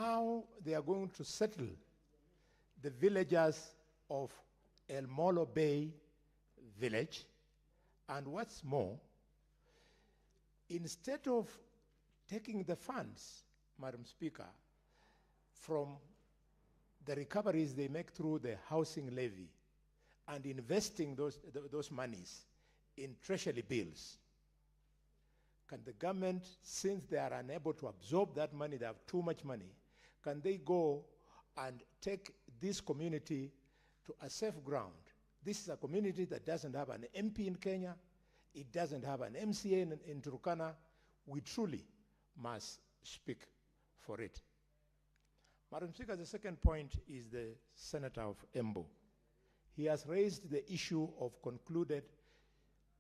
how they are going to settle the villagers of El Molo Bay village. And what's more, instead of taking the funds, Madam Speaker, from the recoveries they make through the housing levy and investing those monies in treasury bills, can the government, since they are unable to absorb that money, they have too much money, can they go and take this community to a safe ground? This is a community that doesn't have an MP in Kenya, it doesn't have an MCA in Turkana. We truly must speak for it. Madam Speaker, the second point is the Senator of Embu. He has raised the issue of concluded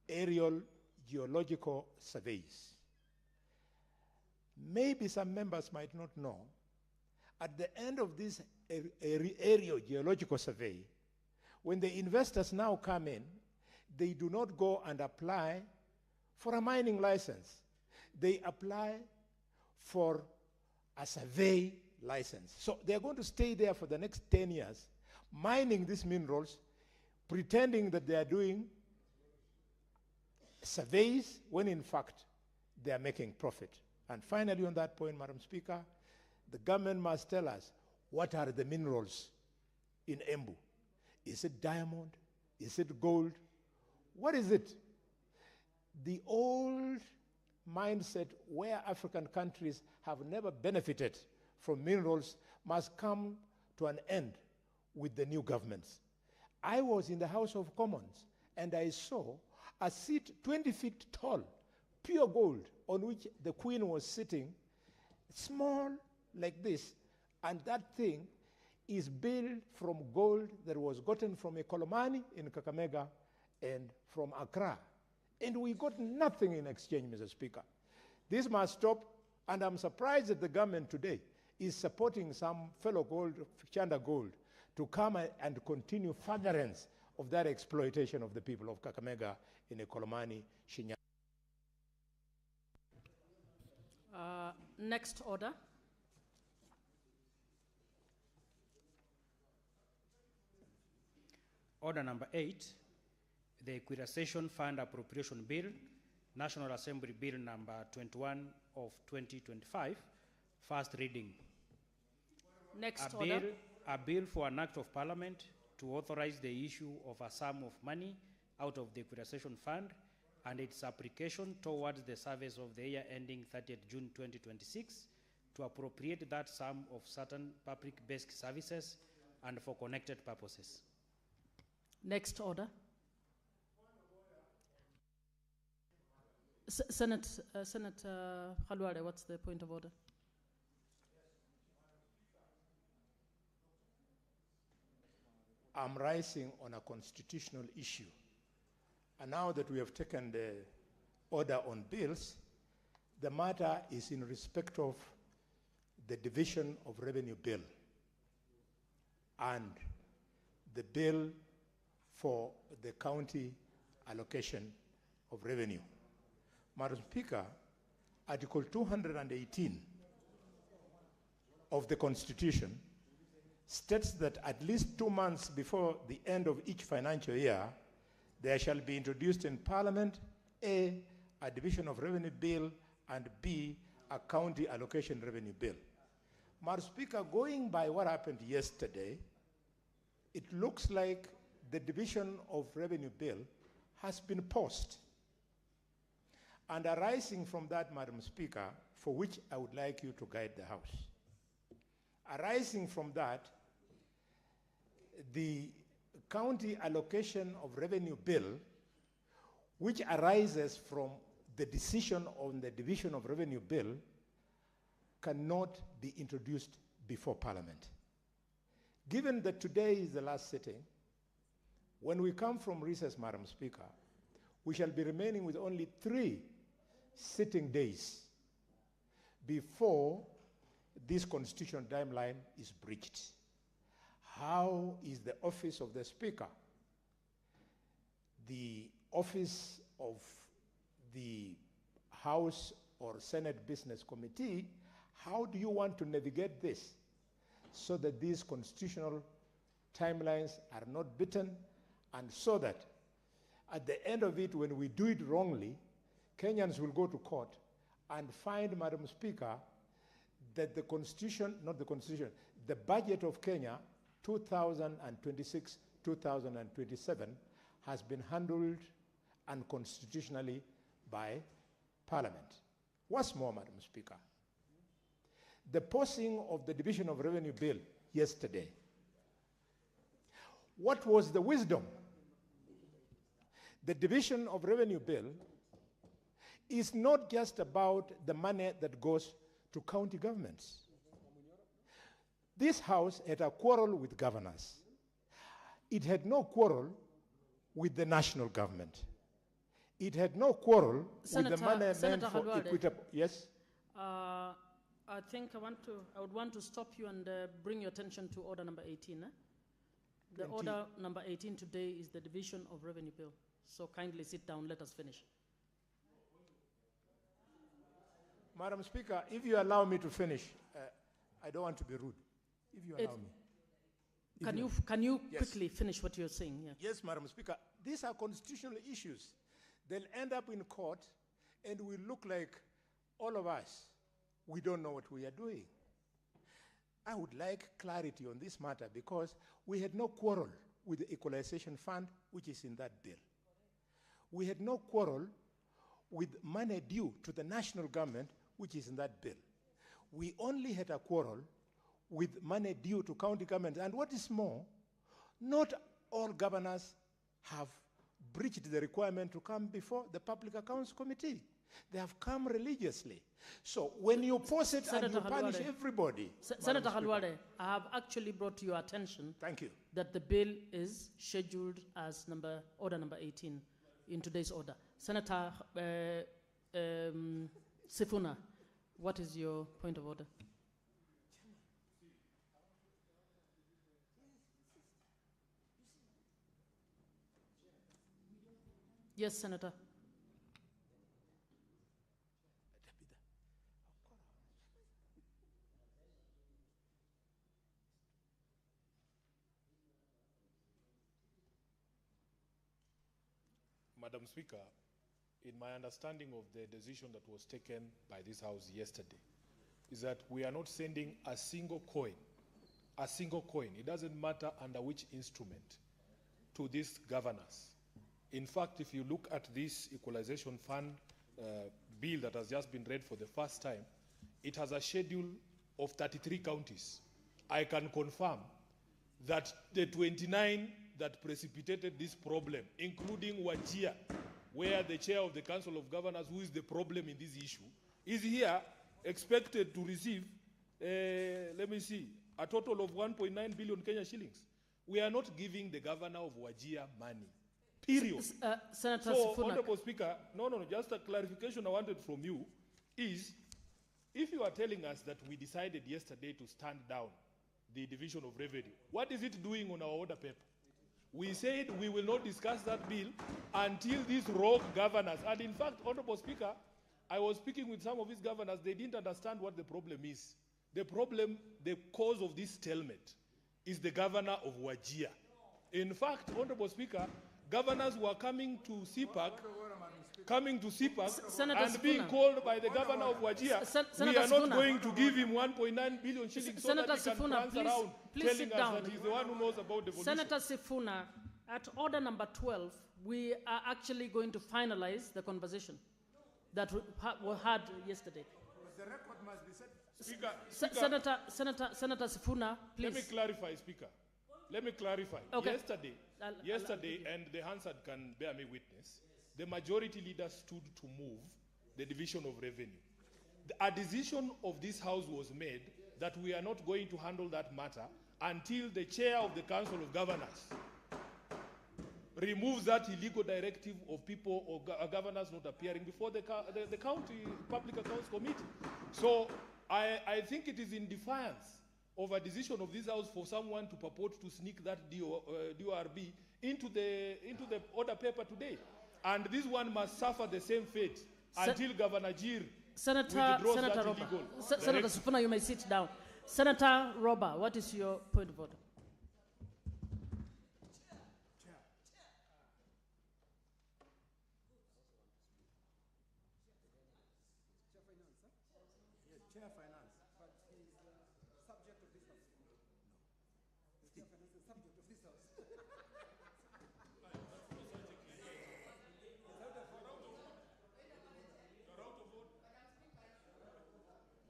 aerial geological surveys. Maybe some members might not know, at the end of this aerial geological survey, when the investors now come in, they do not go and apply for a mining license. They apply for a survey license. So they're going to stay there for the next 10 years, mining these minerals, pretending that they are doing surveys, when in fact they are making profit. And finally, on that point, Madam Speaker, the government must tell us, what are the minerals in Embu? Is it diamond? Is it gold? What is it? The old mindset where African countries have never benefited from minerals must come to an end with the new governments. I was in the House of Commons and I saw a seat 20 feet tall, pure gold, on which the Queen was sitting, small like this, and that thing is built from gold that was gotten from a Kolomani in Kakamega and from Accra. And we got nothing in exchange, Mr. Speaker. This must stop, and I'm surprised that the government today is supporting some fellow gold, Chanda Gold, to come and continue furtherance of that exploitation of the people of Kakamega in a Kolomani, Shinyanga. Next order. Order number 8, the Equalization Fund Appropriation Bill, National Assembly Bill number 21 of 2025, first reading. Next order. A bill for an act of parliament to authorize the issue of a sum of money out of the Equalization Fund and its application towards the service of the year ending 30th June 2026 to appropriate that sum of certain public-based services and for connected purposes. Next order. Senator Khalwale, what's the point of order? I'm rising on a constitutional issue. And now that we have taken the order on bills, the matter is in respect of the Division of Revenue Bill and the bill for the county allocation of revenue. Madam Speaker, Article 218 of the Constitution states that at least 2 months before the end of each financial year, there shall be introduced in Parliament A Division of Revenue Bill, and B, a county allocation revenue bill. Madam Speaker, going by what happened yesterday, it looks like the Division of Revenue Bill has been paused. And arising from that, Madam Speaker, for which I would like you to guide the House, arising from that, the county allocation of revenue bill, which arises from the decision on the Division of Revenue Bill, cannot be introduced before Parliament. Given that today is the last sitting, when we come from recess, Madam Speaker, we shall be remaining with only 3 sitting days before this constitutional timeline is breached. How is the office of the Speaker, the office of the House or Senate Business Committee, How do you want to navigate this so that these constitutional timelines are not beaten, and so that at the end of it, when we do it wrongly, Kenyans will go to court and find, Madam Speaker, that the constitution, not the constitution, the budget of Kenya 2026-2027 has been handled unconstitutionally by Parliament. What's more, Madam Speaker, the posting of the Division of Revenue Bill yesterday, what was the wisdom? The Division of Revenue Bill is not just about the money that goes to county governments. This House had a quarrel with governors. It had no quarrel with the national government. It had no quarrel with the money meant for equitable. Yes? I think I would want to stop you and bring your attention to order number 18. The order number 18 today is the Division of Revenue Bill. So kindly sit down, let us finish. Madam Speaker, if you allow me to finish, I don't want to be rude. If you allow me. Can you Yes. quickly finish what you're saying? Yeah. Yes, Madam Speaker. These are constitutional issues. They'll end up in court, and we look like all of us, we don't know what we are doing. I would like clarity on this matter because we had no quarrel with the Equalization Fund, which is in that bill. We had no quarrel with money due to the national government, which is in that bill. We only had a quarrel with money due to county governments. And what is more, not all governors have breached the requirement to come before the Public Accounts Committee. They have come religiously. So when you pause it and you punish everybody. Senator Halwale, I have actually brought to your attention Thank you. that the bill is scheduled as order number 18 in today's order. Senator Sifuna, what is your point of order? Yes, Senator. Madam Speaker, in my understanding of the decision that was taken by this House yesterday, is that we are not sending a single coin, it doesn't matter under which instrument, to these governors. In fact, if you look at this Equalization Fund bill that has just been read for the first time, it has a schedule of 33 counties. I can confirm that the 29 that precipitated this problem, including Wajir, where the chair of the Council of Governors, who is the problem in this issue, is here expected to receive, a total of 1.9 billion Kenya shillings. We are not giving the governor of Wajir money. Period. Senator So, Sifuna. Honorable Speaker, just a clarification I wanted from you is, if you are telling us that we decided yesterday to stand down the Division of Revenue, what is it doing on our order paper? We said we will not discuss that bill until these rogue governors, and in fact, Honorable Speaker, I was speaking with some of these governors, they didn't understand what the problem is. The problem, the cause of this stalemate is the governor of Wajir. In fact, Honorable Speaker, governors were coming to CPAC, and being called by the governor of Wajir, we are not going to give him 1.9 billion shillings so that he can prance around telling us that he's the one who knows about the evolution. Senator Sifuna, at order number 12, we are actually going to finalize the conversation that we had yesterday. The record must be set. Speaker, Senator Sifuna, please. let me clarify, Speaker. Let me clarify. Okay. Yesterday, and the Hansard can bear me witness, the majority leader stood to move the Division of Revenue. A decision of this House was made that we are not going to handle that matter until the chair of the Council of Governors removes that illegal directive of people or governors not appearing before the County Public Accounts Committee. So I think it is in defiance of a decision of this House for someone to purport to sneak that DORB into the order paper today. And this one must suffer the same fate until Governor Jir Senator withdraws that Senator Roba. illegal Senator directive. Sifuna, you may sit down. Senator Roba, what is your point of order?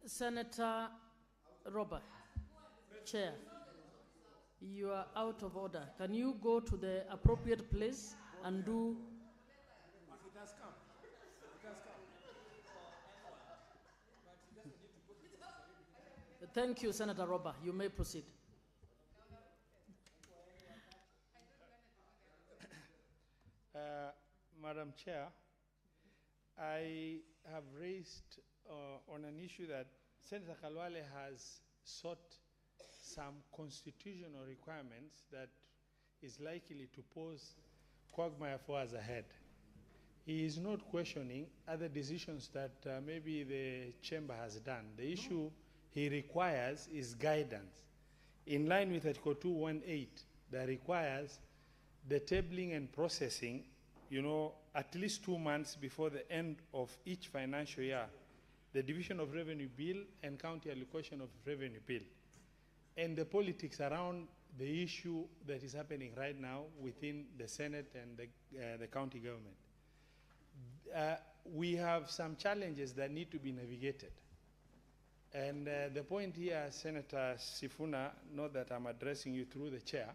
Senator Robert, Chair, you are out of order. Can you go to the appropriate place and do? It has come. It has come. Thank you, Senator Robert. You may proceed. Madam Chair, I have raised on an issue that Senator Kalwale has sought some constitutional requirements that is likely to pose quagmire for us ahead. He is not questioning other decisions that maybe the chamber has done. The issue he requires is guidance in line with Article 218 that requires the tabling and processing, at least 2 months before the end of each financial year, the division of revenue bill and county allocation of revenue bill, and the politics around the issue that is happening right now within the Senate and the county government. We have some challenges that need to be navigated. And the point here, Senator Sifuna, not that I'm addressing you through the chair,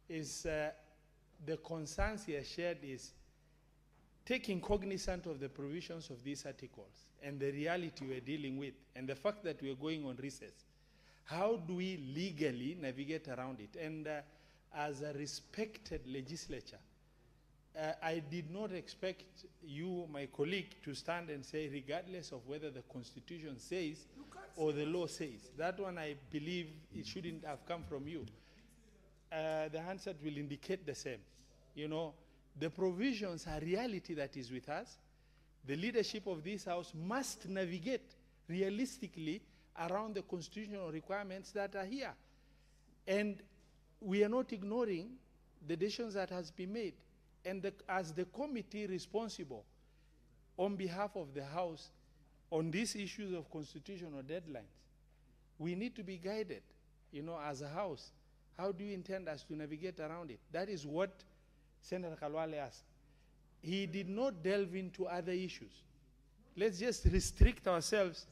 is the concerns here shared is taking cognizance of the provisions of these articles and the reality we're dealing with and the fact that we're going on recess. How do we legally navigate around it? And as a respected legislature, I did not expect you, my colleague, to stand and say, regardless of whether the Constitution says or the law says. That one, I believe, it shouldn't have come from you. The answer will indicate the same. The provisions are reality that is with us. The leadership of this House must navigate realistically around the constitutional requirements that are here. And we are not ignoring the decisions that has been made. And as the committee responsible on behalf of the House on these issues of constitutional deadlines, we need to be guided, as a House. How do you intend us to navigate around it? That is what Senator Kalwale asked. He did not delve into other issues. Let's just restrict ourselves.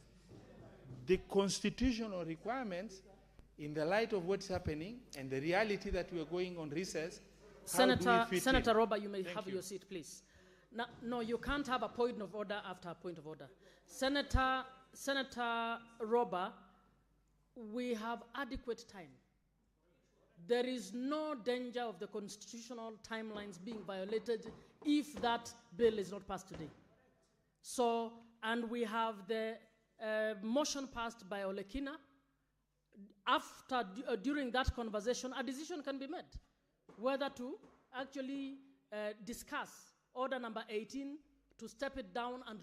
The constitutional requirements in the light of what's happening and the reality that we are going on recess. Senator Roba, you may have your seat, please. No, you can't have a point of order after a point of order. Senator Roba, we have adequate time. There is no danger of the constitutional timelines being violated if that bill is not passed today. So, and we have the motion passed by Olekina. During that conversation, a decision can be made whether to actually discuss order number 18 to step it down and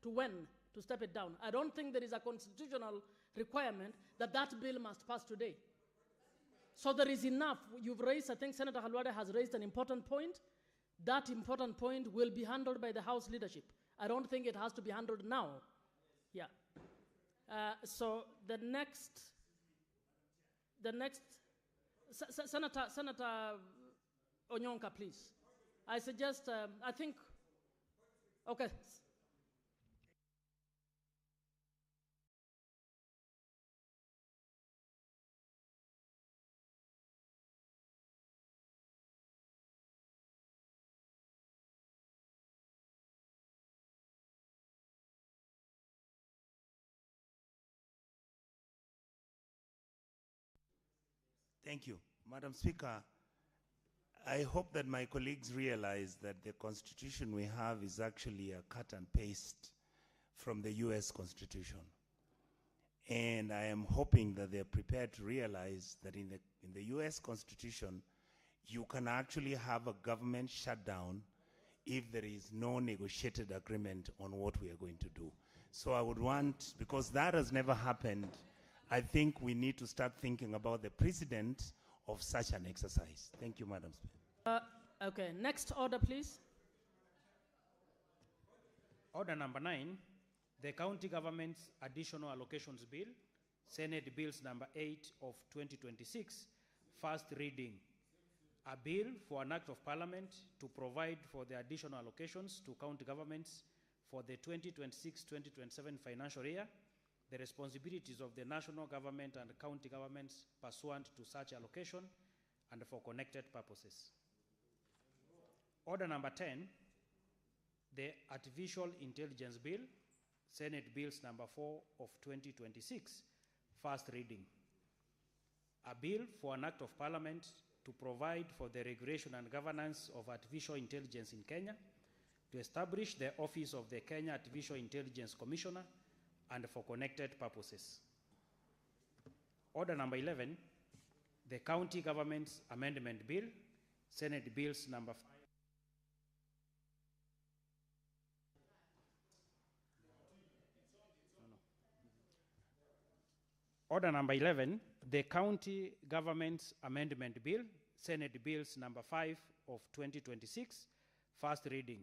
when to step it down. I don't think there is a constitutional requirement that bill must pass today. So there is enough. You've raised, I think Senator Halwade has raised an important point. That important point will be handled by the House leadership. I don't think it has to be handled now. Yeah. So the next, Senator Onyonka, please. I suggest, okay. Thank you. Madam Speaker, I hope that my colleagues realize that the Constitution we have is actually a cut and paste from the US Constitution. And I am hoping that they're prepared to realize that in the US Constitution, you can actually have a government shutdown if there is no negotiated agreement on what we are going to do. So I would want, because that has never happened, I think we need to start thinking about the precedent of such an exercise. Thank you, Madam Speaker. Okay, next order, please. Order number 9, the County Government's Additional Allocations Bill, Senate Bills number 8 of 2026, first reading. A bill for an act of parliament to provide for the additional allocations to county governments for the 2026-2027 financial year, the responsibilities of the national government and county governments pursuant to such allocation, and for connected purposes. Order number 10, the Artificial Intelligence Bill, Senate Bills number 4 of 2026, first reading. A bill for an act of parliament to provide for the regulation and governance of artificial intelligence in Kenya, to establish the office of the Kenya Artificial Intelligence Commissioner, and for connected purposes. Order number 11, the County Government's Amendment Bill, Senate Bills number 5. Order number 11, the County Government's Amendment Bill, Senate Bills number 5 of 2026, first reading.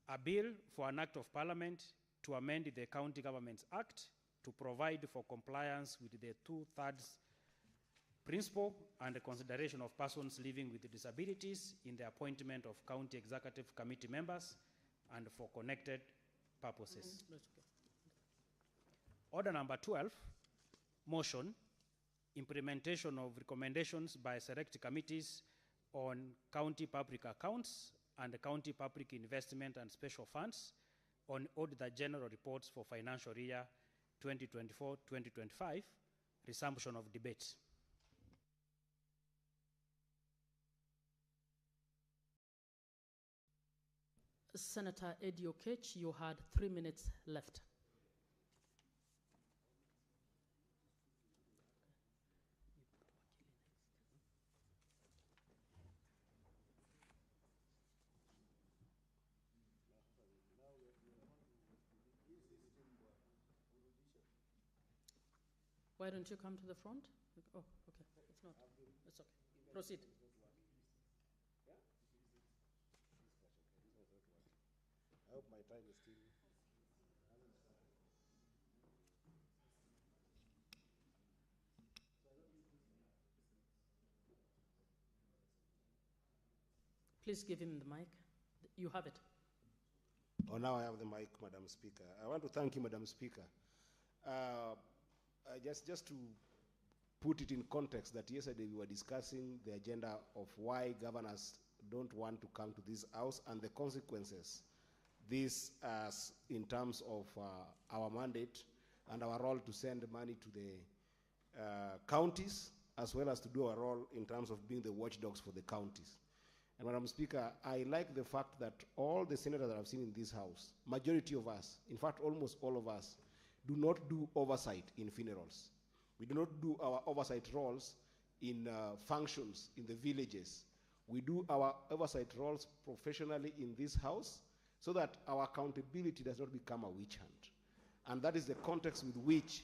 A bill for an act of parliament to amend the County Governments Act to provide for compliance with the 2/3 principle and the consideration of persons living with disabilities in the appointment of county executive committee members and for connected purposes. Order number 12, motion, implementation of recommendations by select committees on county public accounts and county public investment and special funds on Auditor General reports for financial year 2024-2025, resumption of debate. Senator Eddie Okech, you had 3 minutes left. Why don't you come to the front? Oh, okay. It's not. It's okay. Proceed. I hope my time is still. Please give him the mic. You have it. Oh, now I have the mic, Madam Speaker. I want to thank you, Madam Speaker. Just to put it in context, that yesterday we were discussing the agenda of why governors don't want to come to this house and the consequences this has in terms of our mandate and our role to send money to the counties, as well as to do our role in terms of being the watchdogs for the counties. And Madam Speaker, I like the fact that all the senators that I've seen in this house, majority of us, in fact almost all of us, do not do oversight in funerals. We do not do our oversight roles in functions in the villages. We do our oversight roles professionally in this house so that our accountability does not become a witch hunt. And that is the context with which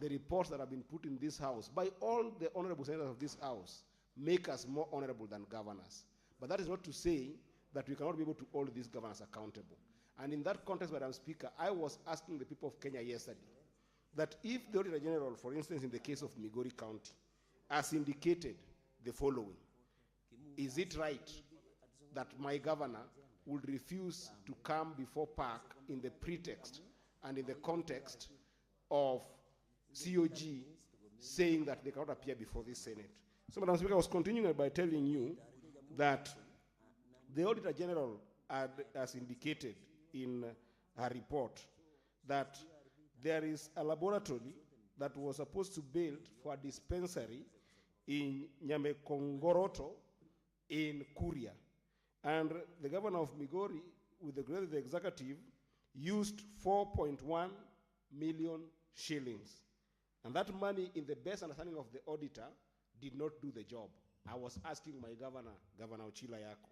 the reports that have been put in this house by all the honorable senators of this house make us more honorable than governors. But that is not to say that we cannot be able to hold these governors accountable. And in that context, Madam Speaker, I was asking the people of Kenya yesterday that if the Auditor General, for instance, in the case of Migori County, has indicated the following, is it right that my governor would refuse to come before PAC in the pretext and in the context of COG saying that they cannot appear before this Senate? So, Madam Speaker, I was continuing by telling you that the Auditor General has indicated in her report that there is a laboratory that was supposed to build for a dispensary in Nyamekongoroto in Kuria. And the governor of Migori, with the executive, used 4.1 million shillings. And that money, in the best understanding of the auditor, did not do the job. I was asking my governor, Governor Ochila Yako,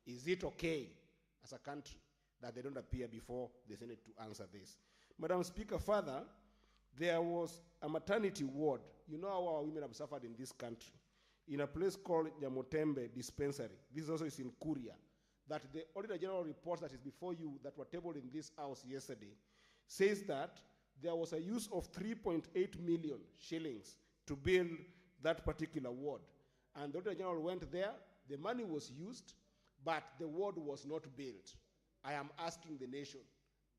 is it okay as a country that they don't appear before the Senate to answer this. Madam Speaker, further, there was a maternity ward. You know how our women have suffered in this country. In a place called Nyamotembe Dispensary. This also is in Kuria. That the Auditor General report that is before you that were tabled in this house yesterday says that there was a use of 3.8 million shillings to build that particular ward. And the Auditor General went there, the money was used, but the ward was not built. I am asking the nation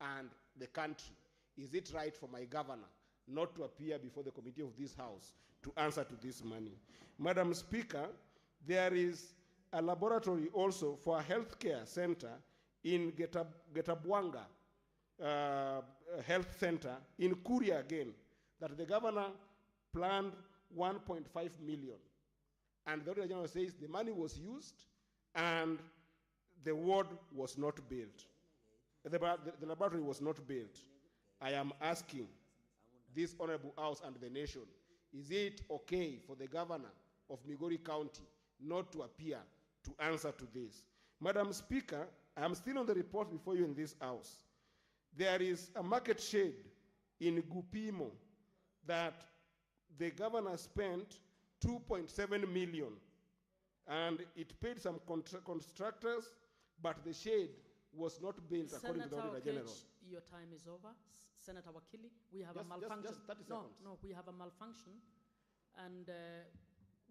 and the country, is it right for my governor not to appear before the committee of this house to answer to this money? Madam Speaker, there is a laboratory also for a healthcare center in Getabwanga Health Center in Kuria again, that the governor planned 1.5 million. And the Auditor General says the money was used and the ward was not built. The laboratory was not built. I am asking this honorable house and the nation, is it okay for the governor of Migori County not to appear to answer to this? Madam Speaker, I am still on the report before you in this house. There is a market shade in Gupimo that the governor spent 2.7 million and it paid some constructors, but the shade was not built according to the Auditor General. Your time is over. Senator Wakili, we have Just a malfunction. just 30 seconds. No, we have a malfunction. And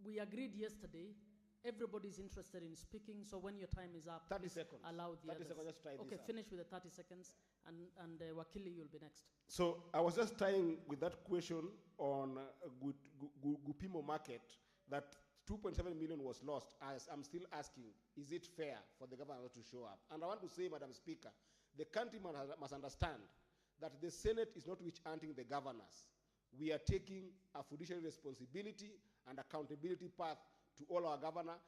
we agreed yesterday, everybody's interested in speaking, so when your time is up, 30 seconds. allow the 30 others. seconds, just try okay, this out. finish with the 30 seconds, and Wakili, you'll be next. So I was just tying with that question on Gupimo market, that 2.7 million was lost. I'm still asking, is it fair for the governor to show up? And I want to say, Madam Speaker, the country must understand that the Senate is not witch-hunting the governors. We are taking a fiduciary responsibility and accountability path to all our governors,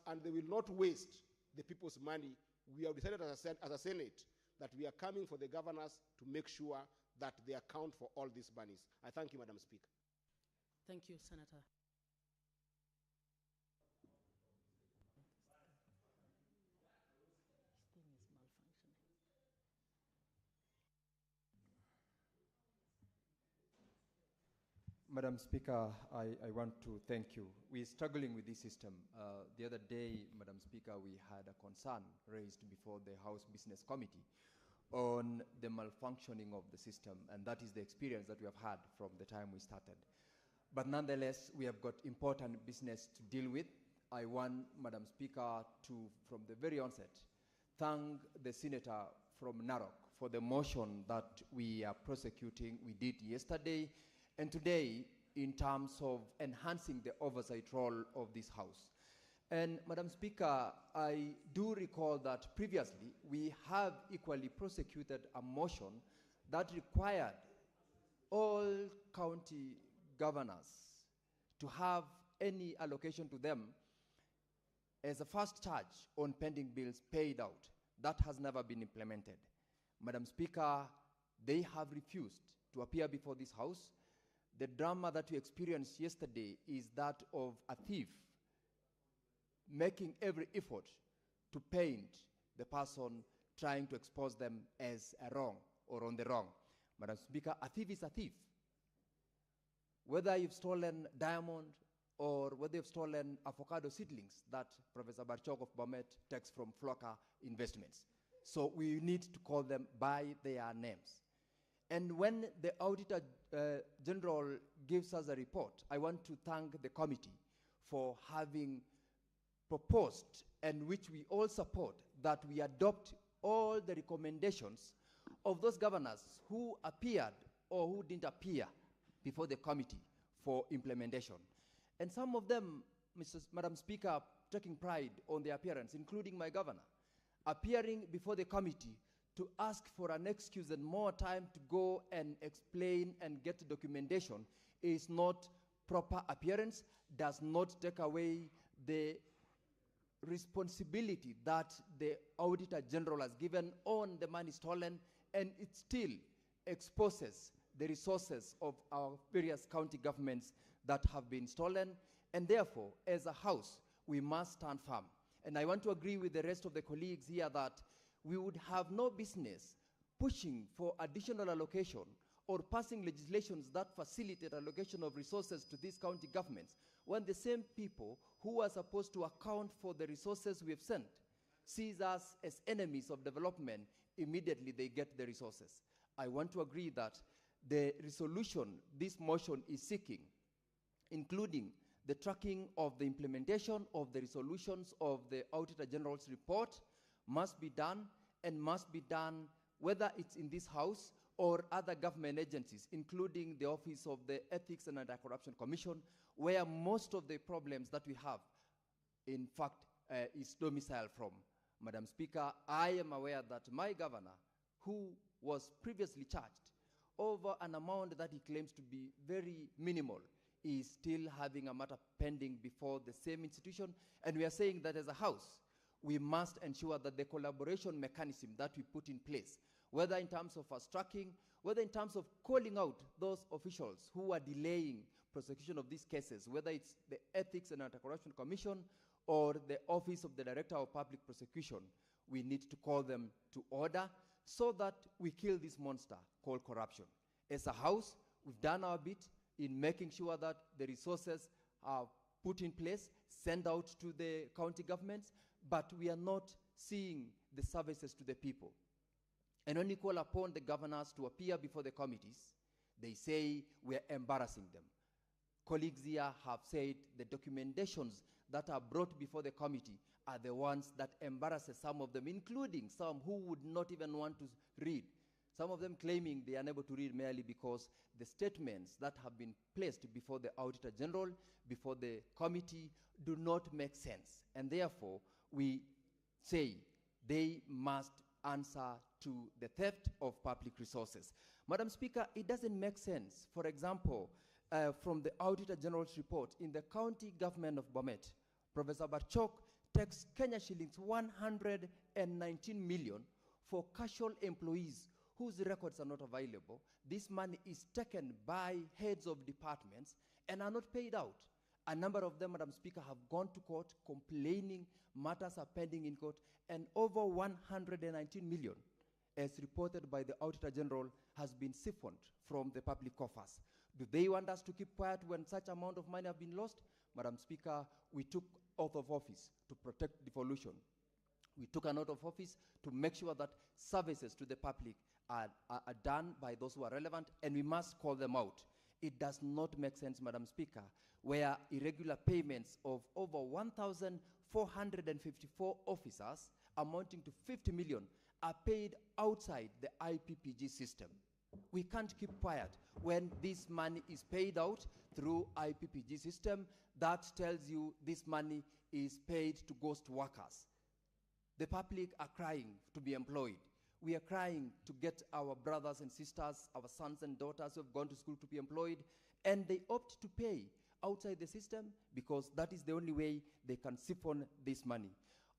and they will not waste the people's money. We have decided as a Senate that we are coming for the governors to make sure that they account for all these monies. I thank you, Madam Speaker. Thank you, Senator. Madam Speaker, I want to thank you. We're struggling with this system. The other day, Madam Speaker, we had a concern raised before the House Business Committee on the malfunctioning of the system, and that is the experience that we have had from the time we started. But nonetheless, we have got important business to deal with. I want, Madam Speaker, to, from the very onset, thank the Senator from Narok for the motion that we are prosecuting. We did yesterday and today in terms of enhancing the oversight role of this House. And Madam Speaker, I do recall that previously we have equally prosecuted a motion that required all county governors to have any allocation to them as a first charge on pending bills paid out. That has never been implemented. Madam Speaker, they have refused to appear before this House. The drama that we experienced yesterday is that of a thief making every effort to paint the person trying to expose them as a wrong or on the wrong. Madam Speaker, a thief is a thief. Whether you've stolen diamond or whether you've stolen avocado seedlings that Professor Barchok of Bomet takes from Flocker Investments. So we need to call them by their names. And when the Auditor General gives us a report, I want to thank the committee for having proposed, and which we all support, that we adopt all the recommendations of those governors who appeared or who didn't appear before the committee for implementation. And some of them, Madam Speaker, taking pride on their appearance, including my governor, appearing before the committee to ask for an excuse and more time to go and explain and get documentation is not proper appearance, does not take away the responsibility that the Auditor General has given on the money stolen, and it still exposes the resources of our various county governments that have been stolen. And therefore, as a House, we must stand firm. And I want to agree with the rest of the colleagues here that we would have no business pushing for additional allocation or passing legislations that facilitate allocation of resources to these county governments when the same people who are supposed to account for the resources we have sent sees us as enemies of development. Immediately they get the resources. I want to agree that the resolution this motion is seeking, including the tracking of the implementation of the resolutions of the Auditor General's report, must be done, and must be done whether it's in this House or other government agencies, including the Office of the Ethics and Anti-Corruption Commission, where most of the problems that we have, in fact, is domiciled from. Madam Speaker, I am aware that my governor, who was previously charged over an amount that he claims to be very minimal, is still having a matter pending before the same institution. And we are saying that as a House, we must ensure that the collaboration mechanism that we put in place, whether in terms of fast tracking, whether in terms of calling out those officials who are delaying prosecution of these cases, whether it's the Ethics and Anti-Corruption Commission or the Office of the Director of Public Prosecution, we need to call them to order so that we kill this monster called corruption. As a House, we've done our bit in making sure that the resources are put in place, sent out to the county governments, but we are not seeing the services to the people. And when we call upon the governors to appear before the committees, they say we're embarrassing them. Colleagues here have said the documentations that are brought before the committee are the ones that embarrasses some of them, including some who would not even want to read. Some of them claiming they are unable to read merely because the statements that have been placed before the Auditor General, before the committee, do not make sense. And therefore, we say they must answer to the theft of public resources. Madam Speaker, it doesn't make sense. For example, from the Auditor General's report, in the county government of Bomet, Professor Barchok takes Kenya shillings 119 million for casual employees whose records are not available. This money is taken by heads of departments and are not paid out. A number of them, Madam Speaker, have gone to court complaining matters are pending in court, and over 119 million, as reported by the Auditor General, has been siphoned from the public coffers. Do they want us to keep quiet when such amount of money have been lost? Madam Speaker, we took oath of office to protect devolution. We took an oath of office to make sure that services to the public are done by those who are relevant, and we must call them out. It does not make sense, Madam Speaker, where irregular payments of over 1,454 officers amounting to 50 million are paid outside the IPPG system. We can't keep quiet when this money is paid out through IPPG system. That tells you this money is paid to ghost workers. The public are crying to be employed. We are crying to get our brothers and sisters, our sons and daughters who have gone to school to be employed, and they opt to pay outside the system because that is the only way they can siphon this money.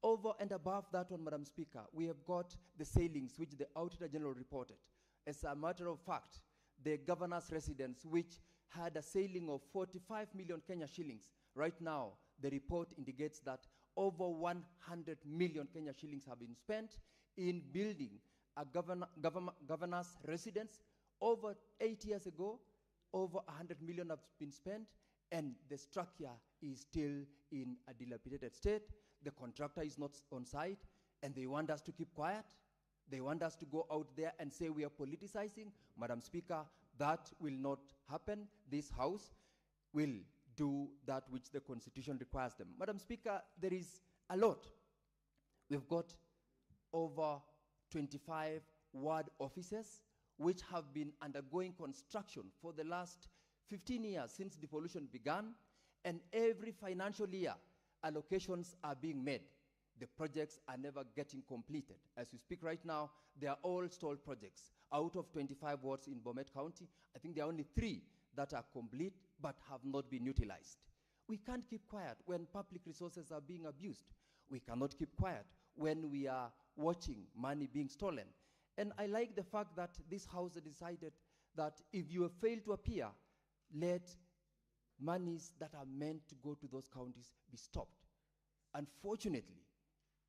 Over and above that one, Madam Speaker, we have got the sailings which the Auditor General reported. As a matter of fact, the governor's residence, which had a sailing of 45 million Kenya shillings, right now the report indicates that over 100 million Kenya shillings have been spent in building a governor's residence. Over 8 years ago, over 100 million have been spent, and the structure is still in a dilapidated state. The contractor is not on site, and they want us to keep quiet. They want us to go out there and say we are politicizing. Madam Speaker, that will not happen. This House will do that which the Constitution requires them. Madam Speaker, there is a lot. We've got over 25 ward offices which have been undergoing construction for the last 15 years since devolution began, and every financial year allocations are being made. The projects are never getting completed. As we speak right now, they are all stalled projects. Out of 25 wards in Bomet County, I think there are only 3 that are complete but have not been utilized. We can't keep quiet when public resources are being abused. We cannot keep quiet when we are watching money being stolen. And I like the fact that this House decided that if you have failed to appear, let monies that are meant to go to those counties be stopped. Unfortunately,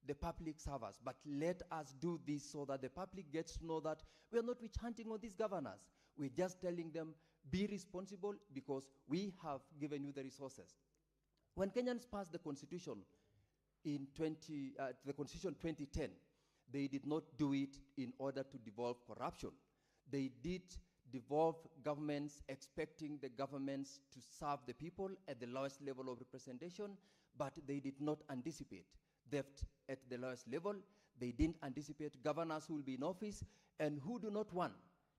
the public servers, but let us do this so that the public gets to know that we are not witch hunting on these governors. We're just telling them, be responsible because we have given you the resources. When Kenyans passed the Constitution in the Constitution 2010, they did not do it in order to devolve corruption. They did devolve governments, expecting the governments to serve the people at the lowest level of representation, but they did not anticipate theft at the lowest level. They didn't anticipate governors who will be in office and who do not want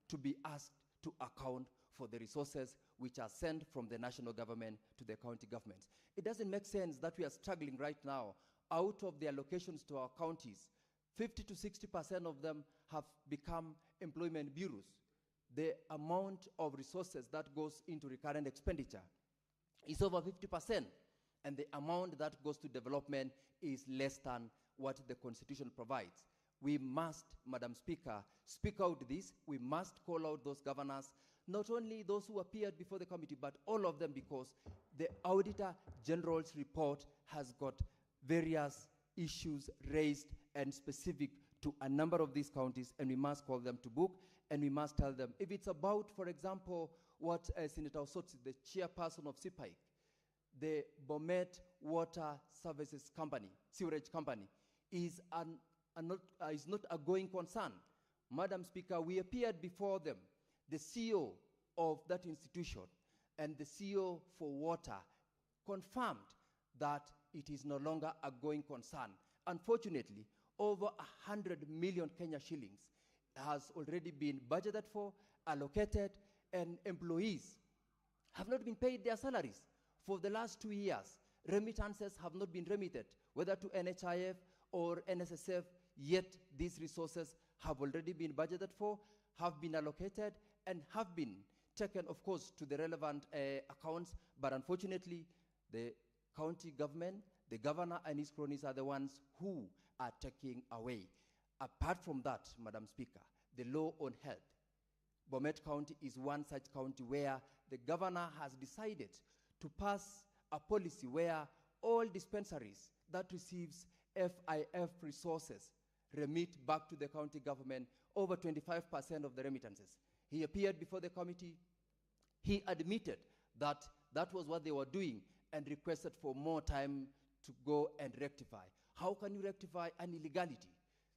to be asked to account for the resources which are sent from the national government to the county governments. It doesn't make sense that we are struggling right now. Out of the allocations to our counties, 50 to 60% of them have become employment bureaus. The amount of resources that goes into recurrent expenditure is over 50%, and the amount that goes to development is less than what the Constitution provides. We must, Madam Speaker, speak out this. We must call out those governors, not only those who appeared before the committee, but all of them, because the Auditor General's report has got various issues raised and specific to a number of these counties, and we must call them to book, and we must tell them. If it's about, for example, what Senator Osotsi, the chairperson of CPIC, the Bomet Water Services Company, Sewerage Company, is not a going concern. Madam Speaker, we appeared before them, the CEO of that institution and the CEO for water confirmed that it is no longer a going concern. Unfortunately, over 100 million Kenya shillings has already been budgeted for, allocated, and employees have not been paid their salaries. For the last 2 years, remittances have not been remitted, whether to NHIF or NSSF, yet these resources have already been budgeted for, have been allocated, and have been taken, of course, to the relevant accounts. But unfortunately, the county government, the governor and his cronies are the ones who are taking away. Apart from that, Madam Speaker, the law on health. Bomet County is one such county where the governor has decided to pass a policy where all dispensaries that receives FIF resources remit back to the county government over 25% of the remittances. He appeared before the committee. He admitted that that was what they were doing and requested for more time to go and rectify. How can you rectify an illegality?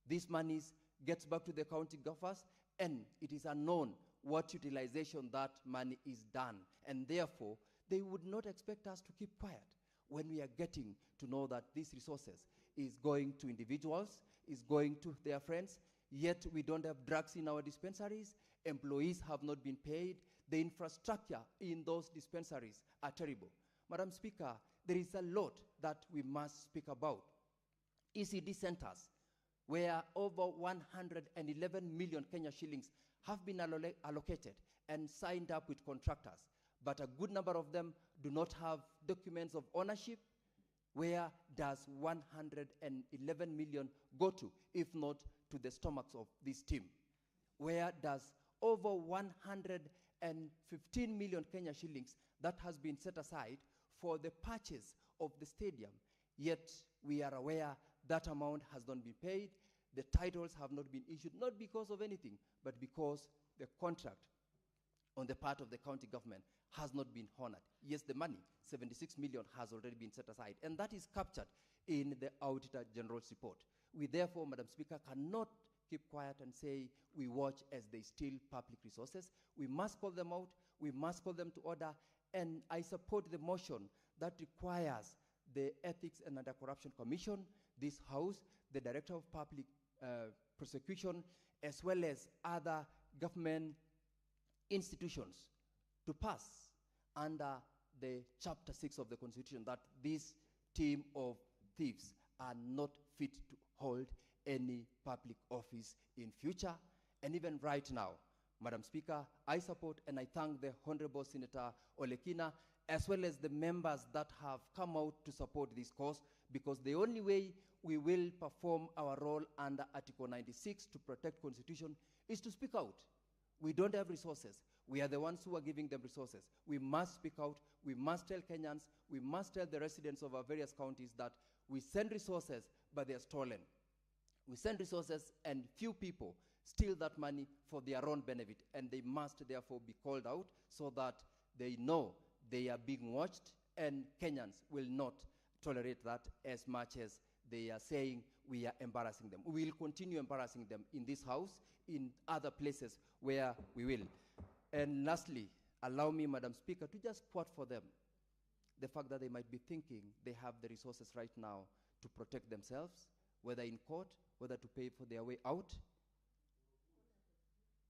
These monies gets back to the county governors, and it is unknown what utilization that money is done. And therefore, they would not expect us to keep quiet when we are getting to know that these resources is going to individuals, is going to their friends, yet we don't have drugs in our dispensaries, employees have not been paid, the infrastructure in those dispensaries are terrible. Madam Speaker, there is a lot that we must speak about. ECD centers, where over 111 million Kenya shillings have been allocated and signed up with contractors, but a good number of them do not have documents of ownership. Where does 111 million go to, if not to the stomachs of this team? Where does over 115 million Kenya shillings that has been set aside for the purchase of the stadium? Yet we are aware that amount has not been paid. The titles have not been issued, not because of anything, but because the contract on the part of the county government has not been honored. Yes, the money, 76 million, has already been set aside, and that is captured in the Auditor General's report. We therefore, Madam Speaker, cannot keep quiet and say we watch as they steal public resources. We must call them out, we must call them to order, and I support the motion that requires the Ethics and Anti-Corruption Commission, this House, the Director of Public Prosecution, as well as other government institutions to pass under the Chapter 6 of the Constitution that this team of thieves are not fit to hold any public office in future. And even right now, Madam Speaker, I support and I thank the Honorable Senator Olekina, as well as the members that have come out to support this cause, because the only way we will perform our role under Article 96 to protect Constitution is to speak out. We don't have resources. We are the ones who are giving them resources. We must speak out. We must tell Kenyans, we must tell the residents of our various counties that we send resources, but they are stolen. We send resources and few people steal that money for their own benefit, and they must therefore be called out so that they know they are being watched, and Kenyans will not tolerate that as much as they are saying we are embarrassing them. We will continue embarrassing them in this house, in other places where we will. And lastly, allow me, Madam Speaker, to just quote for them the fact that they might be thinking they have the resources right now to protect themselves, whether in court, whether to pay for their way out,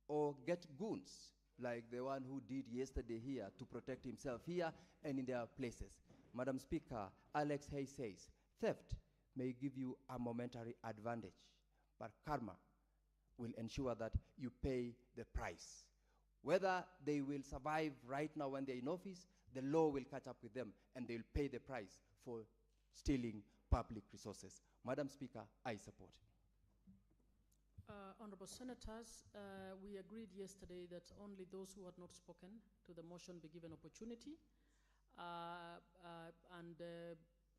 or get goons like the one who did yesterday here to protect himself here and in their places. Madam Speaker, Alex Hayes says, theft may give you a momentary advantage, but karma will ensure that you pay the price. Whether they will survive right now when they're in office, the law will catch up with them and they'll pay the price for stealing public resources. Madam Speaker, I support. Honorable Senators, we agreed yesterday that only those who had not spoken to the motion be given opportunity.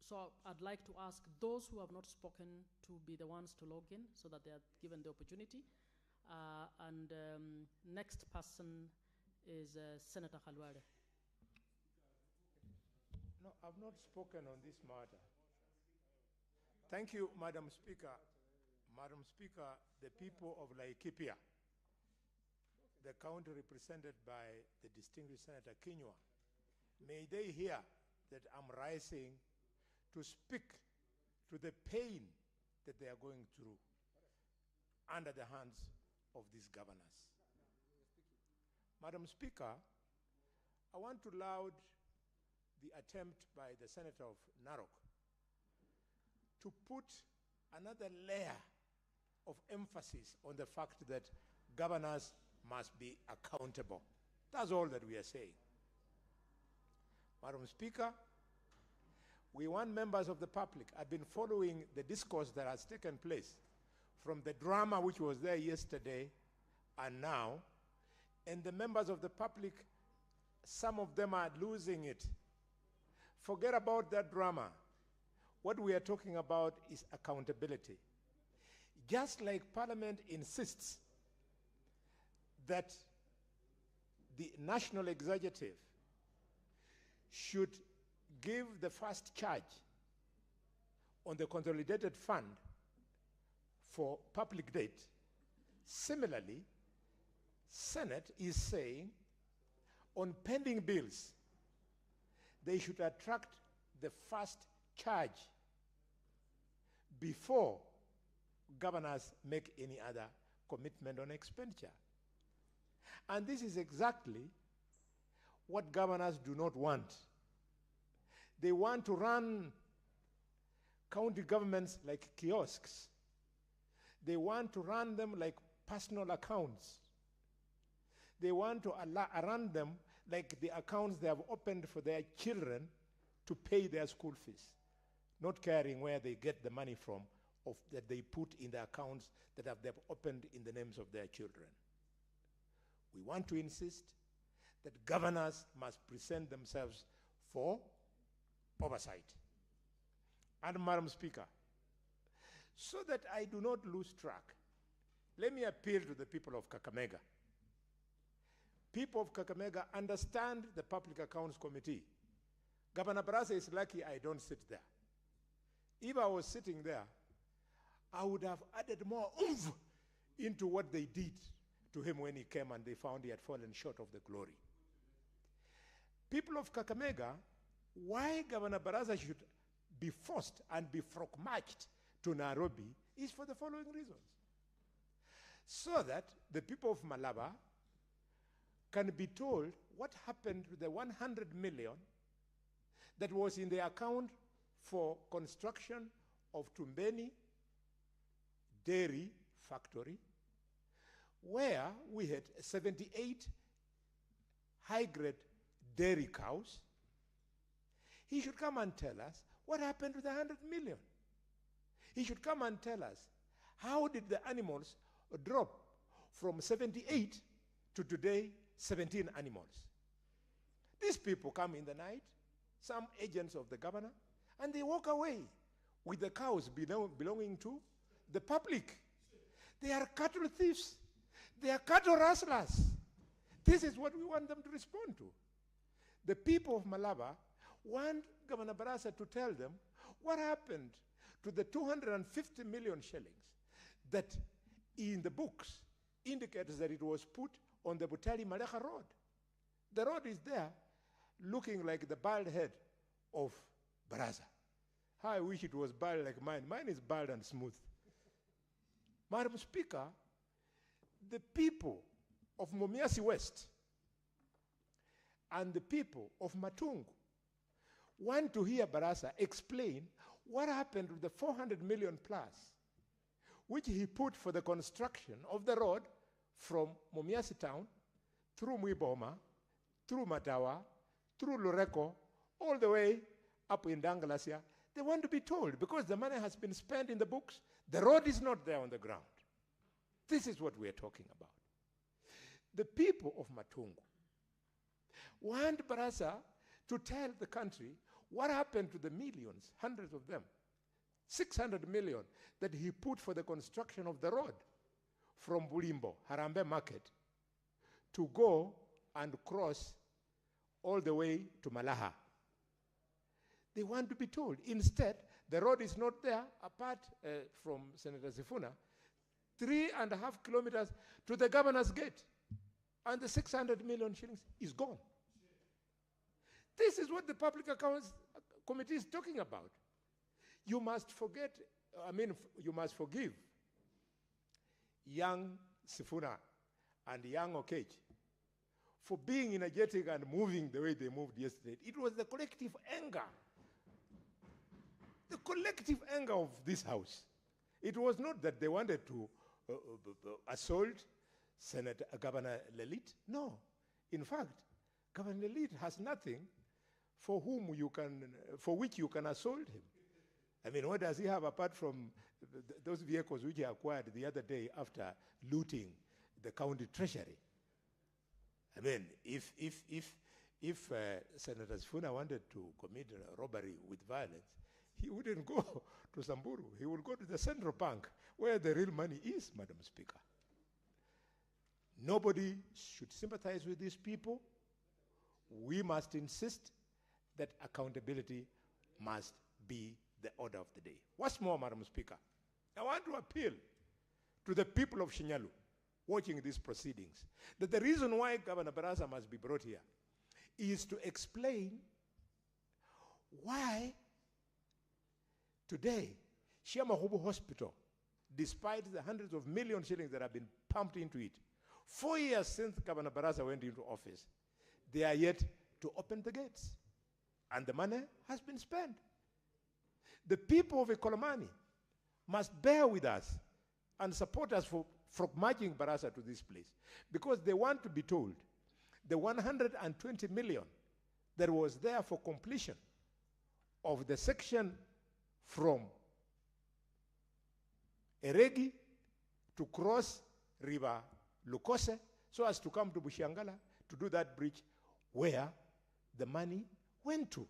So I'd like to ask those who have not spoken to be the ones to log in so that they are given the opportunity. Next person is Senator Khalwale. No, I've not spoken on this matter. Thank you, Madam Speaker. Madam Speaker, the people of Laikipia, the county represented by the distinguished Senator Kinyua, may they hear that I'm rising to speak to the pain that they are going through under the hands of these governors. Madam Speaker, I want to laud the attempt by the Senator of Narok to put another layer of emphasis on the fact that governors must be accountable. That's all that we are saying. Madam Speaker, we want members of the public. I've been following the discourse that has taken place from the drama which was there yesterday and now, and the members of the public, some of them are losing it. Forget about that drama. What we are talking about is accountability. Just like Parliament insists that the national executive should give the first charge on the consolidated fund for public debt, similarly, Senate is saying on pending bills, they should attract the first charge before governors make any other commitment on expenditure. And this is exactly what governors do not want. They want to run county governments like kiosks. They want to run them like personal accounts. They want to run them like the accounts they have opened for their children to pay their school fees, not caring where they get the money from that they put in the accounts that they've opened in the names of their children. We want to insist that governors must present themselves for oversight. And Madam Speaker, so that I do not lose track, let me appeal to the people of Kakamega. People of Kakamega understand the Public Accounts Committee. Governor Barasa is lucky I don't sit there. If I was sitting there, I would have added more oomph into what they did to him when he came and they found he had fallen short of the glory. People of Kakamega, why Governor Barasa should be forced and be frog-marched to Nairobi is for the following reasons. So that the people of Malaba can be told what happened to the 100 million that was in the account for construction of Tumbeni Dairy Factory, where we had 78 high-grade dairy cows. He should come and tell us what happened to the 100 million. He should come and tell us how did the animals drop from 78 to today 17 animals. These people come in the night, some agents of the governor, and they walk away with the cows belonging to the public. They are cattle thieves. They are cattle rustlers. This is what we want them to respond to. The people of Malaba want Governor Barasa to tell them what happened to the 250 million shillings that in the books indicates that it was put on the Butali Malecha road. The road is there looking like the bald head of Barasa. How I wish it was bald like mine. Mine is bald and smooth. Madam Speaker, the people of Mumias West and the people of Matungu want to hear Barasa explain what happened to the 400 million plus which he put for the construction of the road from Mumias town through Muiboma, through Matawa, through Lureko, all the way up in Dangalasia. They want to be told because the money has been spent in the books, the road is not there on the ground. This is what we are talking about. The people of Matungu want Barasa to tell the country what happened to the millions, hundreds of them, 600 million that he put for the construction of the road from Bulimbo, Harambe Market, to go and cross all the way to Malaha. They want to be told. Instead, the road is not there, apart from Senator Sifuna, 3.5 kilometers to the governor's gate. And the 600 million shillings is gone. This is what the Public Accounts Committee is talking about. You must you must forgive young Sifuna and young Okech for being energetic and moving the way they moved yesterday. It was the collective anger. The collective anger of this house. It was not that they wanted to assault Governor Lelit. No. In fact, Governor Lelit has nothing for which you can assault him. I mean, what does he have apart from those vehicles which he acquired the other day after looting the county treasury? I mean, if Senator Sifuna wanted to commit a robbery with violence, he wouldn't go to Samburu. He would go to the central bank where the real money is, Madam Speaker. Nobody should sympathize with these people. We must insist that accountability must be the order of the day. What's more, Madam Speaker, I want to appeal to the people of Shinyalu watching these proceedings that the reason why Governor Barasa must be brought here is to explain why today Shiamahubu Hospital, despite the hundreds of million shillings that have been pumped into it, 4 years since Governor Barasa went into office, they are yet to open the gates. And the money has been spent. The people of Ekolomani must bear with us and support us for marching Barasa to this place, because they want to be told the 120 million that was there for completion of the section from Eregi to cross River Lukose so as to come to Bushiangala to do that bridge, where the money went to.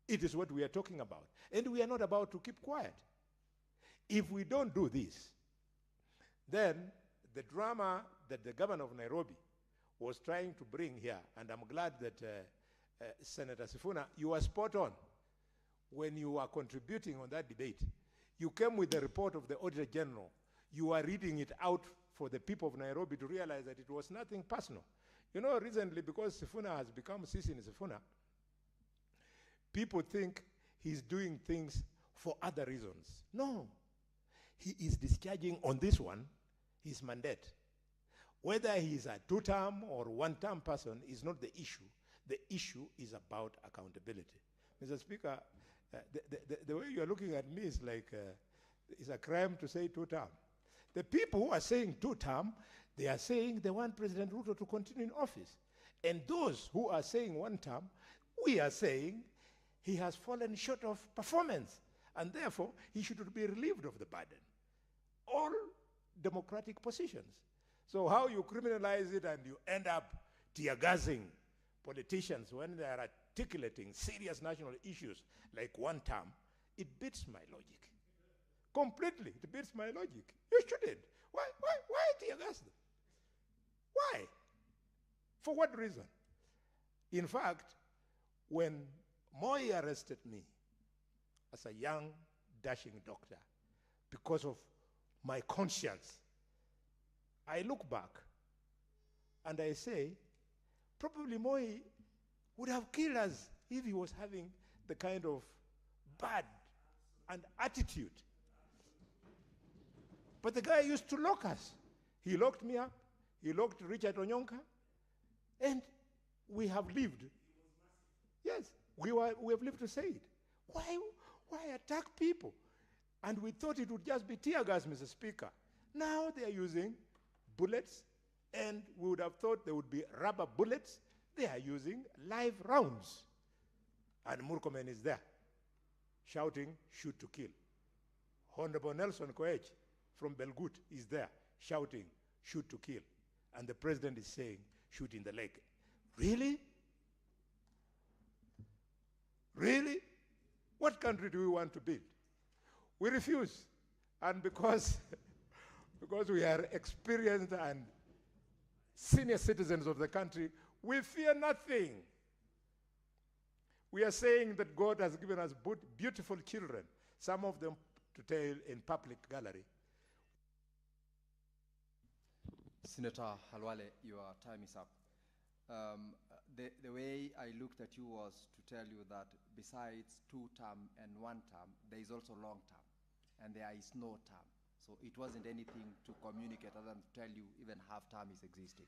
It is what we are talking about. And we are not about to keep quiet. If we don't do this, then the drama that the governor of Nairobi was trying to bring here, and I'm glad that Senator Sifuna, you were spot on. When you were contributing on that debate, you came with the report of the Auditor General. You were reading it out for the people of Nairobi to realize that it was nothing personal. You know, recently, because Sifuna has become Sisi Sifuna, people think he's doing things for other reasons. No. He is discharging on this one his mandate. Whether he's a two-term or one-term person is not the issue. The issue is about accountability. Mr. Speaker, the way you're looking at me is like it's a crime to say two-term. The people who are saying two-term, they are saying they want President Ruto to continue in office. And those who are saying one-term, we are saying he has fallen short of performance, and therefore he should be relieved of the burden. All democratic positions. So how you criminalize it and you end up tear-gassing politicians when they are articulating serious national issues like one term It beats my logic. Completely, it beats my logic. You shouldn't. Why tear gas them? Why? For what reason? In fact, when Moi arrested me as a young, dashing doctor because of my conscience, I look back and I say, probably Moi would have killed us if he was having the kind of bad and attitude. But the guy used to lock us. He locked me up. He locked Richard Onyonka. And we have lived. Yes, we have lived to say it. Why attack people? And we thought it would just be tear gas, Mr. Speaker. Now they are using bullets, and we would have thought there would be rubber bullets. They are using live rounds. And Murkomen is there, shouting, shoot to kill. Honorable Nelson Koech from Belgut is there, shouting, shoot to kill. And the president is saying, shoot in the leg. Really? Really? What country do we want to build? We refuse. And because we are experienced and senior citizens of the country, we fear nothing. We are saying that God has given us beautiful children, some of them to tell in public gallery. Senator Halwale, your time is up. The way I looked at you was to tell you that besides 2-term and 1-term, there is also long term, and there is no term. So it wasn't anything to communicate other than to tell you even half-term is existing.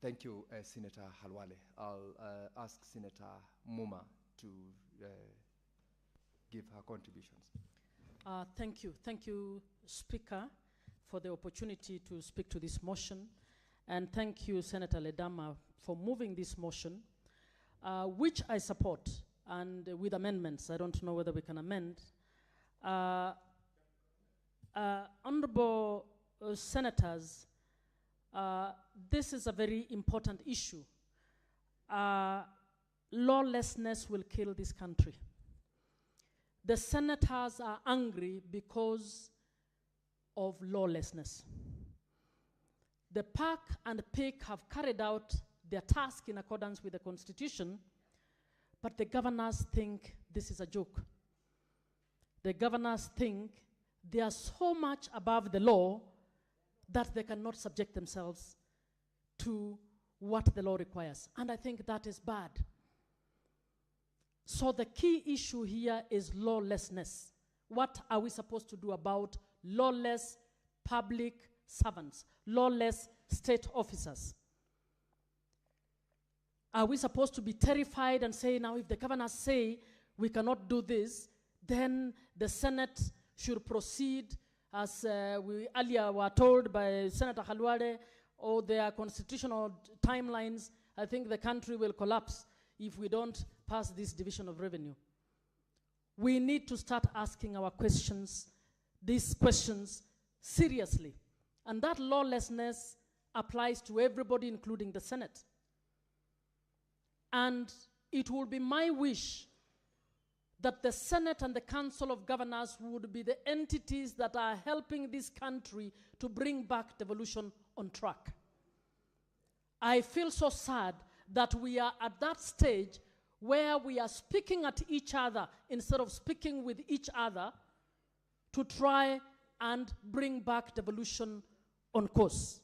Thank you, Senator Halwale. I'll ask Senator Muma to give her contributions. Thank you. Thank you, Speaker, for the opportunity to speak to this motion. And thank you, Senator Ledama, for moving this motion, which I support, and with amendments. I don't know whether we can amend. Honorable Senators, this is a very important issue. Lawlessness will kill this country. The senators are angry because of lawlessness. The PAC and PIC have carried out their task in accordance with the Constitution, but the governors think this is a joke. The governors think they are so much above the law that they cannot subject themselves to what the law requires. And I think that is bad. So the key issue here is lawlessness. What are we supposed to do about lawless public servants, lawless state officers? Are we supposed to be terrified and say, now if the governors say we cannot do this, then the Senate should proceed as we earlier were told by Senator Halwale, or their constitutional timelines? I think the country will collapse if we don't pass this division of revenue. We need to start asking our questions, these questions, seriously. And that lawlessness applies to everybody, including the Senate. And it will be my wish that the Senate and the Council of Governors would be the entities that are helping this country to bring back devolution on track. I feel so sad that we are at that stage where we are speaking at each other instead of speaking with each other to try and bring back devolution on course.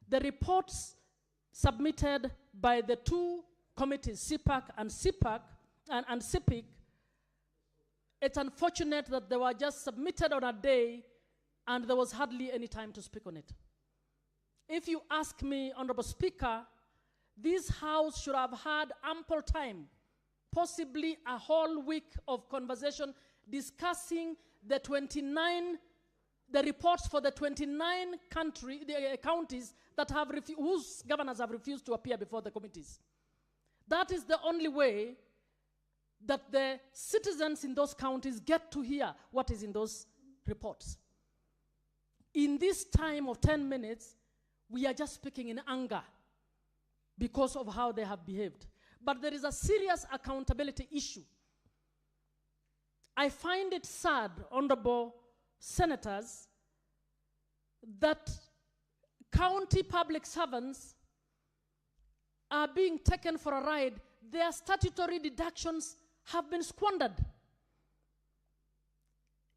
The reports submitted by the two committees, CPAC and CPAC, and CPIC, it's unfortunate that they were just submitted on a day and there was hardly any time to speak on it. If you ask me, Honorable Speaker, this House should have had ample time, possibly a whole week of conversation discussing the reports for the 29 counties that have whose governors have refused to appear before the committees. That is the only way that the citizens in those counties get to hear what is in those reports. In this time of 10 minutes, we are just speaking in anger because of how they have behaved. But there is a serious accountability issue. I find it sad, honorable senators, that county public servants are being taken for a ride. Their statutory deductions have been squandered.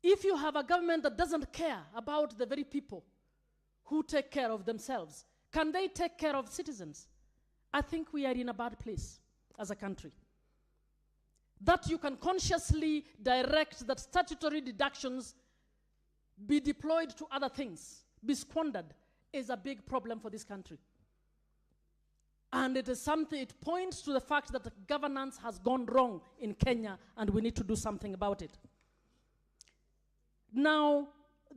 If you have a government that doesn't care about the very people who take care of themselves, can they take care of citizens? I think we are in a bad place as a country. That you can consciously direct that statutory deductions be deployed to other things, be squandered, is a big problem for this country. And it is something, it points to the fact that the governance has gone wrong in Kenya, and we need to do something about it. Now,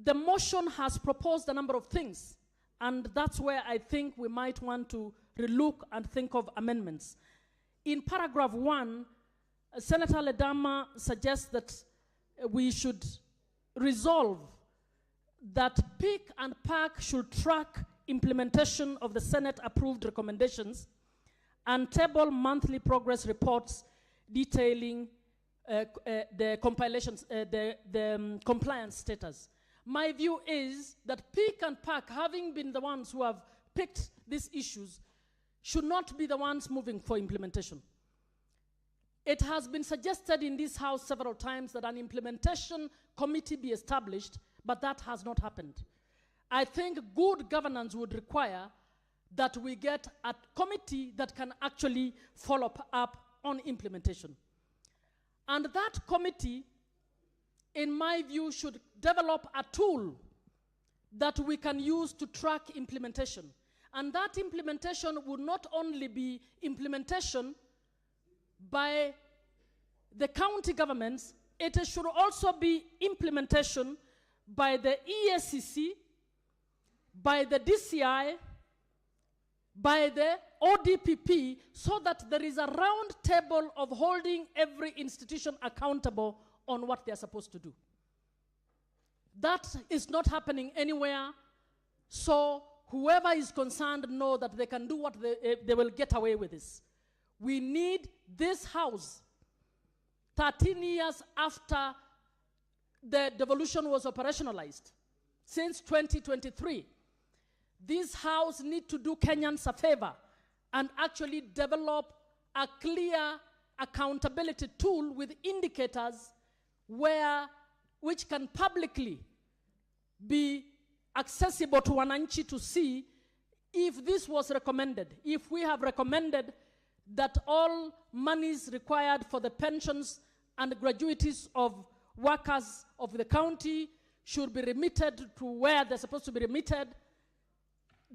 the motion has proposed a number of things, and that's where I think we might want to relook and think of amendments. In paragraph 1, Senator Ledama suggests that we should resolve that PIC and PAC should track implementation of the Senate-approved recommendations and table monthly progress reports detailing the compliance status. My view is that PIC and PAC, having been the ones who have picked these issues, should not be the ones moving for implementation. It has been suggested in this House several times that an implementation committee be established, but that has not happened. I think good governance would require that we get a committee that can actually follow up on implementation. And that committee, in my view, should develop a tool that we can use to track implementation. And that implementation would not only be implementation by the county governments, it should also be implementation by the EACC, by the DCI, by the ODPP, so that there is a round table of holding every institution accountable on what they are supposed to do. That is not happening anywhere, so whoever is concerned know that they can do what they will get away with this. We need this House, 13 years after the devolution was operationalized, since 2023, this House needs to do Kenyans a favor and actually develop a clear accountability tool with indicators which can publicly be accessible to wananchi to see if this was recommended. If we have recommended that all monies required for the pensions and gratuities of workers of the county should be remitted to where they're supposed to be remitted,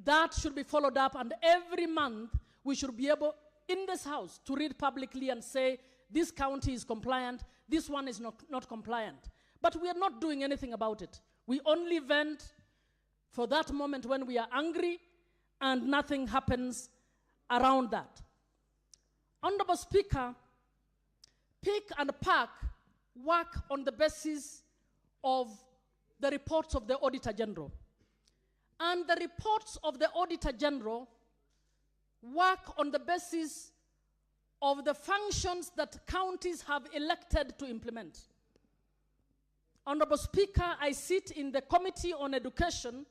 that should be followed up, and every month we should be able, in this House, to read publicly and say, this county is compliant, this one is not compliant. But we are not doing anything about it. We only vent for that moment when we are angry, and nothing happens around that. Honorable Speaker, PIC and PAC work on the basis of the reports of the Auditor General. And the reports of the Auditor General work on the basis of the functions that counties have elected to implement. Honorable Speaker, I sit in the Committee on Education,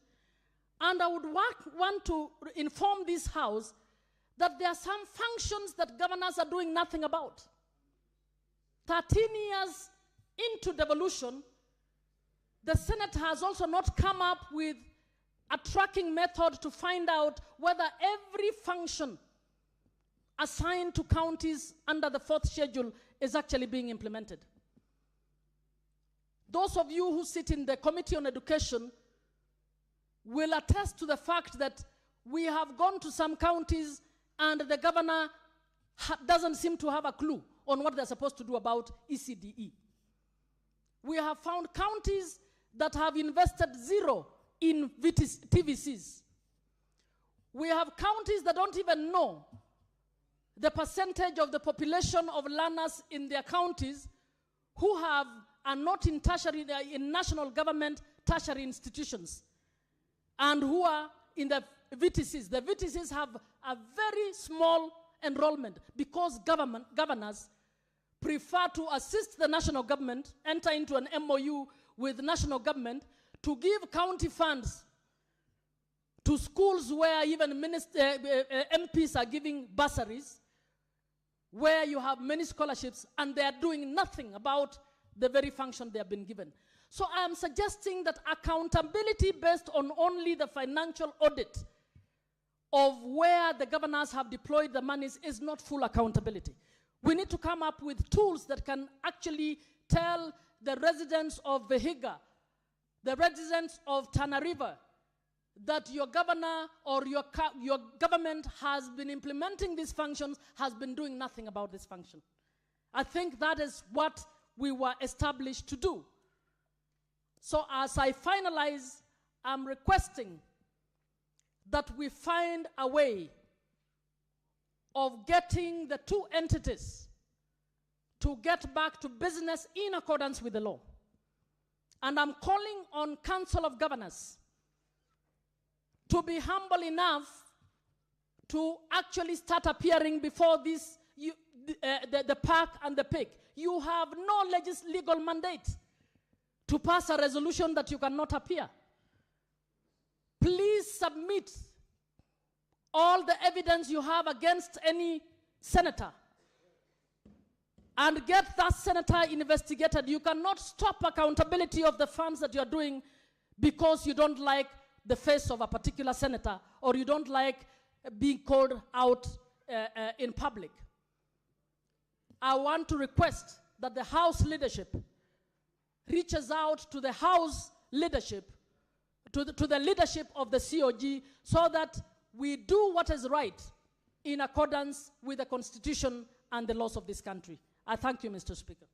and I would want to inform this House that there are some functions that governors are doing nothing about. 13 years into devolution, the Senate has also not come up with a tracking method to find out whether every function assigned to counties under the 4th schedule is actually being implemented. Those of you who sit in the Committee on Education will attest to the fact that we have gone to some counties and the governor doesn't seem to have a clue on what they're supposed to do about ECDE. We have found counties that have invested zero in TVCs. We have counties that don't even know the percentage of the population of learners in their counties who are not in tertiary, in national government tertiary institutions, and who are in the VTCs. The VTCs have a very small enrollment because governors prefer to assist the national government, enter into an MOU with the national government to give county funds to schools where even MPs are giving bursaries, where you have many scholarships, and they are doing nothing about the very function they have been given. So I am suggesting that accountability based on only the financial audit of where the governors have deployed the monies is not full accountability. We need to come up with tools that can actually tell the residents of Vihiga, the residents of Tana River, that your governor or your government has been implementing these functions, has been doing nothing about this function. I think that is what we were established to do. So as I finalize, I'm requesting that we find a way of getting the two entities to get back to business in accordance with the law. And I'm calling on Council of Governors to be humble enough to actually start appearing before this, the park and the pig. You have no legal mandate to pass a resolution that you cannot appear. Please submit all the evidence you have against any senator and get that senator investigated. You cannot stop accountability of the funds that you're doing because you don't like the face of a particular senator or you don't like being called out in public. I want to request that the House leadership reaches out to the House leadership, to the leadership of the COG, so that we do what is right in accordance with the Constitution and the laws of this country. I thank you, Mr. Speaker.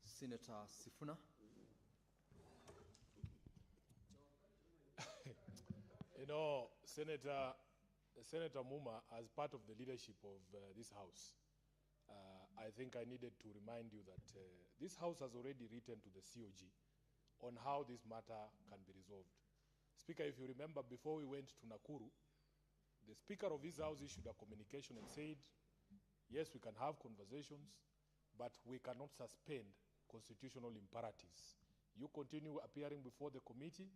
Senator Sifuna. You know, Senator Muma, as part of the leadership of this House, I think I needed to remind you that this House has already written to the COG on how this matter can be resolved. Speaker, if you remember, before we went to Nakuru, the Speaker of this House issued a communication and said, yes, we can have conversations, but we cannot suspend constitutional imperatives. You continue appearing before the committee,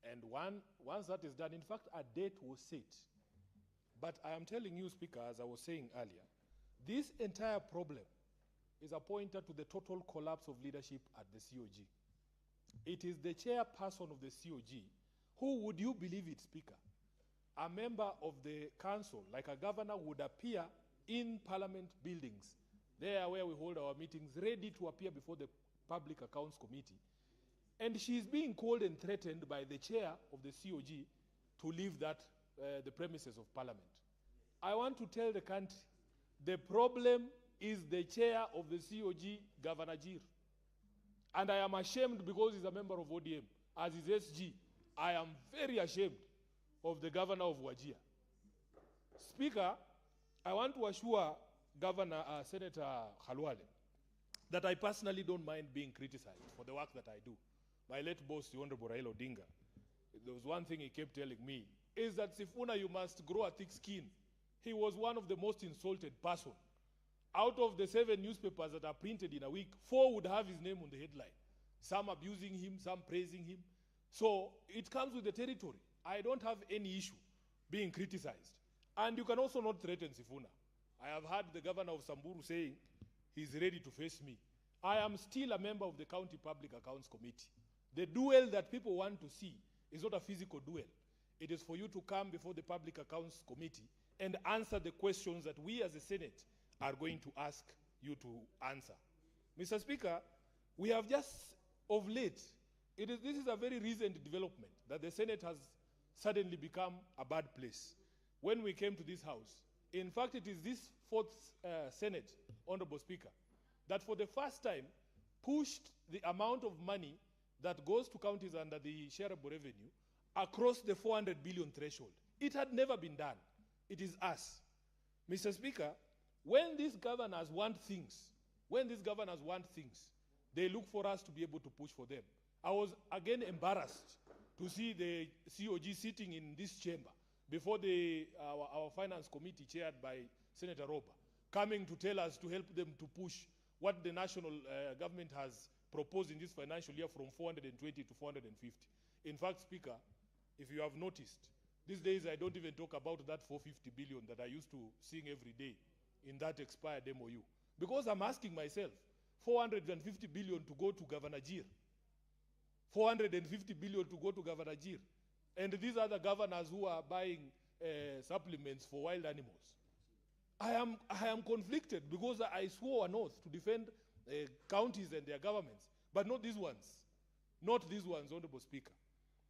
and once that is done, in fact, a date was set. But I am telling you, Speaker, as I was saying earlier, this entire problem is a pointer to the total collapse of leadership at the COG. It is the chairperson of the COG who, would you believe it, Speaker, a member of the council, like a governor, would appear in parliament buildings, there where we hold our meetings, ready to appear before the Public Accounts Committee. And she is being called and threatened by the chair of the COG to leave the premises of parliament. I want to tell the country, the problem is the chair of the COG, Governor Jir. And I am ashamed because he's a member of ODM. As his SG, I am very ashamed of the governor of Wajir. Speaker, I want to assure Senator Khalwale that I personally don't mind being criticized for the work that I do. My late boss, the Honorable Raila Odinga, there was one thing he kept telling me, is that Sifuna, you must grow a thick skin. He was one of the most insulted person. Out of the 7 newspapers that are printed in a week, 4 would have his name on the headline. Some abusing him, some praising him. So it comes with the territory. I don't have any issue being criticized. And you can also not threaten Sifuna. I have heard the governor of Samburu saying he's ready to face me. I am still a member of the County Public Accounts Committee. The duel that people want to see is not a physical duel. It is for you to come before the Public Accounts Committee and answer the questions that we as a Senate are going to ask you to answer. Mr. Speaker, we have just of late, this is a very recent development that the Senate has suddenly become a bad place. When we came to this House, in fact, it is this 4th Senate, Honorable Speaker, that for the first time pushed the amount of money that goes to counties under the shareable revenue across the 400 billion threshold. It had never been done. It is us. Mr. Speaker, When these governors want things, they look for us to be able to push for them. I was again embarrassed to see the COG sitting in this chamber before our finance committee chaired by Senator Roba, coming to tell us to help them to push what the national government has proposed in this financial year from 420 to 450. In fact, Speaker, if you have noticed, these days I don't even talk about that 450 billion that I used to sing every day in that expired MOU. Because I'm asking myself, 450 billion to go to Governor Jir, 450 billion to go to Governor Jir, and these other governors who are buying supplements for wild animals. I am conflicted because I swore an oath to defend counties and their governments, but not these ones. Not these ones, Honorable Speaker.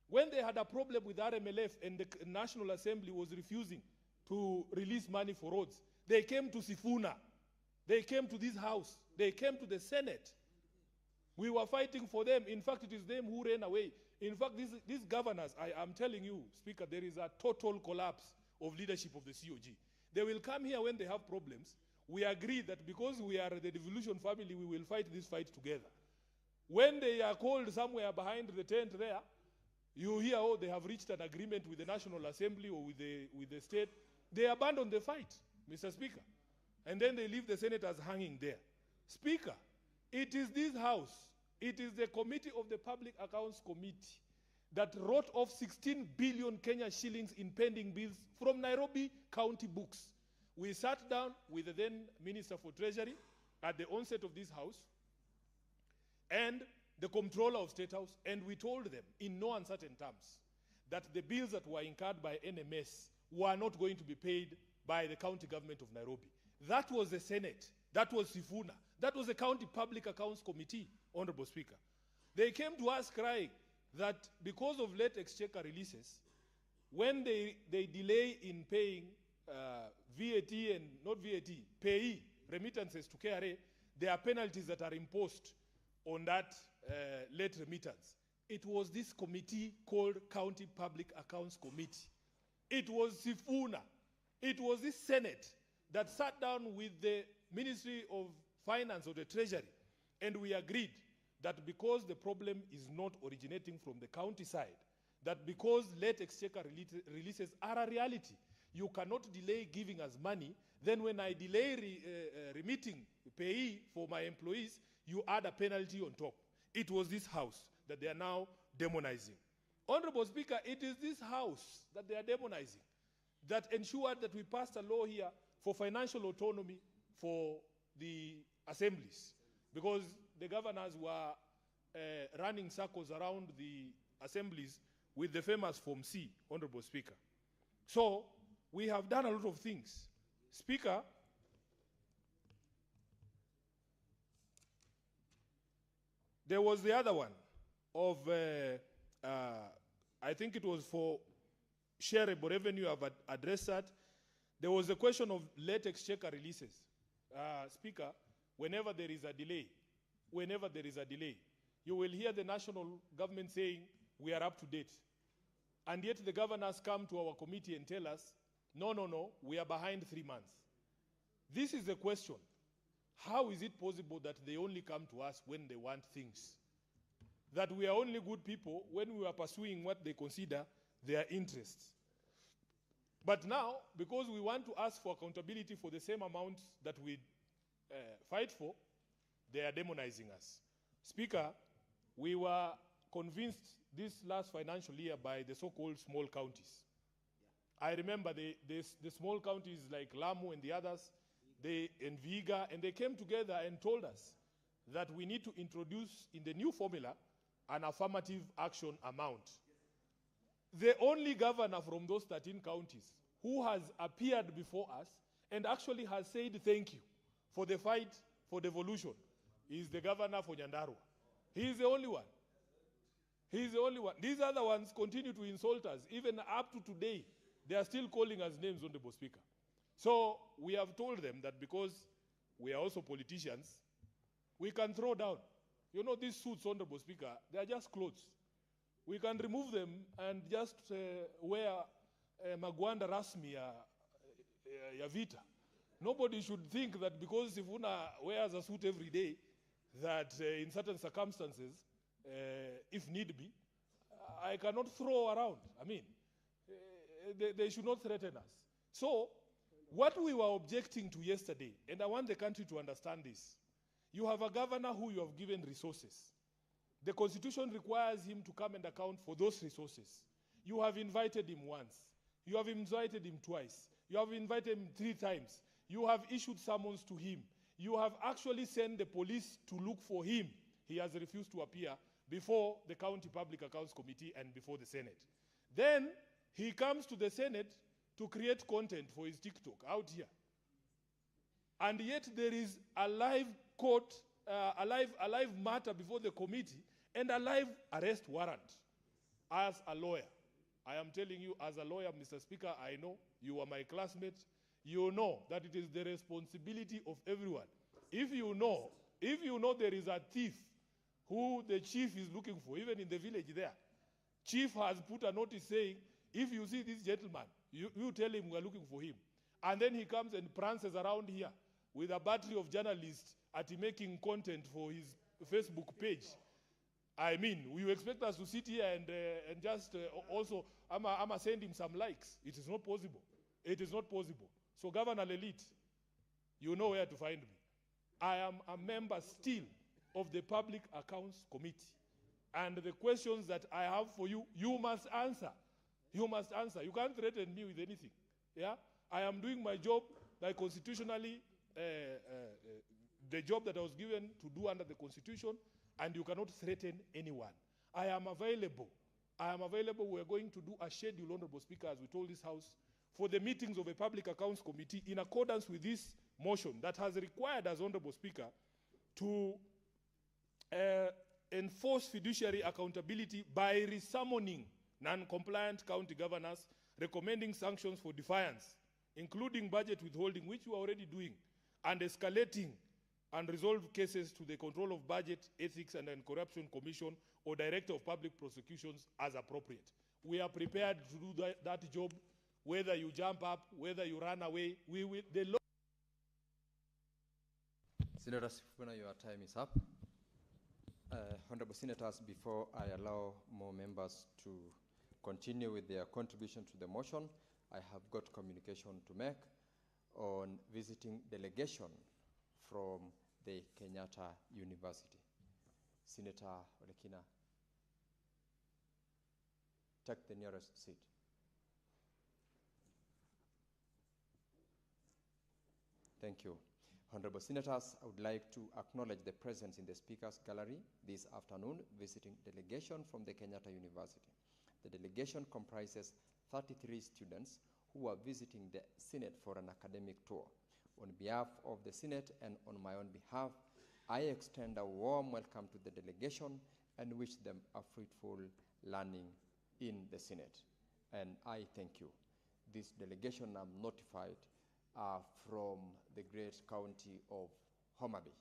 When they had a problem with RMLF and the National Assembly was refusing to release money for roads, they came to Sifuna. They came to this house. They came to the Senate. We were fighting for them. In fact, it is them who ran away. In fact, these governors, I am telling you, Speaker, there is a total collapse of leadership of the COG. They will come here when they have problems. We agree that because we are the devolution family, we will fight this fight together. When they are called somewhere behind the tent there, you hear, oh, they have reached an agreement with the National Assembly or with the state. They abandon the fight, Mr. Speaker. And then they leave the senators hanging there. Speaker, it is this house, it is the Committee of the Public Accounts Committee that wrote off 16 billion Kenya shillings in pending bills from Nairobi County books. We sat down with the then Minister for Treasury at the onset of this house and the Comptroller of State House, and we told them in no uncertain terms that the bills that were incurred by NMS were not going to be paid by the county government of Nairobi. That was the Senate. That was Sifuna. That was the County Public Accounts Committee, Honorable Speaker. They came to us crying that because of late exchequer releases, when they delay in paying VAT and not VAT, payee remittances to KRA, there are penalties that are imposed on that late remittance. It was this committee called County Public Accounts Committee. It was Sifuna. It was this Senate that sat down with the Ministry of Finance or the Treasury, and we agreed that because the problem is not originating from the county side, that because late exchequer releases are a reality, you cannot delay giving us money, then when I delay remitting payee for my employees, you add a penalty on top. It was this house that they are now demonizing. Honorable Speaker, it is this house that they are demonizing that ensured that we passed a law here for financial autonomy for the assemblies, because the governors were running circles around the assemblies with the famous Form C, Honorable Speaker. So we have done a lot of things. Speaker, there was the other one of, I think it was for shareable revenue. I've addressed that. There was a question of late exchequer releases. Speaker, whenever there is a delay, you will hear the national government saying, we are up to date. And yet the governors come to our committee and tell us, no, we are behind 3 months. This is the question. How is it possible that they only come to us when they want things? That we are only good people when we are pursuing what they consider their interests. But now, because we want to ask for accountability for the same amount that we fight for, they are demonizing us. Speaker, we were convinced this last financial year by the so-called small counties. Yeah. I remember the small counties like Lamu and the others, and Viga, and they came together and told us that we need to introduce in the new formula an affirmative action amount. The only governor from those 13 counties who has appeared before us and actually has said thank you for the fight for devolution is the governor for Nyandarua. He is the only one. He is the only one. These other ones continue to insult us. Even up to today, they are still calling us names, Honorable Speaker. So we have told them that because we are also politicians, we can throw down. You know, these suits, Honorable Speaker, they are just clothes. We can remove them and just wear magwanda rasmi ya vita. Nobody should think that because Sifuna wears a suit every day, that in certain circumstances, if need be, I cannot throw around. I mean, they should not threaten us. So, what we were objecting to yesterday, and I want the country to understand this, you have a governor who you have given resources. The Constitution requires him to come and account for those resources. You have invited him once. You have invited him twice. You have invited him 3 times. You have issued summons to him. You have actually sent the police to look for him. He has refused to appear before the County Public Accounts Committee and before the Senate. Then he comes to the Senate to create content for his TikTok out here. And yet there is a live court, a live matter before the committee and a live arrest warrant. As a lawyer, I am telling you, as a lawyer, Mr. Speaker, I know you are my classmate. You know that it is the responsibility of everyone. If you know there is a thief who the chief is looking for, even in the village there, chief has put a notice saying, if you see this gentleman, you tell him we're looking for him. And then he comes and prances around here with a battery of journalists at making content for his Facebook page. I mean, you expect us to sit here and just also, I'ma send him some likes. It is not possible. It is not possible. So Governor Lelit, you know where to find me. I am a member still of the Public Accounts Committee. And the questions that I have for you, you must answer. You must answer. You can't threaten me with anything. Yeah? I am doing my job like constitutionally, the job that I was given to do under the Constitution, and you cannot threaten anyone. I am available. I am available. We are going to do a schedule, Honorable Speaker, as we told this House, for the meetings of a Public Accounts Committee in accordance with this motion that has required us, Honorable Speaker, to enforce fiduciary accountability by resummoning non-compliant county governors, recommending sanctions for defiance, including budget withholding, which we are already doing, and escalating and resolve cases to the Control of Budget, Ethics and Anti-Corruption Commission or Director of Public Prosecutions as appropriate. We are prepared to do that job, whether you jump up, whether you run away. We will. The law. Senator Sifuna, your time is up. Honorable Senators, before I allow more members to continue with their contribution to the motion, I have got communication to make on visiting delegation from the Kenyatta University. Senator Olekina, take the nearest seat. Thank you. Honorable Senators, I would like to acknowledge the presence in the Speaker's Gallery this afternoon, visiting delegation from the Kenyatta University. The delegation comprises 33 students who are visiting the Senate for an academic tour. On behalf of the Senate and on my own behalf, I extend a warm welcome to the delegation and wish them a fruitful learning in the Senate. And I thank you. This delegation, I'm notified, are from the great county of Homa Bay.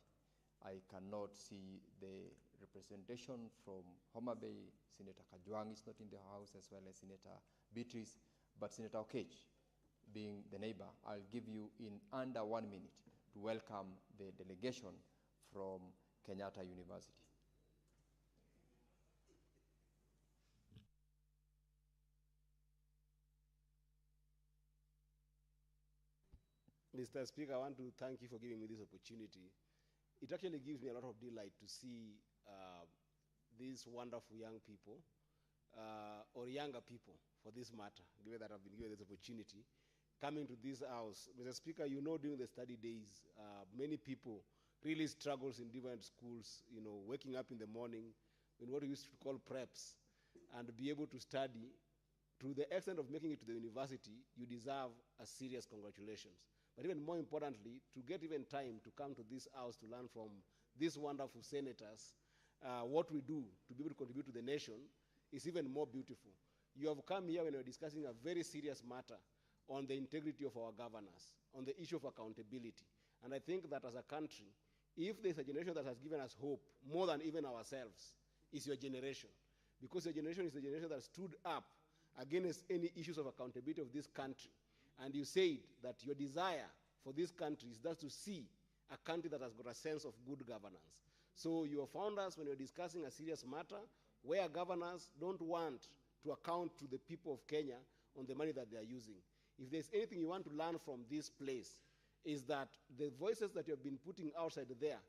I cannot see the representation from Homa Bay. Senator Kajwang is not in the house, as well as Senator Beatrice, but Senator Okech, being the neighbor, I'll give you in under 1 minute to welcome the delegation from Kenyatta University. Mr. Speaker, I want to thank you for giving me this opportunity. It actually gives me a lot of delight to see these wonderful young people, or younger people for this matter, given that I've been given this opportunity, coming to this house. Mr. Speaker, you know, during the study days, many people really struggles in different schools, you know, waking up in the morning in what we used to call preps, and be able to study to the extent of making it to the university. You deserve a serious congratulations. But even more importantly, to get even time to come to this house to learn from these wonderful senators what we do to be able to contribute to the nation is even more beautiful. You have come here when we're discussing a very serious matter on the integrity of our governors, on the issue of accountability. And I think that as a country, if there's a generation that has given us hope more than even ourselves, is your generation. Because your generation is the generation that stood up against any issues of accountability of this country. And you said that your desire for this country is just to see a country that has got a sense of good governance. So you have found us when you're discussing a serious matter where governors don't want to account to the people of Kenya on the money that they are using. If there's anything you want to learn from this place, is that the voices that you have been putting outside there,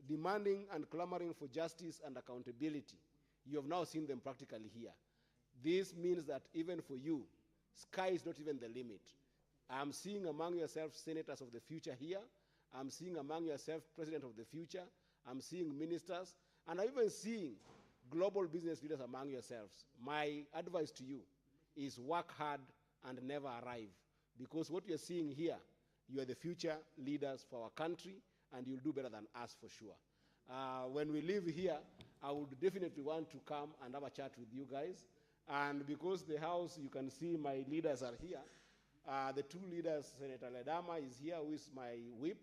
demanding and clamoring for justice and accountability, you have now seen them practically here. This means that even for you, sky is not even the limit. I'm seeing among yourselves senators of the future here. I'm seeing among yourselves president of the future. I'm seeing ministers. And I'm even seeing global business leaders among yourselves. My advice to you is work hard and never arrive. Because what you're seeing here, you are the future leaders for our country, and you'll do better than us for sure. When we leave here, I would definitely want to come and have a chat with you guys. And because the House, you can see my leaders are here. The two leaders, Senator Ledama is here, who is my whip,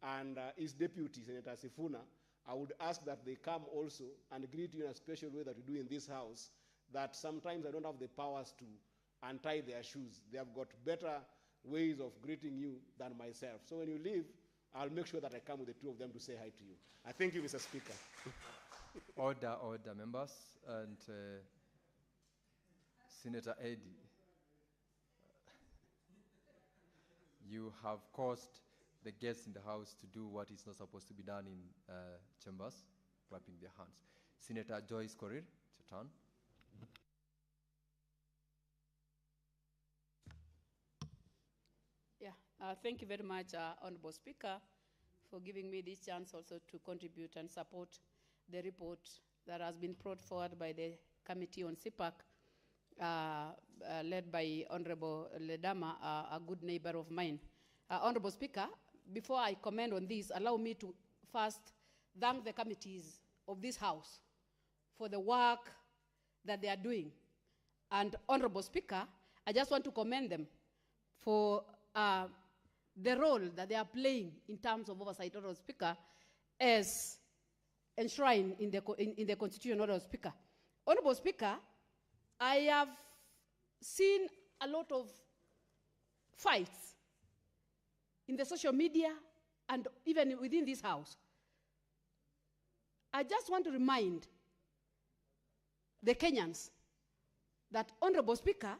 and his deputy, Senator Sifuna. I would ask that they come also and greet you in a special way that we do in this House, that sometimes I don't have the powers to untie their shoes. They have got better ways of greeting you than myself. So when you leave, I'll make sure that I come with the two of them to say hi to you. I thank you, Mr. Speaker. Order, members. And Senator Eddie, you have caused the guests in the House to do what is not supposed to be done in chambers, clapping their hands. Senator Joyce Korir, it's your turn. Thank you very much, Honorable Speaker, for giving me this chance also to contribute and support the report that has been brought forward by the Committee on CPAC, led by Honorable Ledama, a good neighbor of mine. Honorable Speaker, before I comment on this, allow me to first thank the committees of this House for the work that they are doing. And Honorable Speaker, I just want to commend them for the role that they are playing in terms of oversight, Honorable Speaker, as enshrined in the Constitution, Honorable Speaker. Honorable Speaker, I have seen a lot of fights in the social media and even within this House. I just want to remind the Kenyans that, Honorable Speaker,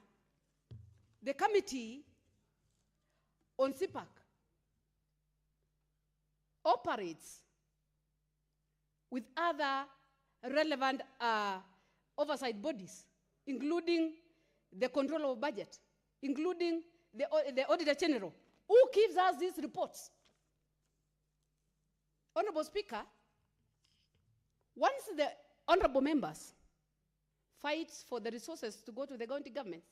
the Committee on CPAC operates with other relevant oversight bodies, including the Controller of Budget, including the Auditor General, who gives us these reports. Honorable Speaker, once the honorable members fight for the resources to go to the county governments,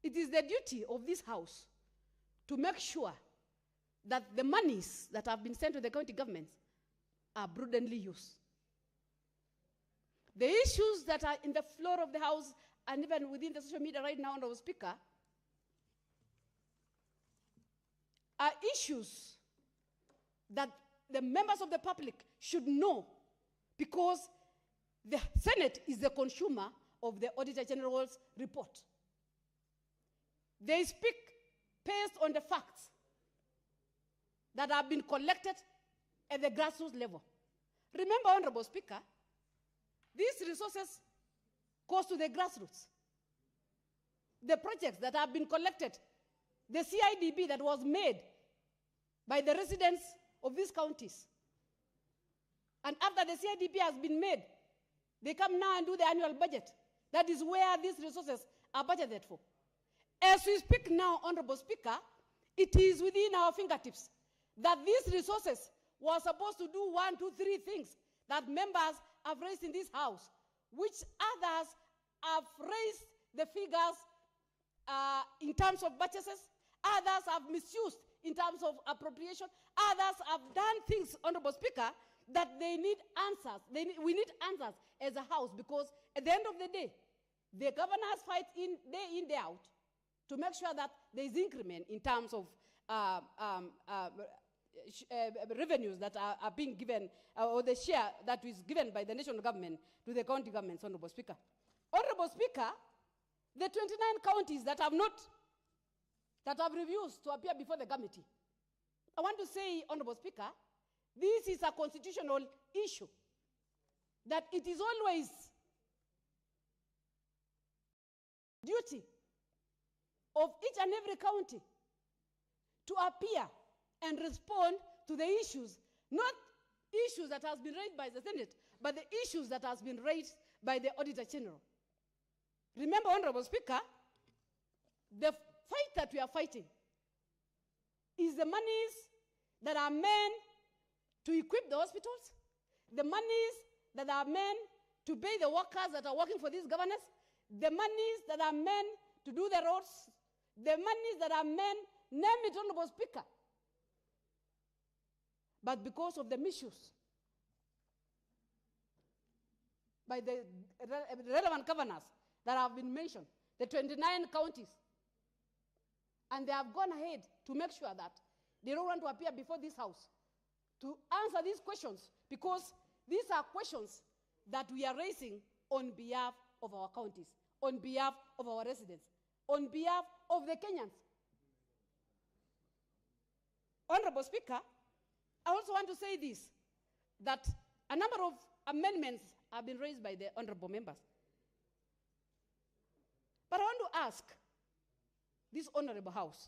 it is the duty of this House to make sure that the monies that have been sent to the county governments are prudently used. The issues that are in the floor of the House and even within the social media right now, Honorable Speaker, are issues that the members of the public should know, because the Senate is the consumer of the Auditor General's report. They speak based on the facts that have been collected at the grassroots level. Remember, Honorable Speaker, these resources goes to the grassroots. The projects that have been collected, the CIDB that was made by the residents of these counties. And after the CIDB has been made, they come now and do the annual budget. That is where these resources are budgeted for. As we speak now, Honorable Speaker, it is within our fingertips that these resources were supposed to do 1, 2, 3 things that members have raised in this House, which others have raised the figures in terms of purchases, others have misused in terms of appropriation, others have done things, Honorable Speaker, that they need answers. We need answers as a House, because at the end of the day, the governors fight day in, day out, to make sure that there is increment in terms of revenues that are being given, or the share that is given by the national government to the county governments, Honorable Speaker. Honorable Speaker, the 29 counties that have not that have refused to appear before the committee. I want to say, Honorable Speaker, this is a constitutional issue, that it is always duty of each and every county to appear and respond to the issues, not issues that has been raised by the Senate, but the issues that has been raised by the Auditor General. Remember, Honorable Speaker, the fight that we are fighting is the monies that are meant to equip the hospitals, the monies that are meant to pay the workers that are working for these governors, the monies that are meant to do the roads, the monies that are meant, name it, Honorable Speaker. But because of the misuse by the relevant governors that have been mentioned, the 29 counties, and they have gone ahead to make sure that they don't want to appear before this house to answer these questions, because these are questions that we are raising on behalf of our counties, on behalf of our residents, on behalf of the Kenyans. Honorable Speaker, I also want to say this, that a number of amendments have been raised by the honorable members. But I want to ask this honorable house,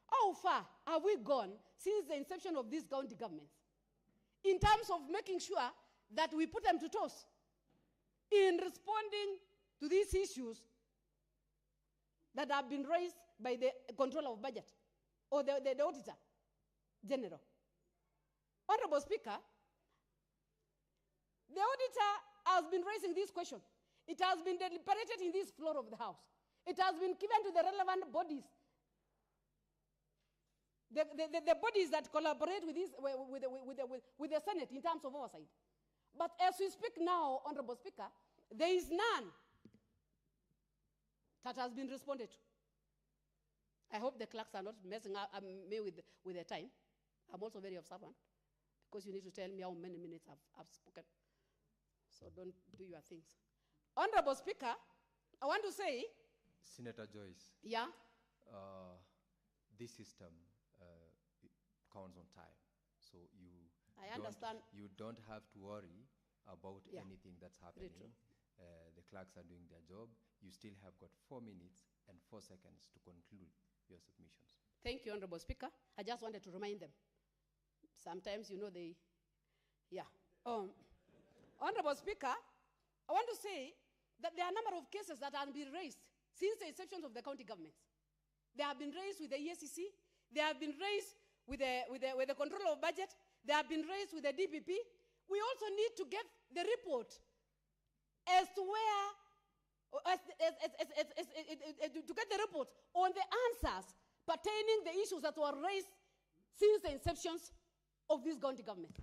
how far have we gone since the inception of these county governments in terms of making sure that we put them to toss in responding to these issues that have been raised by the controller of budget or the auditor general? Honorable Speaker, the auditor has been raising this question. It has been deliberated in this floor of the house. It has been given to the relevant bodies, the bodies that collaborate with the Senate in terms of oversight. But as we speak now, Honorable Speaker, there is none that has been responded to. I hope the clerks are not messing up me with the time. I'm also very observant, because you need to tell me how many minutes I've spoken. So don't do your things. Honorable Speaker, I want to say, Senator Joyce. Yeah? This system counts on time. So I understand. You don't have to worry about Yeah. anything that's happening. The clerks are doing their job. You still have got 4 minutes and 4 seconds to conclude your submissions. Thank you, Honorable Speaker. I just wanted to remind them. Sometimes, yeah. Honorable Speaker, I want to say that there are a number of cases that have been raised since the inception of the county governments. They have been raised with the EACC. They have been raised with the control of budget. They have been raised with the DPP. We also need to get the report as to where, to get the report on the answers pertaining the issues that were raised since the inceptions of this county government.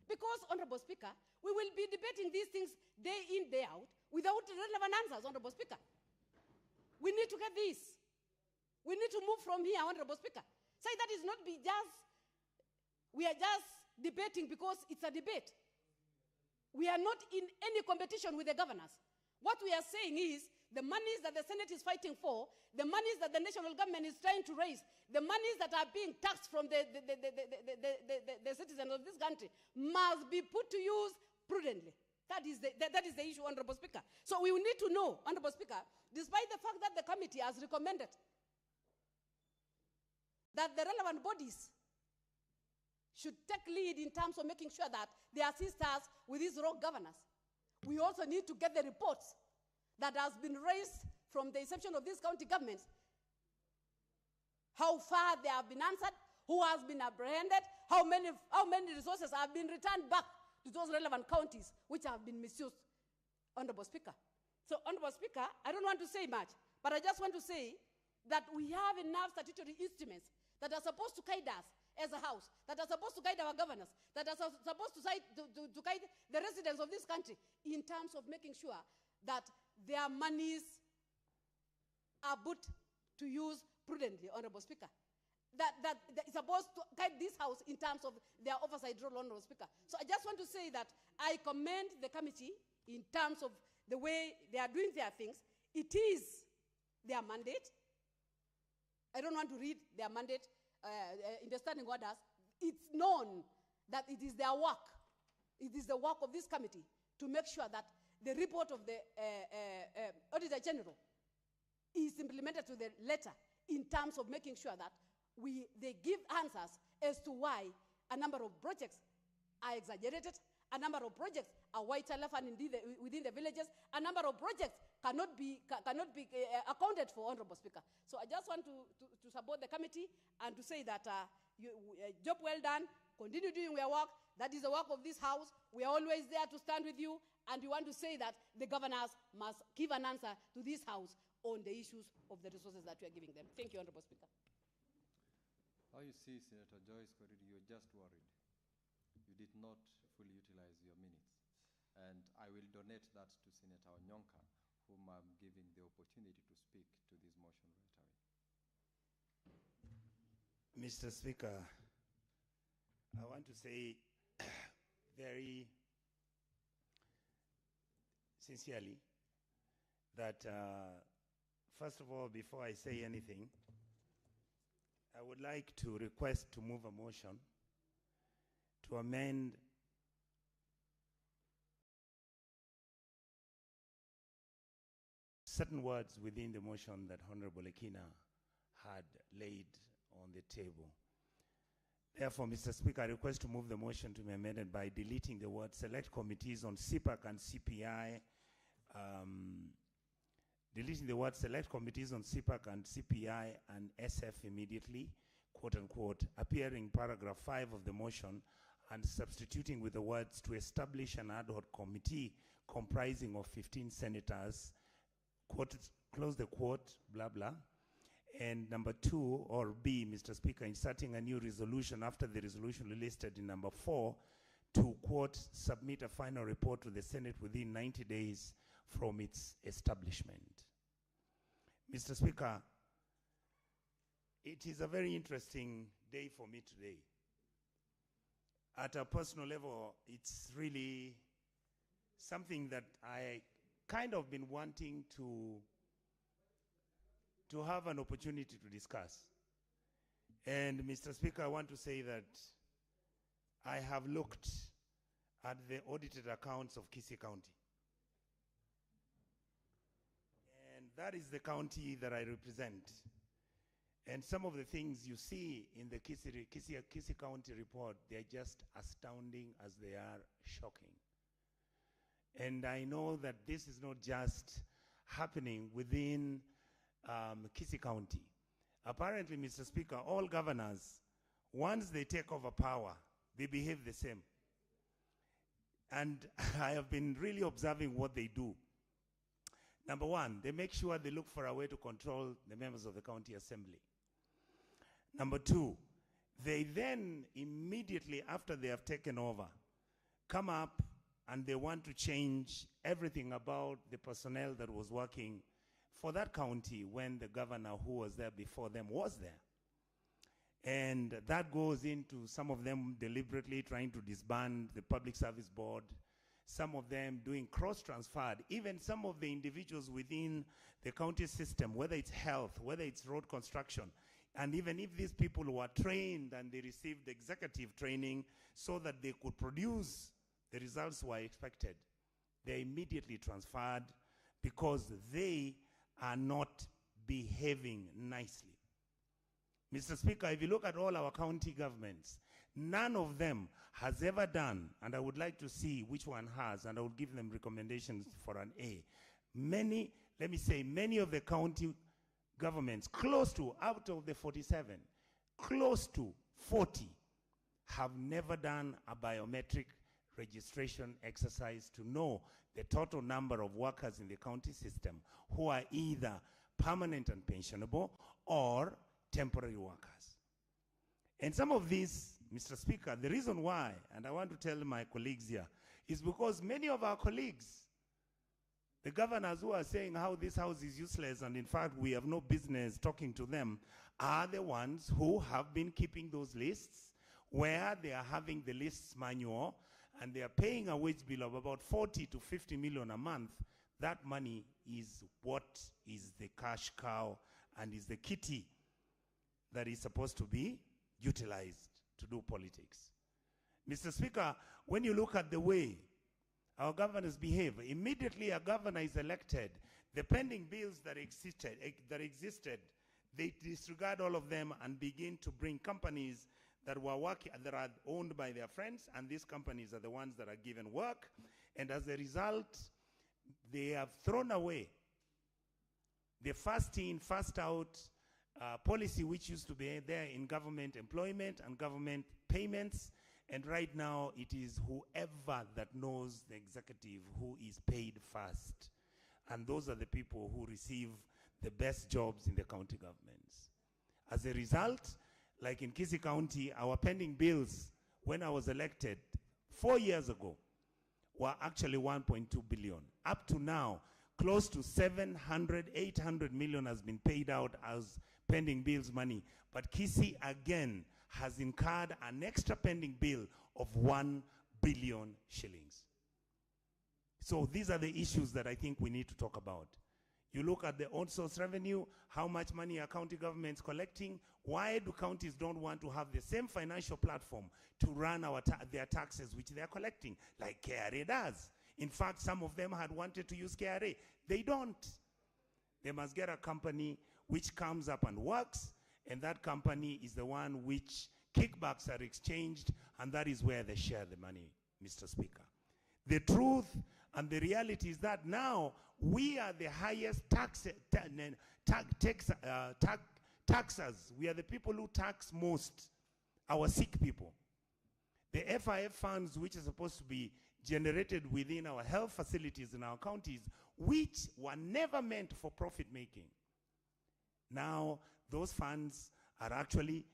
Because, Honorable Speaker, we will be debating these things day in, day out, without relevant answers, Honorable Speaker. We need to get this. We need to move from here, Honorable Speaker. Say that is not we are just debating because it's a debate. We are not in any competition with the governors. What we are saying is the monies that the Senate is fighting for, the monies that the national government is trying to raise, the monies that are being taxed from the citizens of this country must be put to use prudently. That is the issue, Honorable Speaker. So we will need to know, Honorable Speaker, despite the fact that the committee has recommended that the relevant bodies should take lead in terms of making sure that they assist us with these rogue governors, we also need to get the reports that has been raised from the inception of these county governments, how far they have been answered, who has been apprehended, how many resources have been returned back to those relevant counties which have been misused, Honorable Speaker. So, Honorable Speaker, I don't want to say much, but I just want to say that we have enough statutory instruments that are supposed to guide us as a house, that are supposed to guide our governors, that are supposed to guide the residents of this country in terms of making sure that their monies are put to use prudently, Honorable Speaker. That is supposed to guide this house in terms of their oversight role, Honorable Speaker. So I just want to say that I commend the committee in terms of the way they are doing their things. It is their mandate. I don't want to read their mandate in the standing orders. It's known that it is their work. It is the work of this committee to make sure that the report of the Auditor General is implemented to the letter in terms of making sure that they give answers as to why a number of projects are exaggerated, a number of projects are white elephant within the villages, a number of projects cannot be accounted for, Honorable Speaker. So I just want to support the committee and to say that job well done, continue doing your work. That is the work of this House. We are always there to stand with you, and we want to say that the governors must give an answer to this House on the issues of the resources that we are giving them. Thank you, Honorable Speaker. How you see, Senator Joyce Koridi, you're just worried. You did not fully utilize your minutes. And I will donate that to Senator Onyonka, whom I'm giving the opportunity to speak to this motion right away. Mr. Speaker, I want to say very sincerely that, first of all, before I say anything, I would like to request to move a motion to amend certain words within the motion that Honorable Ekina had laid on the table. Therefore, Mr. Speaker, I request to move the motion to be amended by deleting the word select committees on CPAC and CPI, deleting the word select committees on CPAC and CPI and SF immediately, quote unquote, appearing in paragraph 5 of the motion, and substituting with the words to establish an ad hoc committee comprising of 15 senators, quote, close the quote, blah, blah. And number 2, or B, Mr. Speaker, inserting a new resolution after the resolution listed in number 4 to, quote, submit a final report to the Senate within 90 days from its establishment. Mr. Speaker, it is a very interesting day for me today. At a personal level, it's really something that I kind of been wanting to have an opportunity to discuss. And Mr. Speaker, I want to say that I have looked at the audited accounts of Kisii County. And that is the county that I represent. And some of the things you see in the Kisii County report, they're just astounding as they are shocking. And I know that this is not just happening within Kisii County. Apparently, Mr. Speaker, all governors, once they take over power, they behave the same. And I have been really observing what they do. Number 1, they make sure they look for a way to control the members of the county assembly. Number 2, they then immediately after they have taken over, come up and they want to change everything about the personnel that was working for that county when the governor who was there before them was there. And that goes into some of them deliberately trying to disband the Public Service Board, some of them doing cross-transferred, even some of the individuals within the county system, whether it's health, whether it's road construction, and even if these people were trained and they received executive training so that they could produce the results were expected, they're immediately transferred because they are not behaving nicely. Mr. Speaker, if you look at all our county governments, none of them has ever done, and I would like to see which one has, and I will give them recommendations for an A. Many of the county governments, close to, out of the 47, close to 40 have never done a biometric registration exercise to know the total number of workers in the county system who are either permanent and pensionable or temporary workers. And some of these, Mr. Speaker, the reason why, and I want to tell my colleagues here, is because many of our colleagues, the governors who are saying how this house is useless and in fact we have no business talking to them, are the ones who have been keeping those lists where they are having the lists manual and they are paying a wage bill of about 40 to 50 million a month. That money is what is the cash cow and is the kitty that is supposed to be utilized to do politics. Mr. Speaker, when you look at the way our governors behave, immediately a governor is elected, the pending bills that existed, they disregard all of them and begin to bring companies that were working, that are owned by their friends, and these companies are the ones that are given work. And as a result, they have thrown away the first in, first out policy which used to be there in government employment and government payments. And right now, it is whoever that knows the executive who is paid first. And those are the people who receive the best jobs in the county governments. As a result, like in Kisii County, our pending bills, when I was elected 4 years ago, were actually 1.2 billion. Up to now, close to 700, 800 million has been paid out as pending bills money. But Kisii again has incurred an extra pending bill of 1 billion shillings. So these are the issues that I think we need to talk about. You look at the own source revenue, how much money are county governments collecting? Why do counties don't want to have the same financial platform to run their taxes which they are collecting, like KRA does? In fact, some of them had wanted to use KRA. They don't. They must get a company which comes up and works, and that company is the one which kickbacks are exchanged, and that is where they share the money, Mr. Speaker. The truth and the reality is that now we are the highest taxers. We are the people who tax most our sick people. The FIF funds, which are supposed to be generated within our health facilities in our counties, which were never meant for profit making. Now, those funds are actually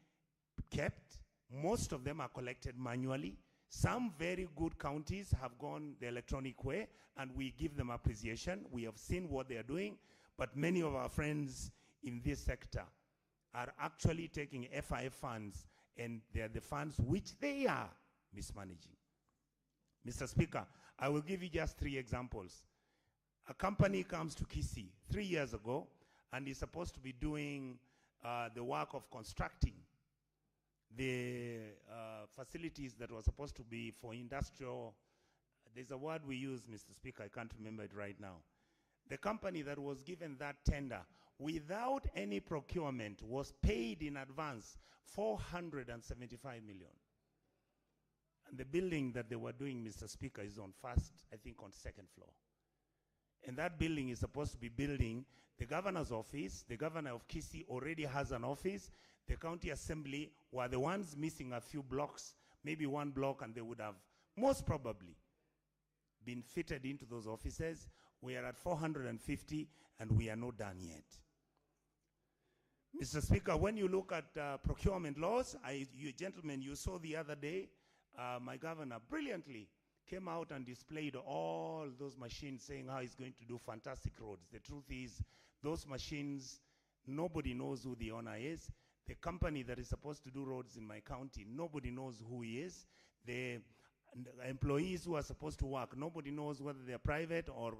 kept. Most of them are collected manually. Some very good counties have gone the electronic way, and we give them appreciation. We have seen what they are doing, but many of our friends in this sector are actually taking FIF funds, and they are the funds which they are mismanaging. Mr. Speaker, I will give you just 3 examples. A company comes to Kisii 3 years ago and is supposed to be doing the work of constructing the facilities that were supposed to be for industrial. There's a word we use, Mr. Speaker, I can't remember it right now. The company that was given that tender without any procurement was paid in advance 475 million. And the building that they were doing, Mr. Speaker, is on first, I think on second floor. And that building is supposed to be building the governor's office. The governor of Kisii already has an office. The county assembly were the ones missing a few blocks, maybe 1 block, and they would have most probably been fitted into those offices. We are at 450, and we are not done yet. Mr. Speaker, when you look at procurement laws, you gentlemen, you saw the other day, my governor brilliantly came out and displayed all those machines saying how he's going to do fantastic roads. The truth is, those machines, nobody knows who the owner is. The company that is supposed to do roads in my county, nobody knows who he is. The employees who are supposed to work, nobody knows whether they're private or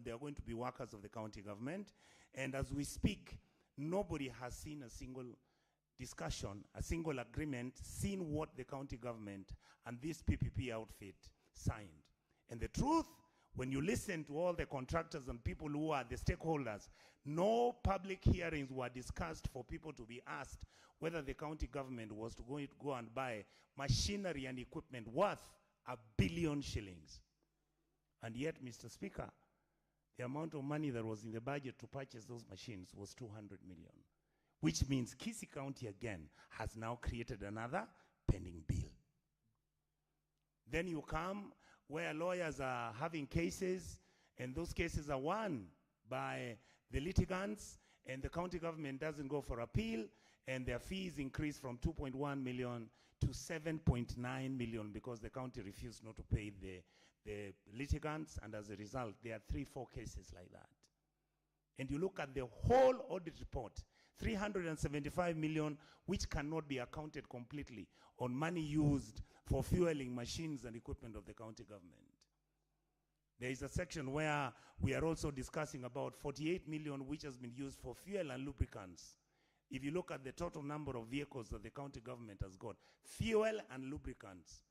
they're going to be workers of the county government. And as we speak, nobody has seen a single discussion, a single agreement, seen what the county government and this PPP outfit signed. And the truth, when you listen to all the contractors and people who are the stakeholders, no public hearings were discussed for people to be asked whether the county government was to go and buy machinery and equipment worth 1 billion shillings. And yet, Mr. Speaker, the amount of money that was in the budget to purchase those machines was 200 million, which means Kisii County again has now created another pending bill. Then you come where lawyers are having cases, and those cases are won by the litigants, and the county government doesn't go for appeal, and their fees increase from 2.1 million to 7.9 million because the county refused not to pay the litigants, and as a result, there are 3-4 cases like that. And you look at the whole audit report, 375 million, which cannot be accounted completely on money used for fueling machines and equipment of the county government. There is a section where we are also discussing about 48 million, which has been used for fuel and lubricants If you look at the total number of vehicles that the county government has got, fuel and lubricants,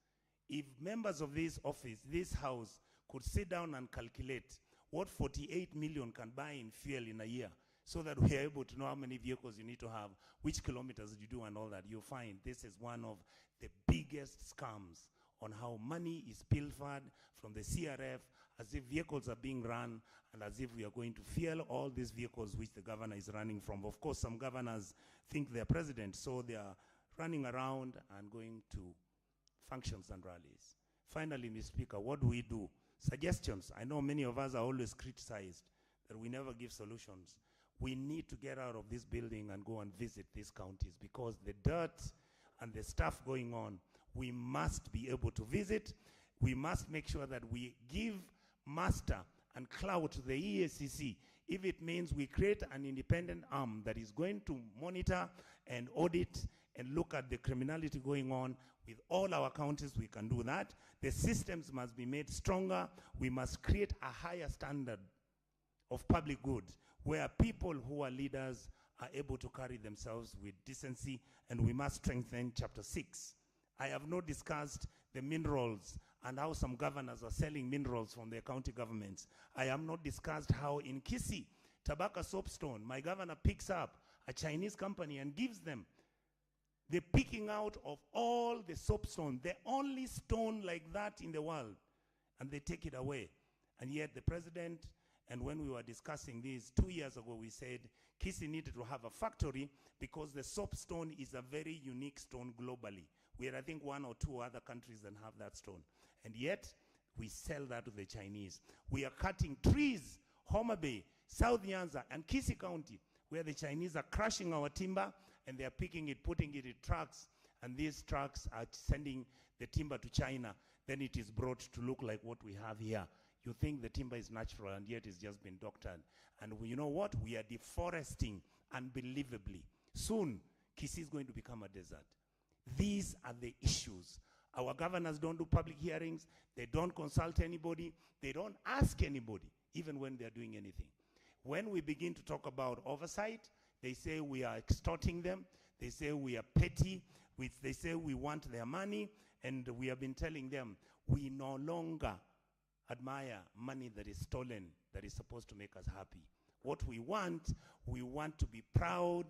if members of this office, this house, could sit down and calculate what 48 million can buy in fuel in a year, so that we are able to know how many vehicles you need to have, which kilometers you do and all that, you'll find this is one of the biggest scams on how money is pilfered from the CRF, as if vehicles are being run and as if we are going to fuel all these vehicles which the governor is running from. Of course, some governors think they're president, so they are running around and going to functions and rallies. Finally, Mr. Speaker, what do we do? Suggestions. I know many of us are always criticized that we never give solutions. We need to get out of this building and go and visit these counties, because the dirt and the stuff going on, we must be able to visit. We must make sure that we give master and clout to the EACC, if it means we create an independent arm that is going to monitor and audit and look at the criminality going on with all our counties. We can do that. The systems must be made stronger. We must create a higher standard of public good, where people who are leaders are able to carry themselves with decency, and we must strengthen Chapter 6. I have not discussed the minerals and how some governors are selling minerals from their county governments. I have not discussed how in Kisii, Tabaka Soapstone, my governor picks up a Chinese company and gives them the picking out of all the soapstone, the only stone like that in the world, and they take it away. And yet the president, and when we were discussing this 2 years ago, we said Kisii needed to have a factory because the soapstone is a very unique stone globally. We are, I think, 1 or 2 other countries that have that stone. And yet, we sell that to the Chinese. We are cutting trees, Homa Bay, South Nyanza, and Kisii County, where the Chinese are crushing our timber, and they are picking it, putting it in trucks, and these trucks are sending the timber to China. Then it is brought to look like what we have here. You think the timber is natural, and yet it's just been doctored. And you know what? We are deforesting unbelievably. Soon, Kisii is going to become a desert. These are the issues. Our governors don't do public hearings. They don't consult anybody. They don't ask anybody, even when they're doing anything. When we begin to talk about oversight, they say we are extorting them. They say we are petty. They say we want their money. And we have been telling them we no longer admire money that is stolen, that is supposed to make us happy. What we want to be proud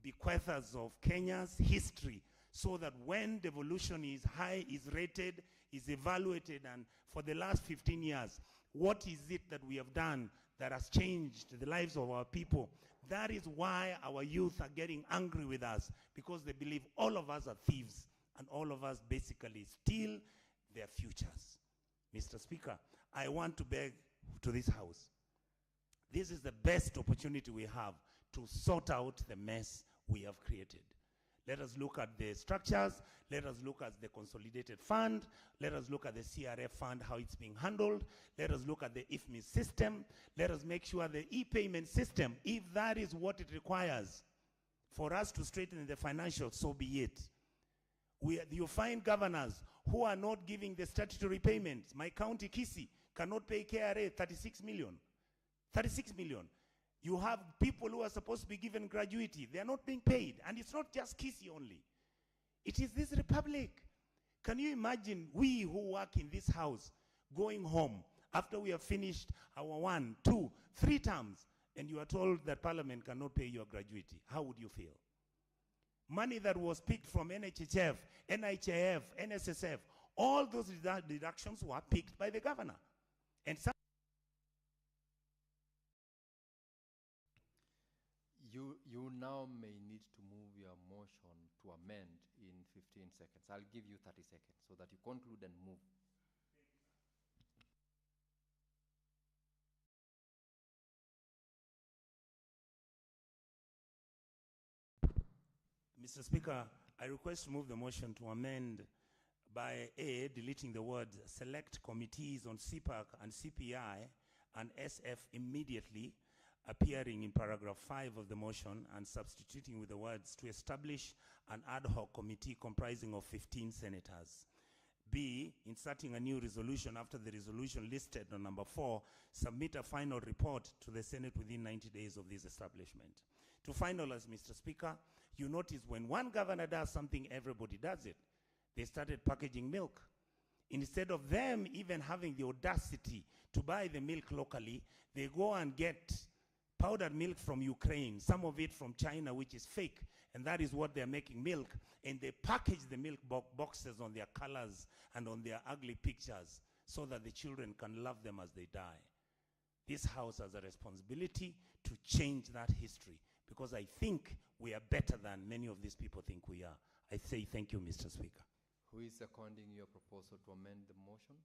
bequeathers of Kenya's history, so that when devolution is high, is rated, is evaluated, and for the last 15 years, what is it that we have done that has changed the lives of our people? That is why our youth are getting angry with us, because they believe all of us are thieves, and all of us basically steal their futures. Mr. Speaker, I want to beg to this House, this is the best opportunity we have to sort out the mess we have created. Let us look at the structures. Let us look at the consolidated fund. Let us look at the CRF fund, how it's being handled. Let us look at the IFMI system. Let us make sure the e-payment system, if that is what it requires for us to straighten the financials, so be it. You find governors who are not giving the statutory payments. My county, Kisii, cannot pay KRA 36 million. 36 million. You have people who are supposed to be given gratuity. They are not being paid. And it's not just Kisii only. It is this republic. Can you imagine we who work in this house going home after we have finished our 1, 2, 3 terms, and you are told that Parliament cannot pay your gratuity? How would you feel? Money that was picked from NHHF, NHIF, NSSF, all those deductions were picked by the governor. And some You now may need to move your motion to amend in 15 seconds. I'll give you 30 seconds so that you conclude and move. Mr. Speaker, I request to move the motion to amend by A, deleting the words select committees on CPAC and CPI and SF immediately, appearing in paragraph 5 of the motion, and substituting with the words to establish an ad hoc committee comprising of 15 senators. B, inserting a new resolution after the resolution listed on number 4, submit a final report to the Senate within 90 days of this establishment. To finalize, Mr. Speaker, you notice when one governor does something, everybody does it. They started packaging milk. Instead of them even having the audacity to buy the milk locally, they go and get powdered milk from Ukraine, some of it from China, which is fake, and that is what they're making milk, and they package the milk boxes on their colors and on their ugly pictures so that the children can love them as they die. This House has a responsibility to change that history, because I think we are better than many of these people think we are. I say thank you, Mr. Speaker. Who is seconding your proposal to amend the motion?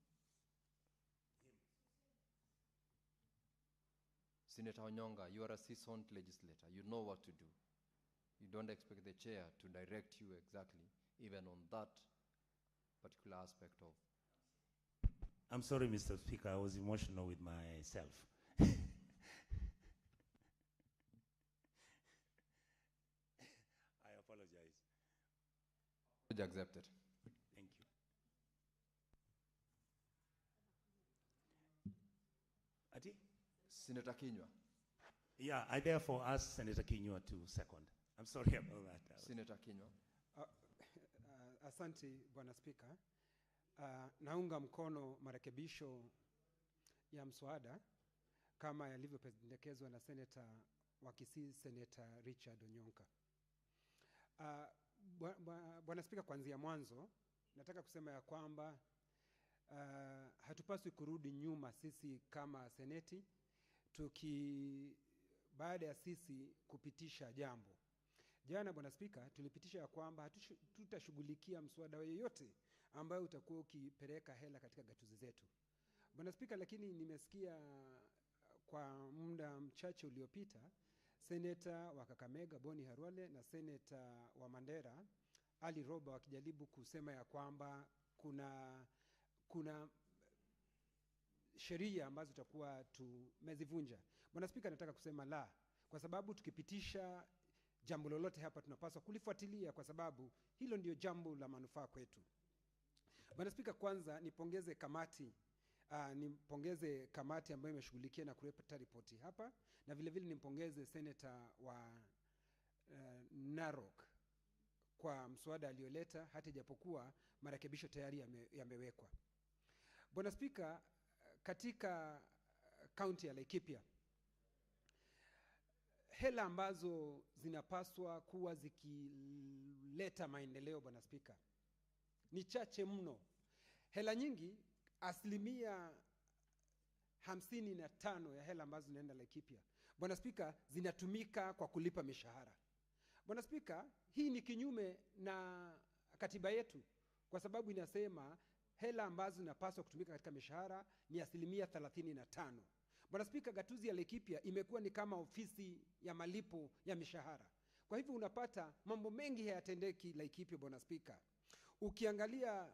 Senator Onyonga, you are a seasoned legislator. You know what to do. You don't expect the chair to direct you exactly, even on that particular aspect of. I'm sorry, Mr. Speaker, I was emotional with myself. I apologize. Accepted. Thank you. Ati? Senator Kinyua. Yeah, I therefore ask Senator Kinyua to second. I'm sorry about that. Senator Kinyua. Asante, Bwana Spika. Naunga mkono marekebisho ya mswada kama yalivyopendekezwa na Senator wa Kisii, Senator Richard Onyonka. Bwana Spika, kuanzia mwanzo nataka kusema ya kwamba hatupaswi kurudi nyuma sisi kama seneti baada ya sisi kupitisha jambo. Jana, Bwana Spika, tulipitisha ya kwamba tutashughulikia mswada yoyote ambayo utakuwa ukipeleka hela katika gatuzi zetu. Bwana Spika, lakini nimesikia kwa muda mchache uliopita Seneta wa Kakamega Boni Harwale na Seneta wa Mandera Ali Roba wakijaribu kusema ya kwamba kuna sheria ambazo tutakuwa tumezivunja. Bwana Spika, nataka kusema la, kwa sababu tukipitisha jambo lolote hapa tunapaswa kulifuatilia, kwa sababu hilo ndio jambo la manufaa kwetu. Bwana Spika, kwanza nipongeze kamati ambayo imeshughulikia na kuleta ripoti hapa, na vile vile nimpongeze Senator wa Narok kwa mswada alioleta, hata ijapokuwa marekebisho tayari yamewekwa. Bwana Spika, katika kaunti ya Laikipia, hela ambazo zinapaswa kuwa zikileta maendeleo, Bwana Spika, ni chache mno. Hela nyingi, 55% ya hela ambazo zinaenda Laikipia, Bwana Spika, zinatumika kwa kulipa mishahara. Bwana Spika, hii ni kinyume na katiba yetu, kwa sababu inasema hela ambazo zinapaswa kutumika katika mishahara ni 35%. Bwana Spika, gatuzi ya Laikipia imekuwa ni kama ofisi ya malipo ya mishahara. Kwa hivyo unapata mambo mengi hayatendeki Laikipia, Bwana Spika. Ukiangalia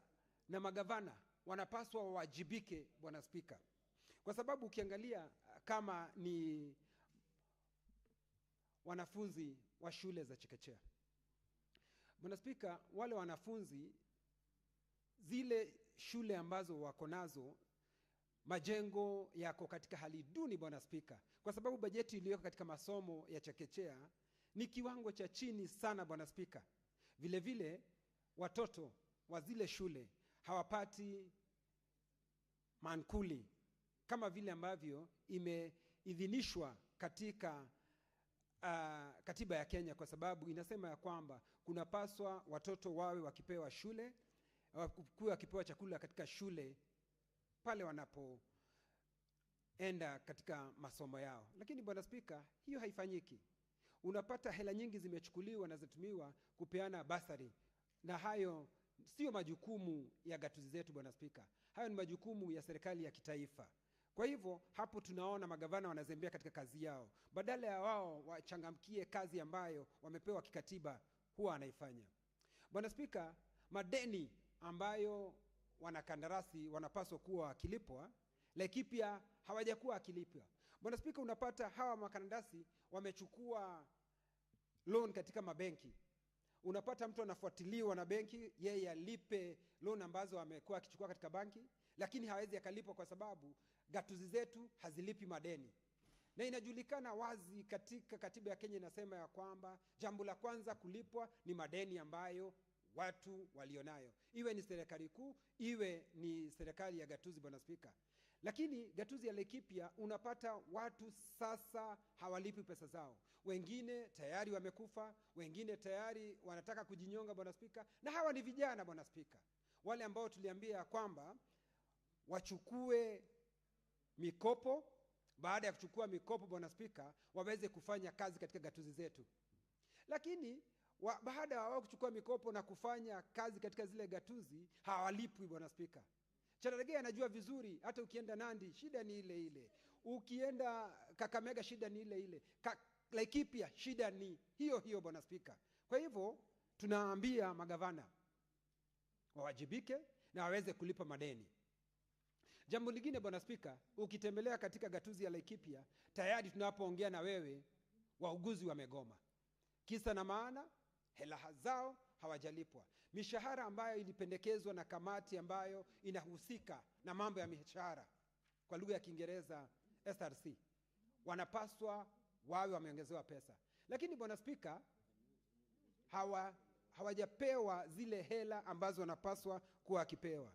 na magavana wanapaswa wawajibike, Bwana Spika, kwa sababu ukiangalia kama ni wanafunzi wa shule za chekechea, Bwana Spika, wale wanafunzi, zile shule ambazo wako nazo, majengo yako katika hali duni, Bwana Spika, kwa sababu bajeti iliyoko katika masomo ya chekechea ni kiwango cha chini sana, Bwana Spika. Vile vile watoto wa zile shule hawapati mankuli kama vile ambavyo imeidhinishwa katika katiba ya Kenya, kwa sababu inasema ya kwamba kunapaswa watoto wawe wakipewa chakula katika shule pale wanapoenda katika masomo yao. Lakini Bwana Spika, hiyo haifanyiki. Unapata hela nyingi zimechukuliwa na zitumiwa kupeana basari, na hayo sio majukumu ya gatuzi zetu, Bwana Spika. Hayo ni majukumu ya serikali ya kitaifa. Kwa hivyo hapo tunaona magavana wanazembea katika kazi yao, badala ya wao wachangamkie kazi ambayo wamepewa kikatiba huwa anaifanya. Bwana Spika, madeni ambayo wanakandarasi wanapaswa kuwa wakilipwa, Laikipia hawajakuwa wakilipwa. Bwana Spika, unapata hawa makandarasi wamechukua loan katika mabenki. Unapata mtu anafuatiliwa na benki, yeye alipe loan ambazo amekuwa akichukua katika banki, lakini hawezi akalipwa kwa sababu gatuzi zetu hazilipi madeni. Na inajulikana wazi katika katiba ya Kenya inasema ya kwamba jambo la kwanza kulipwa ni madeni ambayo watu walionayo, iwe ni serikali kuu, iwe ni serikali ya gatuzi, Bwana Spika. Lakini gatuzi ya Laikipia unapata watu sasa hawalipi pesa zao. Wengine tayari wamekufa, wengine tayari wanataka kujinyonga, Bwana Spika. Na hawa ni vijana, Bwana Spika, wale ambao tuliambia kwamba wachukue mikopo. Baada ya kuchukua mikopo, Bwana Spika, waweze kufanya kazi katika gatuzi zetu. Lakini baada ya wao kuchukua mikopo na kufanya kazi katika zile gatuzi, hawalipwi, Bwana Spika. Cherargei anajua vizuri, hata ukienda Nandi shida ni ile ile, ukienda Kakamega shida ni ile ile, Laikipia shida ni hiyo hiyo, Bwana Spika. Kwa hivyo tunaambia magavana wawajibike na waweze kulipa madeni. Jambo lingine, Bwana Spika, ukitembelea katika gatuzi ya Laikipia, tayari tunapoongea na wewe wauguzi wamegoma. Kisa na maana, hela zao hawajalipwa. Mishahara ambayo ilipendekezwa na kamati ambayo inahusika na mambo ya mishahara, kwa lugha ya Kiingereza SRC, wanapaswa wawe wameongezewa pesa. Lakini Bwana Spika, hawajapewa zile hela ambazo wanapaswa kuwa wakipewa.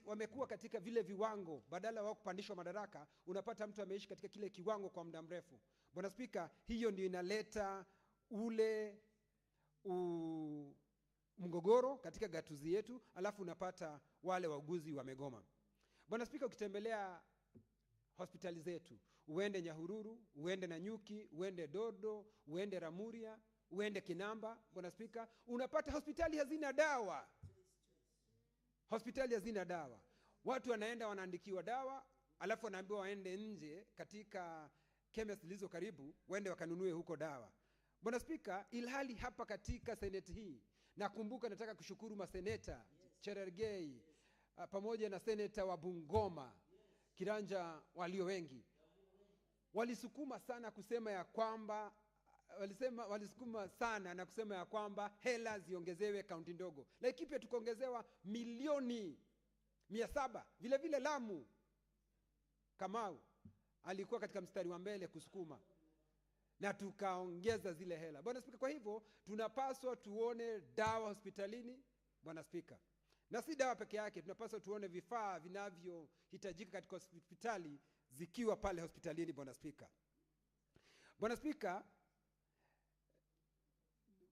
Wamekuwa katika vile viwango, badala wao kupandishwa madaraka, unapata mtu ameishi katika kile kiwango kwa muda mrefu. Bwana Spika, hiyo ndio inaleta ule mgogoro katika gatuzi yetu, alafu unapata wale wauguzi wamegoma. Bwana Spika, ukitembelea hospitali zetu, uende Nyahururu, uende Nanyuki, uende Dodo, uende Ramuria, uende Kinamba, Bwana Spika, unapata hospitali hazina dawa. Hospitali hazina dawa. Watu wanaenda wanaandikiwa dawa, alafu wanaambiwa waende nje katika chemist zilizo karibu, waende wakanunue huko dawa. Bwana Spika, ilhali hapa katika seneti hii, nakumbuka nataka kushukuru maseneta Cherargei pamoja na seneta wa Bungoma Kiranja, walio wengi walisukuma sana kusema ya kwamba walisukuma sana na kusema ya kwamba hela ziongezewe kaunti ndogo. Laikipia tukaongezewa milioni 700. Vile vile Lamu, Kamau alikuwa katika mstari wa mbele kusukuma, na tukaongeza zile hela, Bwana Spika. Kwa hivyo tunapaswa tuone dawa hospitalini, Bwana Spika. Na si dawa peke yake, tunapaswa tuone vifaa vinavyohitajika katika hospitali zikiwa pale hospitalini, Bwana Spika. Bwana Spika,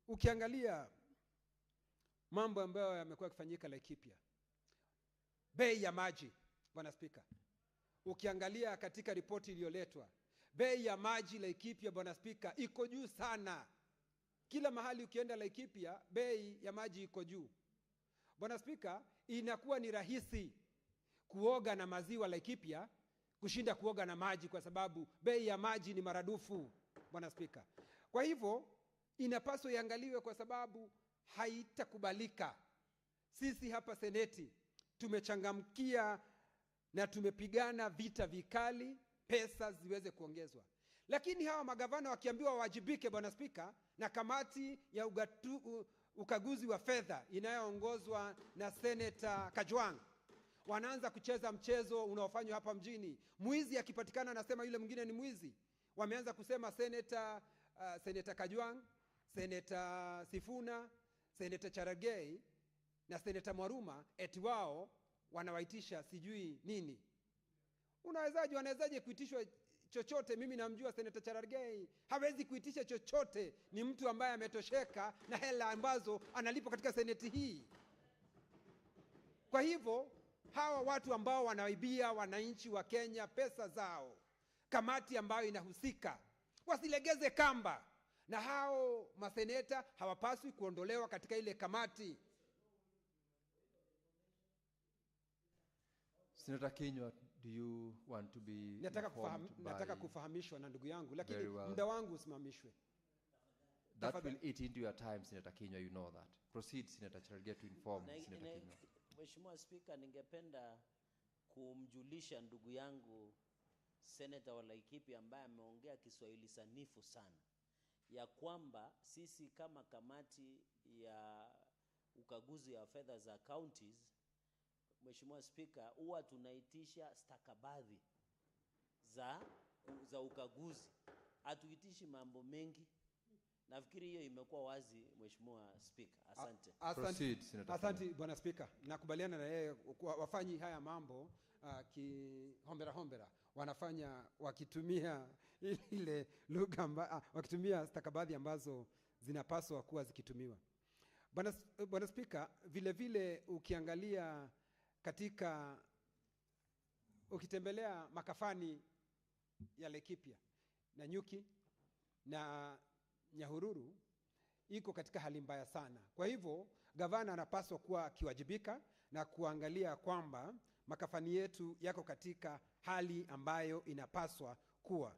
ukiangalia mambo ambayo yamekuwa yakifanyika Laikipia, bei ya maji, Bwana Spika, ukiangalia katika ripoti iliyoletwa, bei ya maji Laikipia, Bwana Spika, iko juu sana. Kila mahali ukienda Laikipia, bei ya maji iko juu. Bwana Spika, inakuwa ni rahisi kuoga na maziwa Laikipia kushinda kuoga na maji, kwa sababu bei ya maji ni maradufu, Bwana Spika. Kwa hivyo inapaswa iangaliwe, kwa sababu haitakubalika. Sisi hapa seneti tumechangamkia na tumepigana vita vikali pesa ziweze kuongezwa. Lakini hawa magavana wakiambiwa wajibike, Bwana Spika, na kamati ya ukaguzi wa fedha inayoongozwa na Senator Kajwang, wanaanza kucheza mchezo unaofanywa hapa mjini. Mwizi akipatikana anasema yule mwingine ni mwizi. Wameanza kusema Senator Kajwang, Senator Sifuna, Senator Cherargei na Senator Mwaruma eti wao wanawaitisha sijui nini. Wanawezaje kuitishwa chochote? Mimi namjua Senator Cherargei, hawezi kuitisha chochote. Ni mtu ambaye ametosheka na hela ambazo analipa katika seneti hii. Kwa hivyo hawa watu ambao wanaibia wananchi wa Kenya pesa zao, kamati ambayo inahusika wasilegeze kamba, na hao maseneta hawapaswi kuondolewa katika ile kamati. Senator Kinyua, do you want to be nataka kufahamishwa na ndugu yangu, lakini muda wangu usimamishwe. That will eat into your time, Senator Kinyua, you know that. Proceed, Senator Cherargei, to inform Senator Kinyua. Mheshimiwa Spika, ningependa kumjulisha ndugu yangu Senator wa Laikipia ambaye ameongea Kiswahili sanifu sana, ya kwamba sisi kama kamati ya ukaguzi wa fedha za counties, Mheshimiwa Spika, huwa tunaitisha stakabadhi za za ukaguzi. Hatuitishi mambo mengi. Nafikiri hiyo imekuwa wazi, Mheshimiwa Speaker. Asante. Asante, asante Bwana Speaker. Nakubaliana na yeye, wafanyi haya mambo hombera wanafanya wakitumia ile lugha wakitumia stakabadhi ambazo zinapaswa kuwa zikitumiwa. Bwana Speaker, vile vile ukiangalia katika ukitembelea makafani ya Laikipia na Nyuki na Nyahururu iko katika hali mbaya sana. Kwa hivyo gavana anapaswa kuwa akiwajibika na kuangalia kwamba makafani yetu yako katika hali ambayo inapaswa kuwa.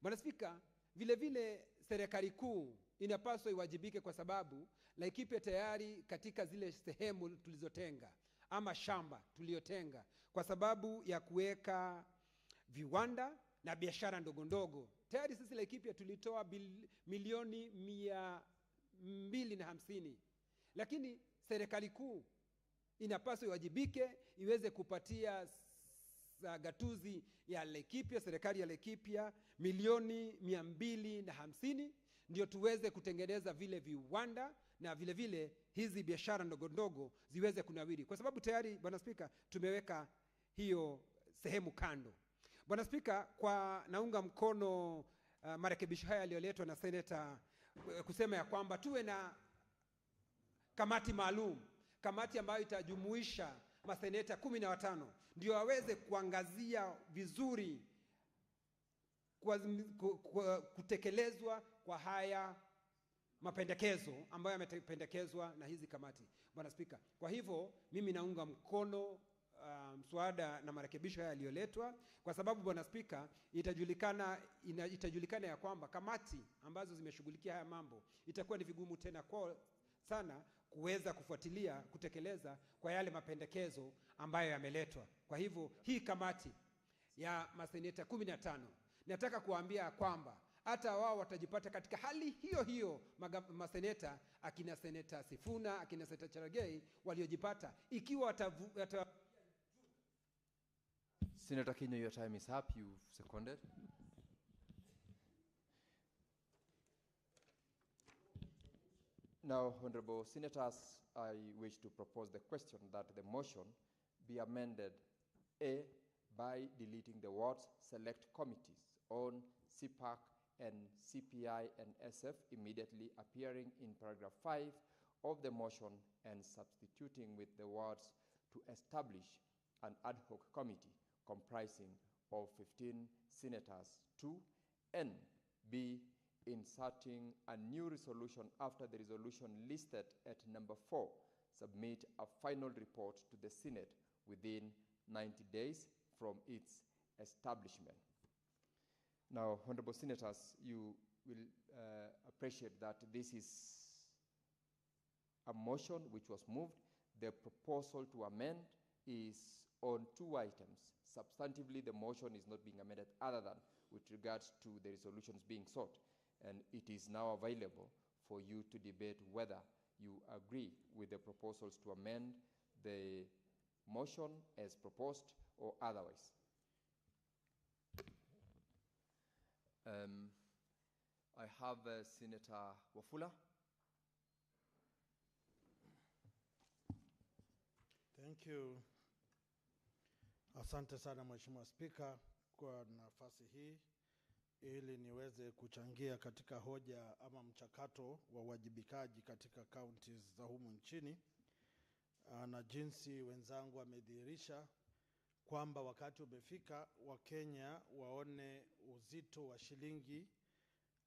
Bwana Spika, vile vile serikali kuu inapaswa iwajibike, kwa sababu Laikipia tayari katika zile sehemu tulizotenga ama shamba tuliotenga kwa sababu ya kuweka viwanda na biashara ndogo ndogo, tayari sisi Laikipia tulitoa milioni 250, lakini serikali kuu inapaswa iwajibike, iweze kupatia gatuzi ya Laikipia, serikali ya Laikipia milioni 250, ndio tuweze kutengeneza vile viwanda na vile vile hizi biashara ndogo ndogo ziweze kunawiri, kwa sababu tayari Bwana Spika tumeweka hiyo sehemu kando. Bwana Spika, kwa naunga mkono marekebisho haya yaliyoletwa na Senator kusema ya kwamba tuwe na kamati maalum, kamati ambayo itajumuisha maseneta 15 ndio waweze kuangazia vizuri kutekelezwa kwa haya mapendekezo ambayo yamependekezwa na hizi kamati, Bwana Spika. Kwa hivyo mimi naunga mkono mswada na marekebisho haya yaliyoletwa, kwa sababu Bwana Spika, itajulikana ya kwamba kamati ambazo zimeshughulikia haya mambo itakuwa ni vigumu tena kwa sana kuweza kufuatilia kutekeleza kwa yale mapendekezo ambayo yameletwa. Kwa hivyo hii kamati ya maseneta 15 nataka kuambia kwamba hata wao watajipata katika hali hiyo hiyo maseneta akina Seneta Sifuna, akina Seneta Cherargei waliojipata, ikiwa Senator Kinyo, your time is up. You've seconded. Now, Honorable Senators, I wish to propose the question that the motion be amended A, by deleting the words select committees on CPAC and CPI and SF immediately appearing in paragraph 5 of the motion, and substituting with the words to establish an ad hoc committee comprising of 15 senators to, and B, inserting a new resolution after the resolution listed at number 4, submit a final report to the Senate within 90 days from its establishment. Now, Honorable Senators, you will appreciate that this is a motion which was moved. The proposal to amend is on 2 items. Substantively, the motion is not being amended other than with regards to the resolutions being sought, and it is now available for you to debate whether you agree with the proposals to amend the motion as proposed or otherwise. I have Senator Wafula. Thank you. Asante sana Mheshimiwa Spika kwa nafasi hii ili niweze kuchangia katika hoja ama mchakato wa wajibikaji katika counties za humu nchini, na jinsi wenzangu wamedhihirisha kwamba wakati umefika wa Kenya waone uzito wa shilingi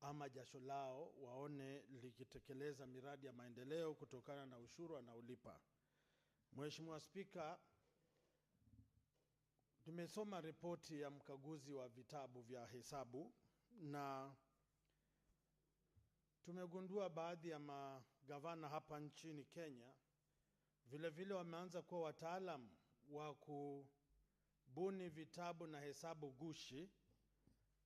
ama jasho lao, waone likitekeleza miradi ya maendeleo kutokana na ushuru wanaolipa. Mheshimiwa Spika, tumesoma ripoti ya mkaguzi wa vitabu vya hesabu na tumegundua baadhi ya magavana hapa nchini Kenya vile vile wameanza kuwa wataalamu wa kubuni vitabu na hesabu gushi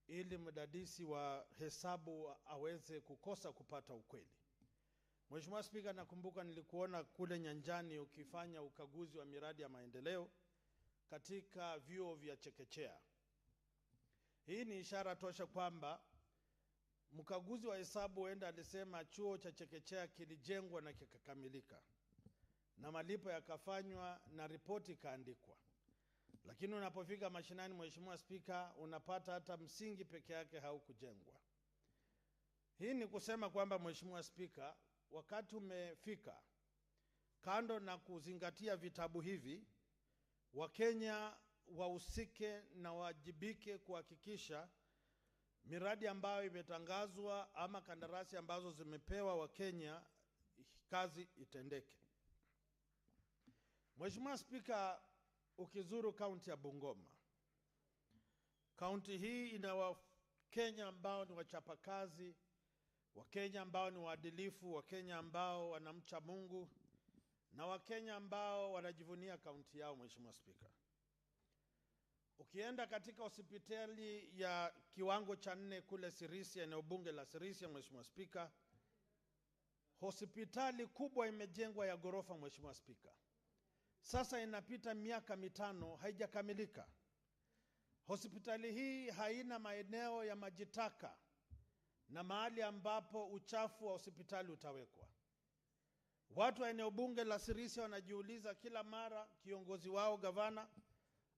ili mdadisi wa hesabu aweze kukosa kupata ukweli. Mheshimiwa Spika, nakumbuka nilikuona kule nyanjani ukifanya ukaguzi wa miradi ya maendeleo katika vyuo vya chekechea. Hii ni ishara tosha kwamba mkaguzi wa hesabu huenda alisema chuo cha chekechea kilijengwa na kikakamilika na malipo yakafanywa na ripoti ikaandikwa. Lakini unapofika mashinani, Mheshimiwa Spika, unapata hata msingi peke yake haukujengwa. Hii ni kusema kwamba, Mheshimiwa Spika, wakati umefika, kando na kuzingatia vitabu hivi, Wakenya wahusike na wajibike kuhakikisha miradi ambayo imetangazwa ama kandarasi ambazo zimepewa Wakenya kazi itendeke. Mheshimiwa Spika, ukizuru kaunti ya Bungoma, kaunti hii ina Wakenya ambao ni wachapakazi, Wakenya ambao ni waadilifu, Wakenya ambao wanamcha Mungu, na Wakenya ambao wanajivunia kaunti yao. Mheshimiwa Spika, ukienda katika hospitali ya kiwango cha 4 kule Sirisia, eneo bunge la Sirisia, Mheshimiwa Spika, hospitali kubwa imejengwa ya ghorofa. Mheshimiwa Spika, sasa inapita miaka 5 haijakamilika. Hospitali hii haina maeneo ya majitaka na mahali ambapo uchafu wa hospitali utawekwa. Watu wa eneo bunge la Sirisia wanajiuliza kila mara, kiongozi wao gavana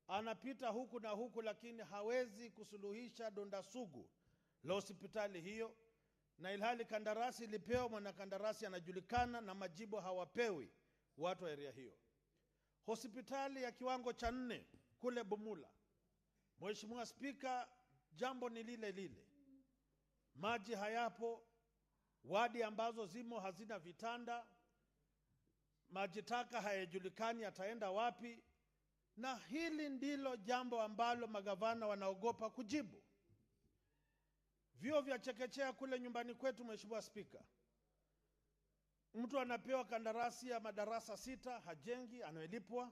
anapita huku na huku, lakini hawezi kusuluhisha donda sugu la hospitali hiyo, na ilhali kandarasi ilipewa, mwanakandarasi anajulikana na majibu hawapewi watu wa area hiyo. Hospitali ya kiwango cha 4 kule Bumula, Mheshimiwa Spika, jambo ni lile lile. Maji hayapo, wadi ambazo zimo hazina vitanda, maji taka hayajulikani ataenda wapi, na hili ndilo jambo ambalo magavana wanaogopa kujibu. Vyuo vya chekechea kule nyumbani kwetu, Mheshimiwa Spika, mtu anapewa kandarasi ya madarasa 6 hajengi, anayelipwa.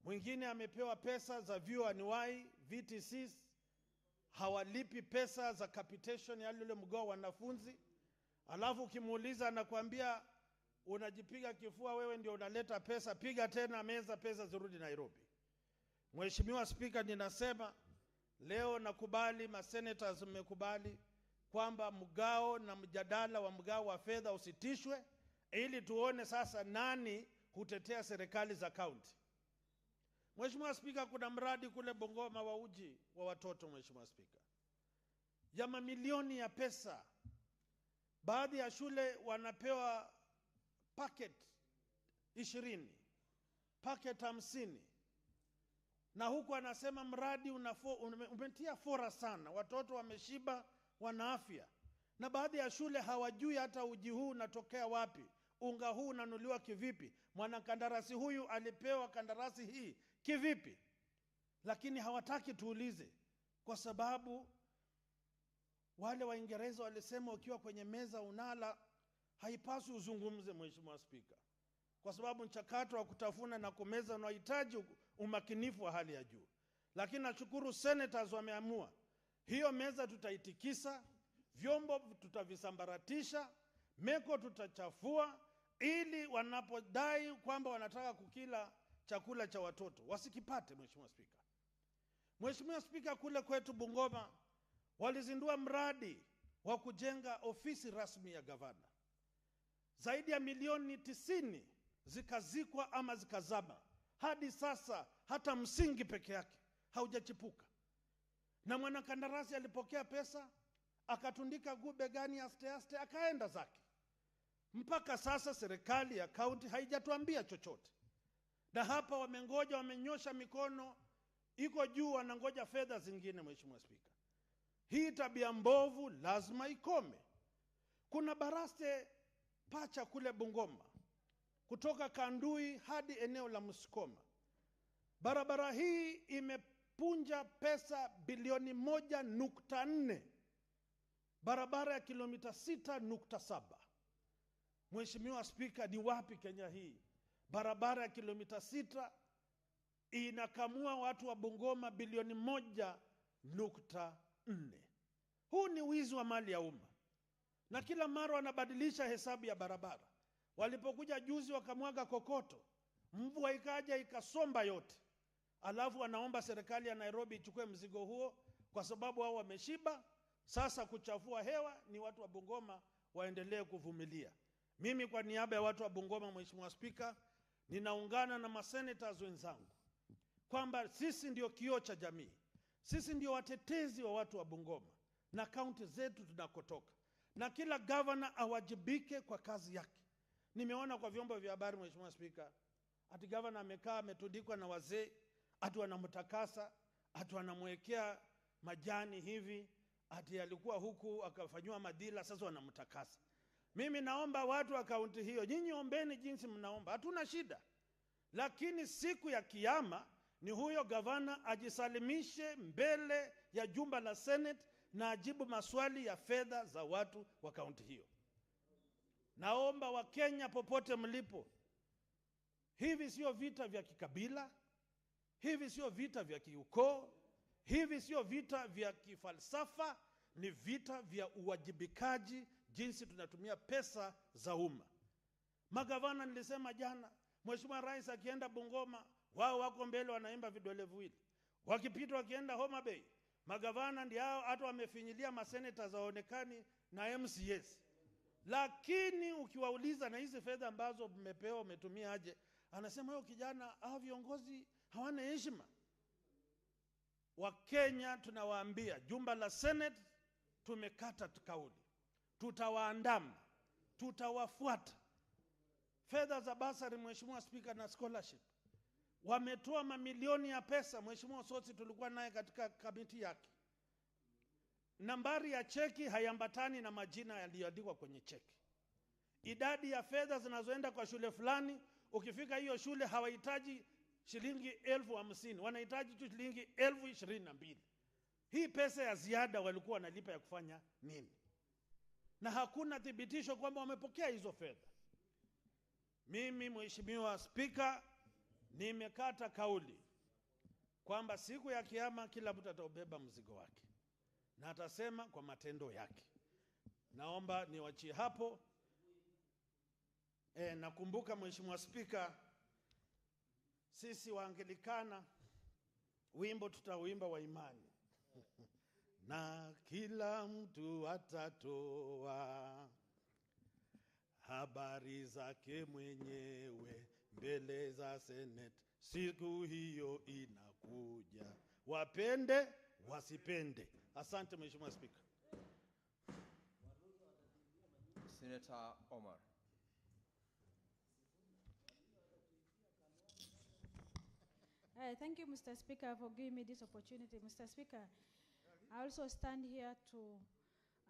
Mwingine amepewa pesa za vyuo anuwai VTCs, hawalipi pesa za capitation ya yule mgao wa wanafunzi. Alafu ukimuuliza anakuambia unajipiga kifua, wewe ndio unaleta pesa, piga tena meza, pesa zirudi Nairobi. Mheshimiwa Spika, ninasema leo nakubali, masenators mmekubali kwamba mgao na mjadala wa mgao wa fedha usitishwe, ili tuone sasa nani hutetea serikali za kaunti. Mheshimiwa Spika, kuna mradi kule Bungoma wa uji wa watoto, Mheshimiwa Spika, ya mamilioni ya pesa. Baadhi ya shule wanapewa packet 20, packet 50, na huku anasema mradi umetia fora sana, watoto wameshiba, wana afya, na baadhi ya shule hawajui hata uji huu unatokea wapi, unga huu unanuliwa kivipi, mwanakandarasi huyu alipewa kandarasi hii kivipi. Lakini hawataki tuulize, kwa sababu wale Waingereza walisema ukiwa kwenye meza unala, haipaswi uzungumze, Mheshimiwa Spika, kwa sababu mchakato wa kutafuna na kumeza unahitaji umakinifu wa hali ya juu. Lakini nashukuru senators wameamua hiyo meza tutaitikisa, vyombo tutavisambaratisha, meko tutachafua, ili wanapodai kwamba wanataka kukila chakula cha watoto wasikipate. Mheshimiwa Spika, Mheshimiwa Spika, kule kwetu Bungoma walizindua mradi wa kujenga ofisi rasmi ya gavana. Zaidi ya milioni 90 zikazikwa ama zikazama. Hadi sasa hata msingi peke yake haujachipuka. Na mwanakandarasi alipokea pesa, akatundika gube gani aste aste, akaenda zake. Mpaka sasa serikali ya kaunti haijatuambia chochote. Na hapa wamengoja, wamenyosha mikono, iko juu, wanangoja fedha zingine. Mheshimiwa Spika, hii tabia mbovu lazima ikome. Kuna baraste pacha kule Bungoma, kutoka Kandui hadi eneo la Musikoma. Barabara hii imepunja pesa bilioni 1.4, barabara ya kilomita 6.7. Mheshimiwa Spika, ni wapi Kenya hii? Barabara ya kilomita 6 inakamua watu wa Bungoma bilioni 1.4. Huu ni wizi wa mali ya umma, na kila mara wanabadilisha hesabu ya barabara. Walipokuja juzi wakamwaga kokoto, mvua ikaja ikasomba yote, alafu wanaomba serikali ya Nairobi ichukue mzigo huo, kwa sababu hao wameshiba. Sasa kuchafua hewa ni watu wa Bungoma waendelee kuvumilia. Mimi kwa niaba ya watu wa Bungoma, Mheshimiwa Spika, ninaungana na masenators wenzangu kwamba sisi ndio kioo cha jamii. Sisi ndio watetezi wa watu wa Bungoma na kaunti zetu tunakotoka. Na kila governor awajibike kwa kazi yake. Nimeona kwa vyombo vya habari, Mheshimiwa Spika, ati governor amekaa ametundikwa na wazee, ati wanamtakasa, ati wanamwekea majani hivi, ati alikuwa huku akafanywa madila, sasa wanamtakasa. Mimi naomba watu wa kaunti hiyo, nyinyi ombeni jinsi mnaomba, hatuna shida. Lakini siku ya kiyama ni huyo gavana ajisalimishe mbele ya jumba la Senate na ajibu maswali ya fedha za watu wa kaunti hiyo. Naomba Wakenya popote mlipo, hivi sio vita vya kikabila, hivi sio vita vya kiukoo, hivi sio vita vya kifalsafa, ni vita vya uwajibikaji jinsi tunatumia pesa za umma. Magavana nilisema jana, Mheshimiwa Rais akienda Bungoma, wao wako mbele wanaimba vidole viwili. Wakipita wakienda Homa Bay, magavana ndio hao hata wamefinyilia maseneta zaonekani na MCS. Lakini ukiwauliza na hizi fedha ambazo mmepewa umetumia aje, anasema huyo kijana, hao viongozi hawana heshima. Wakenya tunawaambia, jumba la Senate tumekata kauli. Tutawaandama, tutawafuata. Fedha za basari, Mheshimiwa Spika, na scholarship, wametoa mamilioni ya pesa. Mheshimiwa Sosi tulikuwa naye katika kamiti yake. Nambari ya cheki hayambatani na majina yaliyoandikwa kwenye cheki. Idadi ya fedha zinazoenda kwa shule fulani, ukifika hiyo shule hawahitaji shilingi 50,000, wanahitaji tu shilingi 22,000. Hii pesa ya ziada walikuwa wanalipa ya kufanya nini? Na hakuna thibitisho kwamba wamepokea hizo fedha. Mimi, Mheshimiwa Spika, nimekata kauli kwamba siku ya kiyama kila mtu ataubeba mzigo wake na atasema kwa matendo yake. Naomba niwachie hapo. Nakumbuka, Mheshimiwa Spika, sisi Waanglikana wimbo tutauimba wa imani na kila mtu atatoa habari zake mwenyewe mbele za Senate. Siku hiyo inakuja, wapende wasipende. Asante Mheshimiwa Spika. Senator Omar. Thank you, Mr. Speaker, for giving me this opportunity. Mr. Speaker, I also stand here to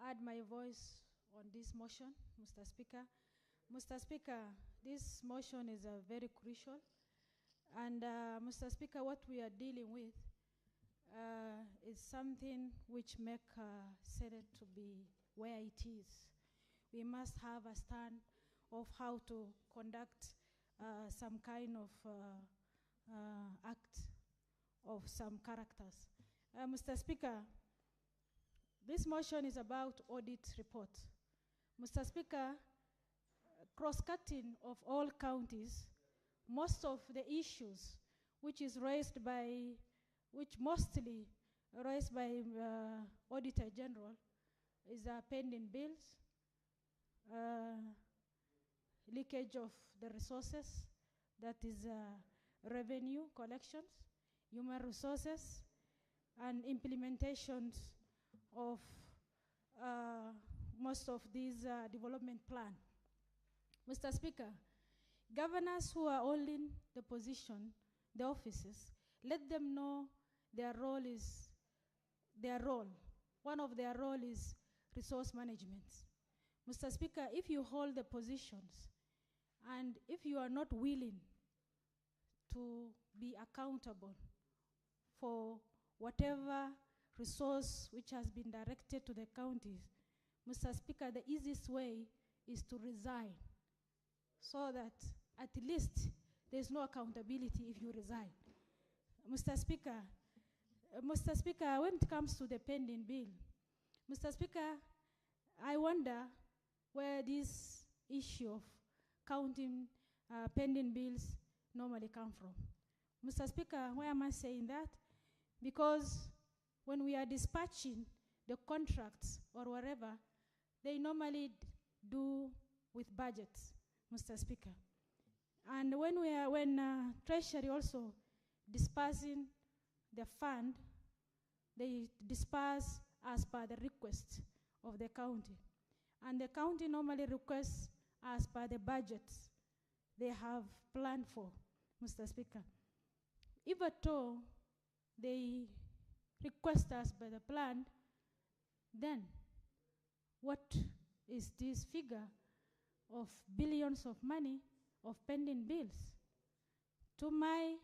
add my voice on this motion, Mr. Speaker. Mr. Speaker, this motion is very crucial. And Mr. Speaker, what we are dealing with is something which makes Senate to be where it is. We must have a stand of how to conduct some kind of act of some characters. Mr. Speaker, this motion is about audit report. Mr. Speaker, cross-cutting of all counties, most of the issues which mostly raised by Auditor General is pending bills, leakage of the resources, that is revenue collections, human resources, and implementations of most of these development plan. Mr. Speaker, governors who are holding the position, the offices, let them know their role is their role. One of their role is resource management. Mr. Speaker, if you hold the positions and if you are not willing to be accountable for whatever resource which has been directed to the counties, Mr. Speaker, the easiest way is to resign, so that at least there's no accountability if you resign. Mr. Speaker, when it comes to the pending bill, Mr. Speaker, I wonder where this issue of counting pending bills normally come from. Mr. Speaker, why am I saying that? Because when we are dispatching the contracts or whatever, they normally do with budgets, Mr. Speaker. And when Treasury also dispersing the fund, they disperse as per the request of the county. And the county normally requests as per the budgets they have planned for, Mr. Speaker. If at all they request us by the plan, then what is this figure of billions of money of pending bills? To my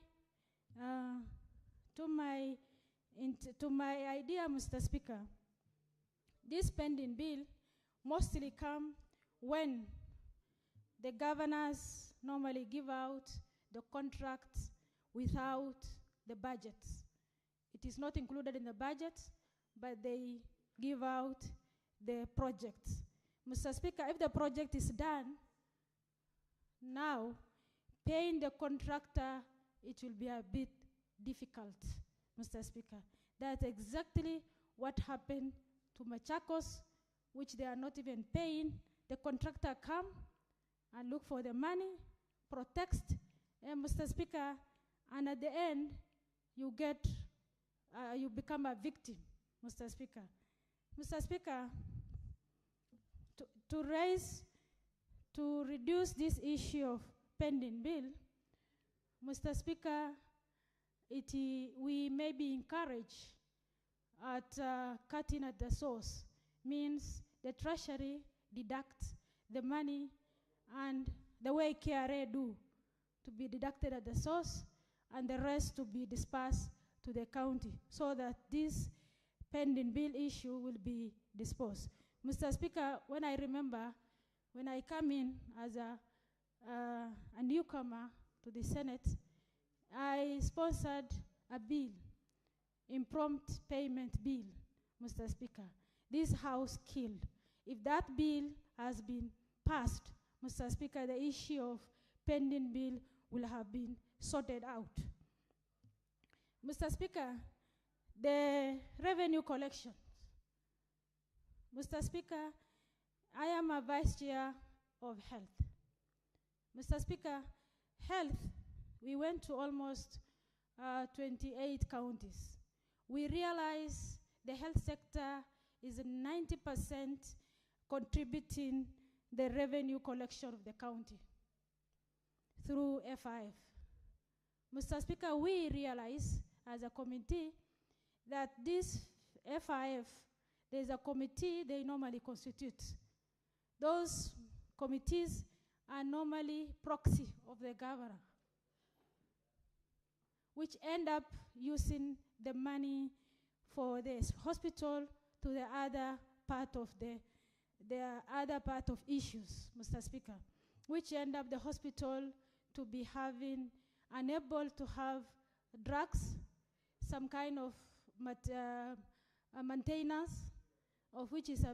idea, Mr. Speaker, this pending bill mostly come when the governors normally give out the contracts without the budgets. It is not included in the budget, but they give out the projects. Mr. Speaker, if the project is done now, paying the contractor, it will be a bit difficult, Mr. Speaker. That's exactly what happened to Machakos, which they are not even paying. The contractor come and look for the money, protest, and Mr. Speaker, and at the end, you become a victim, Mr. Speaker. Mr. Speaker, to reduce this issue of pending bill, Mr. Speaker, we may be encouraged at cutting at the source, means the Treasury deducts the money and the way KRA do, to be deducted at the source and the rest to be dispersed to the county so that this pending bill issue will be disposed. Mr. Speaker, when I remember, when I come in as a newcomer to the Senate, I sponsored a bill, impromptu payment bill, Mr. Speaker. This House killed. If that bill has been passed, Mr. Speaker, the issue of pending bill will have been sorted out. Mr. Speaker, the revenue collection. Mr. Speaker, I am a vice chair of health. Mr. Speaker, health, we went to almost 28 counties. We realize the health sector is 90% contributing the revenue collection of the county through FIF. Mr. Speaker, we realize as a committee that this FIF, there's a committee they normally constitute. Those committees are normally proxy of the governor, which end up using the money for the hospital to the other part of issues, Mr. Speaker, which end up the hospital to be unable to have drugs, some kind of maintenance, of which is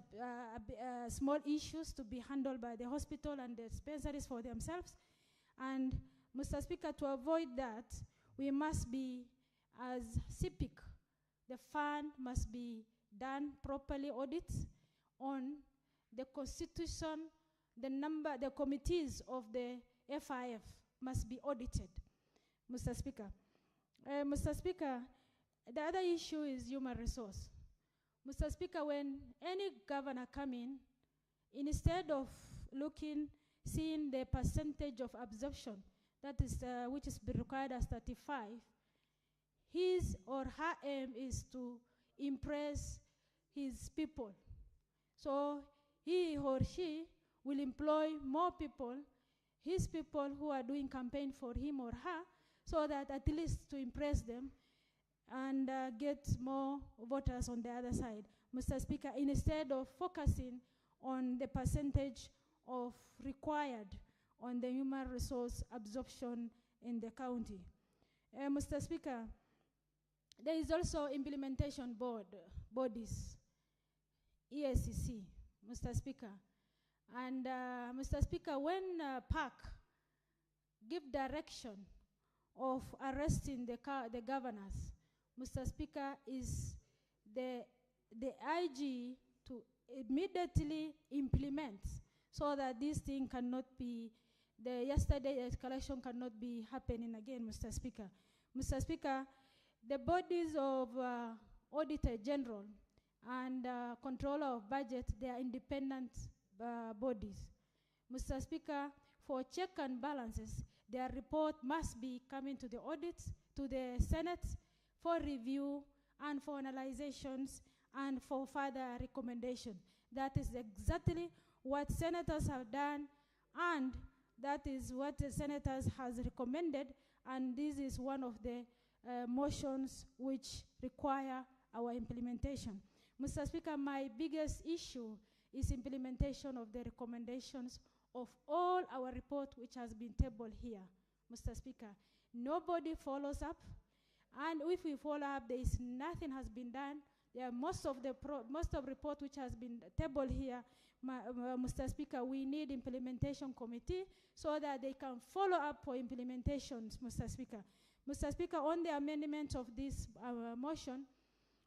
small issues to be handled by the hospital and the dispensaries for themselves. And Mr. Speaker, to avoid that, we must be, as CPIC, the fund must be done properly audits on the constitution, the committees of the FIF must be audited, Mr. Speaker. Mr. Speaker, the other issue is human resource. Mr. Speaker, when any governor come in, instead of seeing the percentage of absorption, that is, which is required as 35, his or her aim is to impress his people. So he or she will employ more people, his people who are doing campaign for him or her, so that at least to impress them and get more voters on the other side. Mr. Speaker, instead of focusing on the percentage of required on the human resource absorption in the county. Mr. Speaker, there is also implementation bodies, ESCC, Mr. Speaker. And Mr. Speaker, when PAC give direction of arresting the governors, Mr. Speaker, is the IG to immediately implement so that this thing cannot be, the yesterday escalation cannot be happening again, Mr. Speaker. Mr. Speaker, the bodies of Auditor General and Controller of Budget, they are independent bodies. Mr. Speaker, for check and balances, their report must be coming to the audit, to the Senate for review and for analyzations and for further recommendation. That is exactly what senators have done, and that is what the senators has recommended, and this is one of the motions which require our implementation. Mr. Speaker, my biggest issue is implementation of the recommendations of all our report which has been tabled here, Mr. Speaker. Nobody follows up, and if we follow up, there is nothing has been done. There are most of report which has been tabled here, Mr. Speaker, we need implementation committee so that they can follow up for implementations, Mr. Speaker. Mr. Speaker, on the amendment of this motion,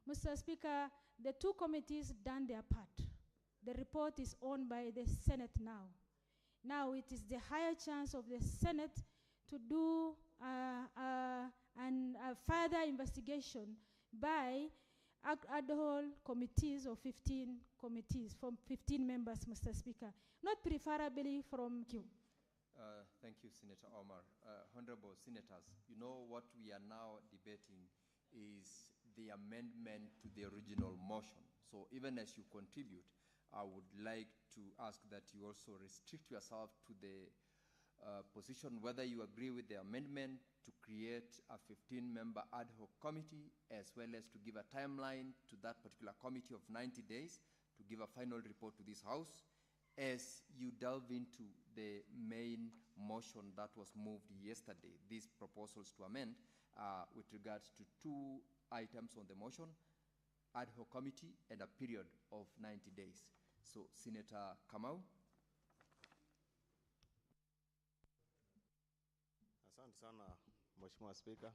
Mr. Speaker, the two committees done their part. The report is owned by the Senate now. Now it is the higher chance of the Senate to do a further investigation by ad hoc committees of 15 committees from 15 members, Mr. Speaker, not preferably from you. Thank you, Senator Omar. Honorable Senators, you know what we are now debating is the amendment to the original motion. So even as you contribute, I would like to ask that you also restrict yourself to the position whether you agree with the amendment to create a 15-member ad hoc committee, as well as to give a timeline to that particular committee of 90 days to give a final report to this House, as you delve into the main motion that was moved yesterday, these proposals to amend with regards to two items on the motion, ad hoc committee and a period of 90 days. So, Senator Kamau. Asante sana Mheshimiwa Spika.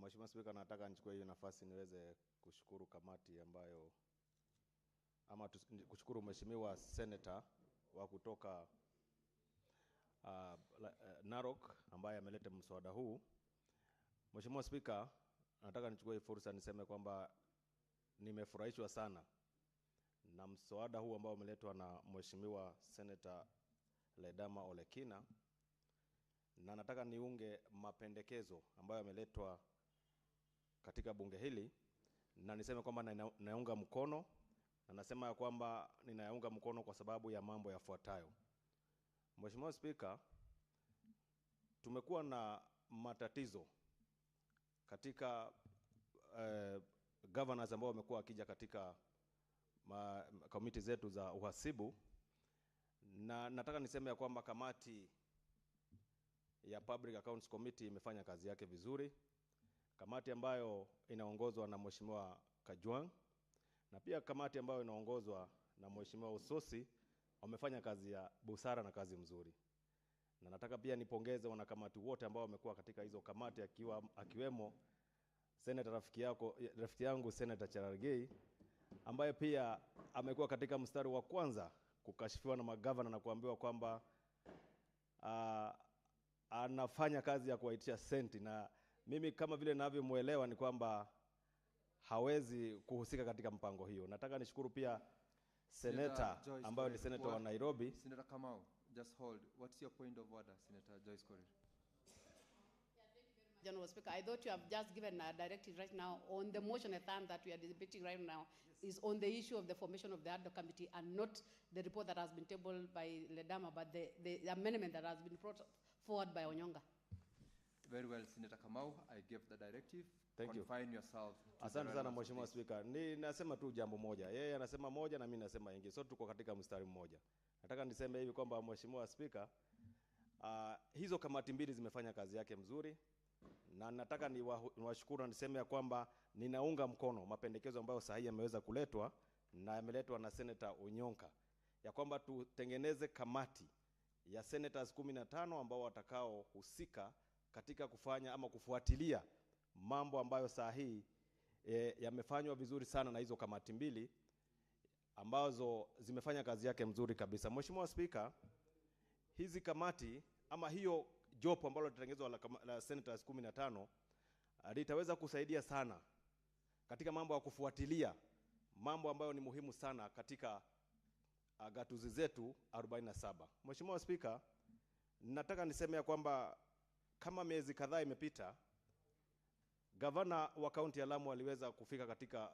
Mheshimiwa Spika, nataka nichukue hiyo nafasi niweze kushukuru kamati ambayo kushukuru Mheshimiwa Senator wa kutoka Narok ambaye ameleta mswada huu. Mheshimiwa Spika, nataka nichukue fursa niseme kwamba nimefurahishwa sana na mswada huu ambao umeletwa na Mheshimiwa Senator Ledama Olekina, na nataka niunge mapendekezo ambayo yameletwa katika bunge hili, na niseme kwamba naunga mkono, na nasema ya kwamba ninaunga mkono kwa sababu ya mambo yafuatayo. Mheshimiwa Spika, tumekuwa na matatizo katika governors ambao wamekuwa wakija katika komiti zetu za uhasibu, na nataka niseme ya kwamba kamati ya Public Accounts Committee imefanya kazi yake vizuri, kamati ambayo inaongozwa na Mheshimiwa Kajwang, na pia kamati ambayo inaongozwa na Mheshimiwa Usosi wamefanya kazi ya busara na kazi mzuri. Na nataka pia nipongeze wanakamati wote ambao wamekuwa katika hizo kamati, akiwemo Senator rafiki yangu Senator Cherargei, ambaye pia amekuwa katika mstari wa kwanza kukashifiwa na magavana na kuambiwa kwamba anafanya kazi ya kuwaitisha senti, na mimi kama vile ninavyomuelewa ni kwamba hawezi kuhusika katika mpango hiyo. Nataka nishukuru pia Senator ambayo ni Senator wa Nairobi. Senator Kamau, just hold. What's your point of order, Senator Joyce Korir? General Speaker, I thought you have just given a directive right now on the motion at hand that we are debating right now is on the issue of the formation of the ad hoc committee, and not the report that has been tabled by Ledama, but the amendment that has been brought forward by Onyonga. Very well, Senator Kamau, I give the directive. Thank you. Confine yourself. Asante sana Mheshimiwa Speaker. Nasema tu jambo moja. Yeye anasema moja na mimi nasema ingine. So tuko katika mstari mmoja. Nataka niseme hivi kwamba Mheshimiwa Speaker, hizo kamati mbili zimefanya kazi yake mzuri, na nataka niwashukuru na niseme ya kwamba ninaunga mkono mapendekezo ambayo sahihi yameweza kuletwa na yameletwa na Senator Onyonka, ya kwamba tutengeneze kamati ya senators 15 ambao watakao husika katika kufanya ama kufuatilia mambo ambayo sahihi yamefanywa vizuri sana na hizo kamati mbili ambazo zimefanya kazi yake mzuri kabisa. Mheshimiwa Spika, hizi kamati ama hiyo jopo ambalo litatengenezwa la senators 15 litaweza kusaidia sana katika mambo ya kufuatilia mambo ambayo ni muhimu sana katika gatuzi zetu 47. Mheshimiwa Spika, nataka niseme ya kwamba kama miezi kadhaa imepita, gavana wa kaunti ya Lamu aliweza kufika katika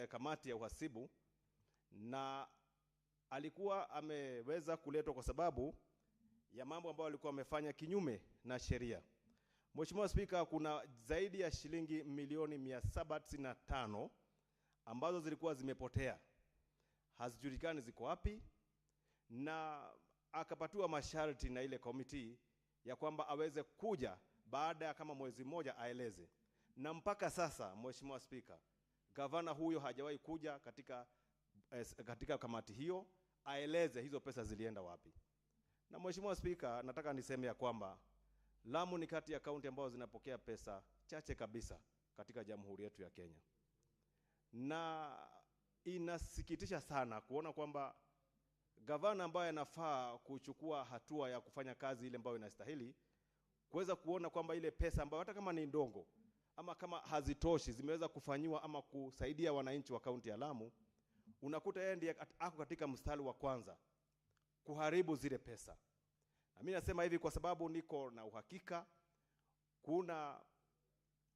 kamati ya uhasibu na alikuwa ameweza kuletwa kwa sababu ya mambo ambayo alikuwa amefanya kinyume na sheria. Mheshimiwa Spika, kuna zaidi ya shilingi milioni 795 ambazo zilikuwa zimepotea, hazijulikani ziko wapi, na akapatiwa masharti na ile komiti ya kwamba aweze kuja baada ya kama mwezi mmoja aeleze. Na mpaka sasa Mheshimiwa Spika, gavana huyo hajawahi kuja katika kamati hiyo aeleze hizo pesa zilienda wapi. Na Mheshimiwa Spika, nataka niseme ya kwamba Lamu ni kati ya kaunti ambazo zinapokea pesa chache kabisa katika jamhuri yetu ya Kenya. Na inasikitisha sana kuona kwamba gavana ambaye anafaa kuchukua hatua ya kufanya kazi ile ambayo inastahili, kuweza kuona kwamba ile pesa ambayo hata kama ni ndongo ama kama hazitoshi zimeweza kufanyiwa ama kusaidia wananchi wa kaunti ya Lamu, unakuta yeye ndiye ako katika mstari wa kwanza kuharibu zile pesa. Na mimi nasema hivi kwa sababu niko na uhakika kuna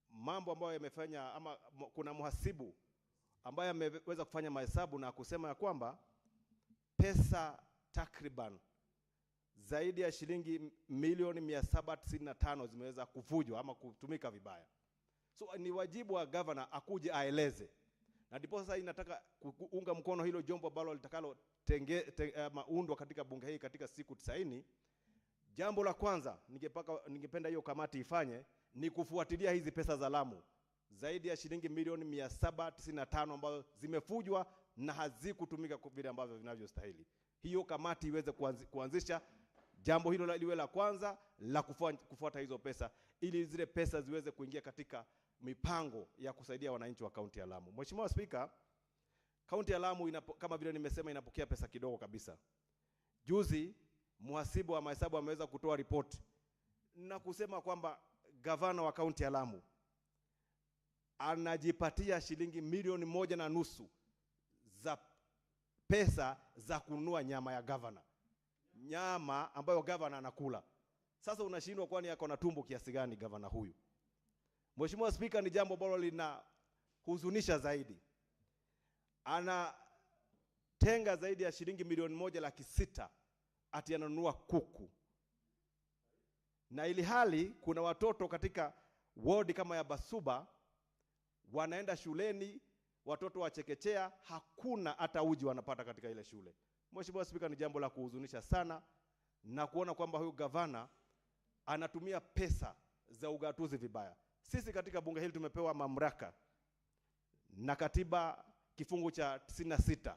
mambo ambayo yamefanya ama kuna mhasibu ambaye ameweza kufanya mahesabu na kusema ya kwamba pesa takriban zaidi ya shilingi milioni 795 zimeweza kuvujwa ama kutumika vibaya. So ni wajibu wa governor akuje aeleze. Na ndipo sasa inataka kuunga mkono hilo jombo ambalo litakalo maundwa katika bunge hii katika siku 90. Jambo la kwanza ningependa hiyo kamati ifanye ni kufuatilia hizi pesa za Lamu zaidi ya shilingi milioni 795 ambazo zimefujwa na hazikutumika vile ambavyo vinavyostahili. Hiyo kamati iweze kuanzisha jambo hilo liwe la kwanza la kufuata hizo pesa, ili zile pesa ziweze kuingia katika mipango ya kusaidia wananchi wa kaunti ya Lamu. Mheshimiwa Spika, kaunti ya Lamu kama vile nimesema inapokea pesa kidogo kabisa. Juzi mhasibu wa mahesabu ameweza kutoa ripoti na kusema kwamba gavana wa kaunti ya Lamu anajipatia shilingi milioni 1.5 za pesa za kununua nyama ya gavana, nyama ambayo gavana anakula. Sasa unashindwa kwani yako na tumbo kiasi gani gavana huyu? Mheshimiwa Spika, ni jambo ambalo linahuzunisha zaidi. Anatenga zaidi ya shilingi milioni 1.6 ati ananunua kuku, na ili hali kuna watoto katika ward kama ya Basuba wanaenda shuleni, watoto wa chekechea hakuna hata uji wanapata katika ile shule. Mheshimiwa Spika, ni jambo la kuhuzunisha sana na kuona kwamba huyu gavana anatumia pesa za ugatuzi vibaya. Sisi katika bunge hili tumepewa mamlaka na katiba kifungu cha 96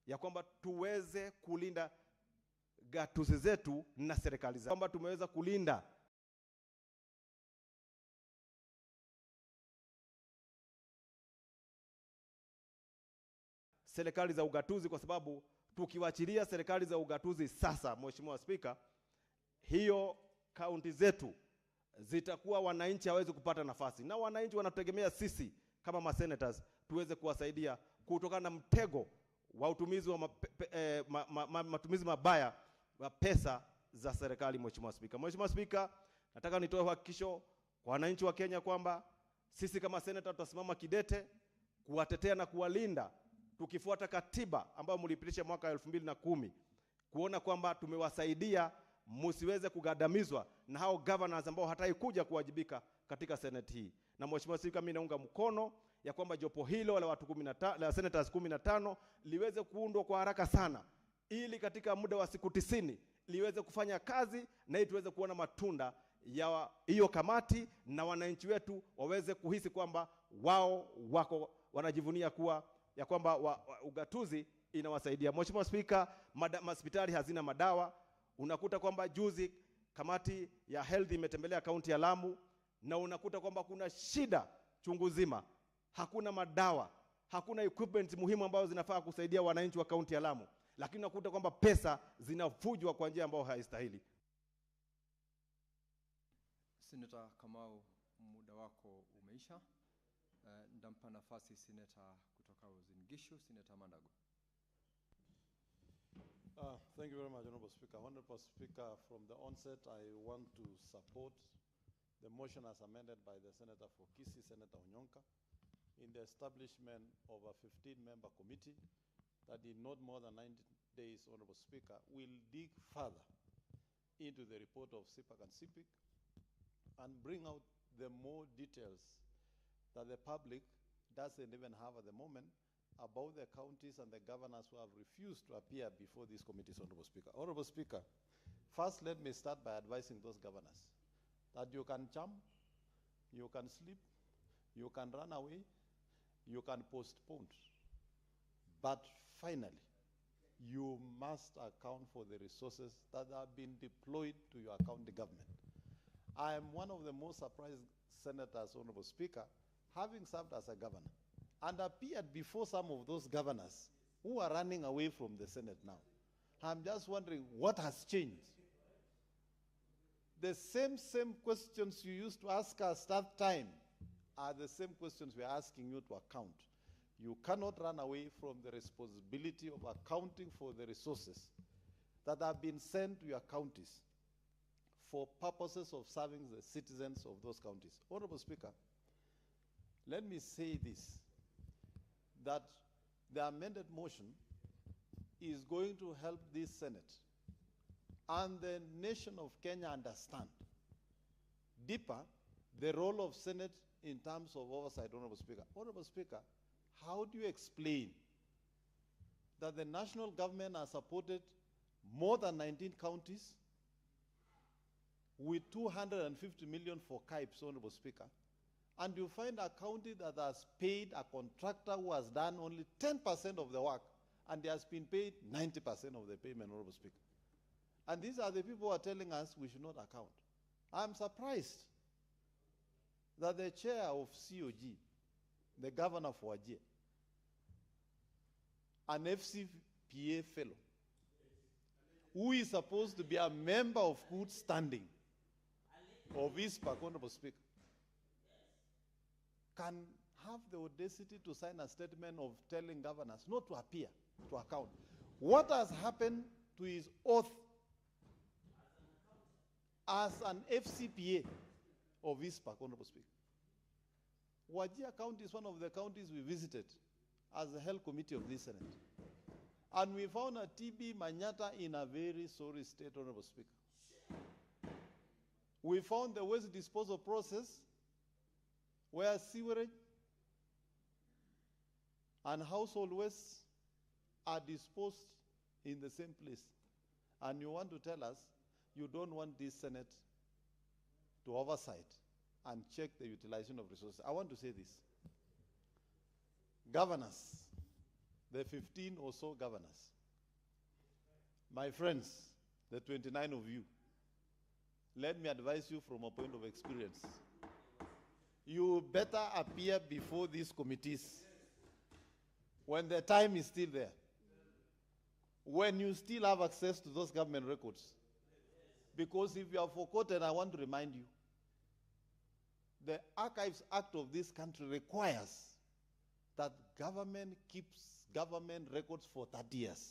ya kwamba tuweze kulinda gatuzi zetu na serikali zetu, kwamba tumeweza kulinda serikali za ugatuzi, kwa sababu tukiwachilia serikali za ugatuzi sasa, Mheshimiwa Spika, hiyo kaunti zetu zitakuwa wananchi hawezi kupata nafasi, na wananchi wanategemea sisi kama masenators tuweze kuwasaidia kutokana na mtego wa utumizi wa matumizi mabaya wa pesa za serikali. Mheshimiwa Spika, Mheshimiwa Spika, nataka nitoe uhakikisho kwa wananchi wa Kenya kwamba sisi kama senator tutasimama kidete kuwatetea na kuwalinda, tukifuata katiba ambayo mlipitisha mwaka 2010, kuona kwamba tumewasaidia msiweze kugadamizwa na hao governors ambao hataki kuja kuwajibika katika Senate hii. Na Mheshimiwa Spika, mimi naunga mkono ya kwamba jopo hilo la watu 15 la senators 15 liweze kuundwa kwa haraka sana, ili katika muda wa siku 90 liweze kufanya kazi na ili tuweze kuona matunda ya hiyo kamati na wananchi wetu waweze kuhisi kwamba wao wako wanajivunia kuwa ya kwamba ugatuzi inawasaidia. Mheshimiwa Spika, hospitali hazina madawa. Unakuta kwamba juzi kamati ya health imetembelea kaunti ya Lamu na unakuta kwamba kuna shida chungu zima, hakuna madawa, hakuna equipment muhimu ambazo zinafaa kusaidia wananchi wa kaunti ya Lamu, lakini nakuta kwamba pesa zinafujwa kwa njia ambayo haistahili. Senator Kamau, muda wako umeisha. Ndampa nafasi Senator kutoka Uasin Gishu, Senator Mandago. Thank you very much, Honorable Speaker. Honorable Speaker, from the onset, I want to support the motion as amended by the Senator for Kisii, Senator Onyonka, in the establishment of a 15-member committee that in not more than 90 days, Honorable Speaker, will dig further into the report of CPAC and CPIC and bring out the more details that the public doesn't even have at the moment about the counties and the governors who have refused to appear before these committees, Honorable Speaker. Honorable Speaker, first let me start by advising those governors that you can jump, you can sleep, you can run away, you can postpone, but finally, you must account for the resources that have been deployed to your county government. I am one of the most surprised senators, Honorable Speaker, having served as a governor, and appeared before some of those governors who are running away from the Senate now. I'm just wondering what has changed. The same questions you used to ask us that time are the same questions we are asking you to account. You cannot run away from the responsibility of accounting for the resources that have been sent to your counties for purposes of serving the citizens of those counties. Honorable Speaker, let me say this, that the amended motion is going to help this Senate and the nation of Kenya understand deeper the role of Senate in terms of oversight, Honorable Speaker. Honorable Speaker, how do you explain that the national government has supported more than 19 counties with 250 million for KIPES, Honorable Speaker, and you find a county that has paid a contractor who has done only 10% of the work, and he has been paid 90% of the payment, Honorable Speaker. And these are the people who are telling us we should not account. I'm surprised that the chair of COG, the governor for Wajir, an FCPA fellow, who is supposed to be a member of good standing of ISPAC, Honorable Speaker, can have the audacity to sign a statement of telling governors not to appear to account. What has happened to his oath as an FCPA of ISPAC, Honorable Speaker? Wajir County is one of the counties we visited as the health committee of this Senate. And we found a TB Manyata in a very sorry state, Honorable Speaker. We found the waste disposal process where sewerage and household waste are disposed in the same place. And you want to tell us you don't want this Senate to oversight and check the utilization of resources. I want to say this. Governors, the 15 or so governors, my friends, the 29 of you, let me advise you from a point of experience. You better appear before these committees when the time is still there, when you still have access to those government records. Because if you have forgotten, I want to remind you, the Archives Act of this country requires that government keeps government records for 30 years.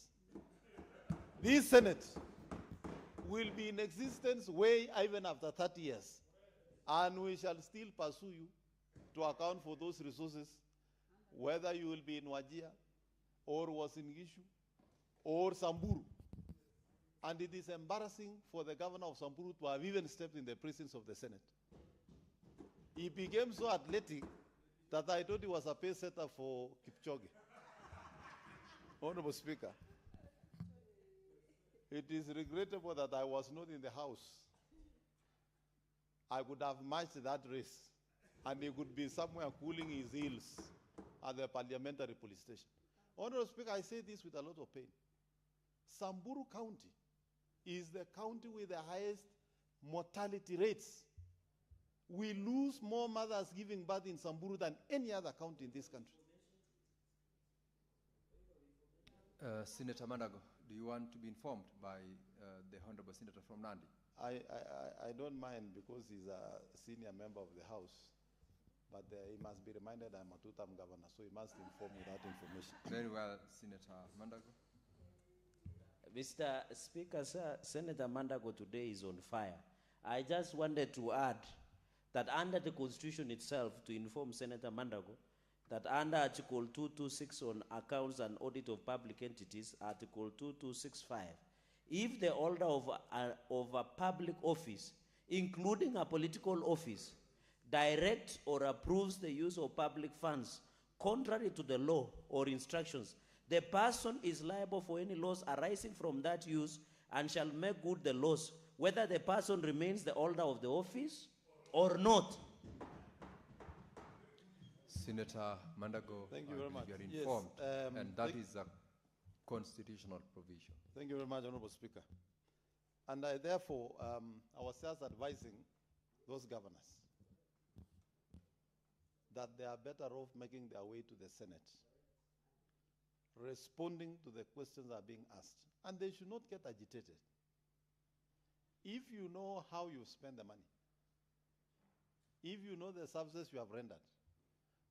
This Senate will be in existence way even after 30 years. And we shall still pursue you to account for those resources, whether you will be in Wajir, or Uasin Gishu, or Samburu. And it is embarrassing for the governor of Samburu to have even stepped in the presence of the Senate. He became so athletic that I thought he was a pace setter for Kipchoge. Honorable Speaker, it is regrettable that I was not in the House. I could have matched that race, and he could be somewhere cooling his heels at the parliamentary police station. Honorable Speaker, I say this with a lot of pain. Samburu County is the county with the highest mortality rates We lose more mothers giving birth in Samburu than any other county in this country. Senator Manago, do you want to be informed by the Honorable Senator from Nandi? I don't mind because he's a senior member of the House, but he must be reminded I'm a two-term governor, so he must inform me that information. Very well, Senator Mandago. Mr. Speaker, sir, Senator Mandago today is on fire. I just wanted to add that under the Constitution itself, to inform Senator Mandago, that under Article 226 on accounts and audit of public entities, Article 2265, if the holder of a public office, including a political office, directs or approves the use of public funds contrary to the law or instructions, the person is liable for any loss arising from that use and shall make good the loss, whether the person remains the holder of the office or not. Senator Mandago, Thank you very much. You are informed, Yes, and that is a constitutional provision. Thank you very much, Honorable Speaker. And I therefore, I was just advising those governors that they are better off making their way to the Senate, responding to the questions that are being asked, and they should not get agitated. If you know how you spend the money, if you know the services you have rendered,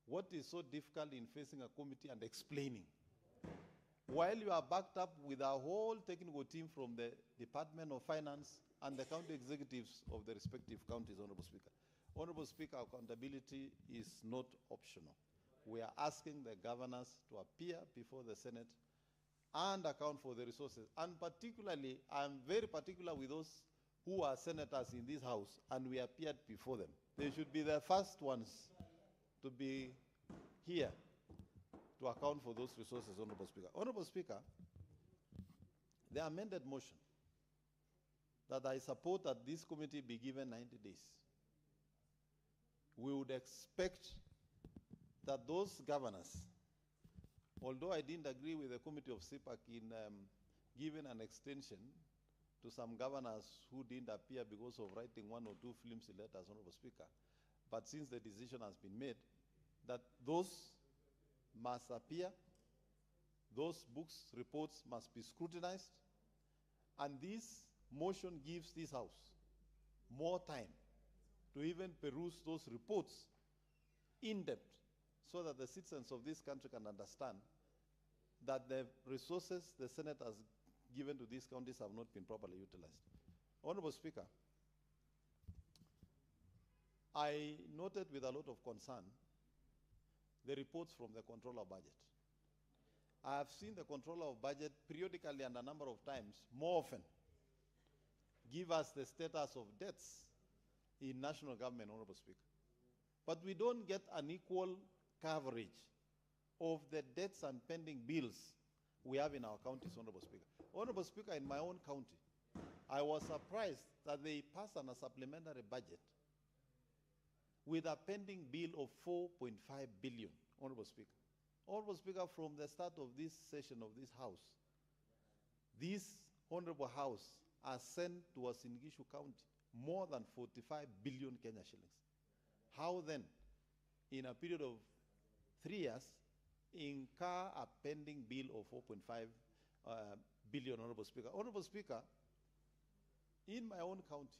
what is so difficult in facing a committee and explaining? While you are backed up with a whole technical team from the Department of Finance and the county executives of the respective counties, Honorable Speaker. Honorable Speaker, accountability is not optional. We are asking the governors to appear before the Senate and account for the resources. And particularly, I'm very particular with those who are senators in this House, and we appeared before them. They should be the first ones to be here to account for those resources, Honorable Speaker. Honorable Speaker, the amended motion that I support that this committee be given 90 days. We would expect that those governors, although I didn't agree with the committee of CPAC in giving an extension to some governors who didn't appear because of writing one or two flimsy letters, Honorable Speaker, but since the decision has been made, that those must appear, those books, reports must be scrutinized, and this motion gives this House more time to even peruse those reports in depth so that the citizens of this country can understand that the resources the Senate has given to these counties have not been properly utilized. Honorable Speaker, I noted with a lot of concern the reports from the Controller of Budget. I have seen the Controller of Budget periodically and a number of times, more often, give us the status of debts in national government, Honorable Speaker. But we don't get an equal coverage of the debts and pending bills we have in our counties, Honorable Speaker. Honorable Speaker, in my own county, I was surprised that they passed on a supplementary budget with a pending bill of 4.5 billion, Honorable Speaker. Honorable Speaker, from the start of this session of this House, this Honorable House has sent to Uasin-Gishu County more than 45 billion Kenya shillings. How then, in a period of 3 years, incur a pending bill of 4.5 billion, Honorable Speaker? Honorable Speaker, in my own county,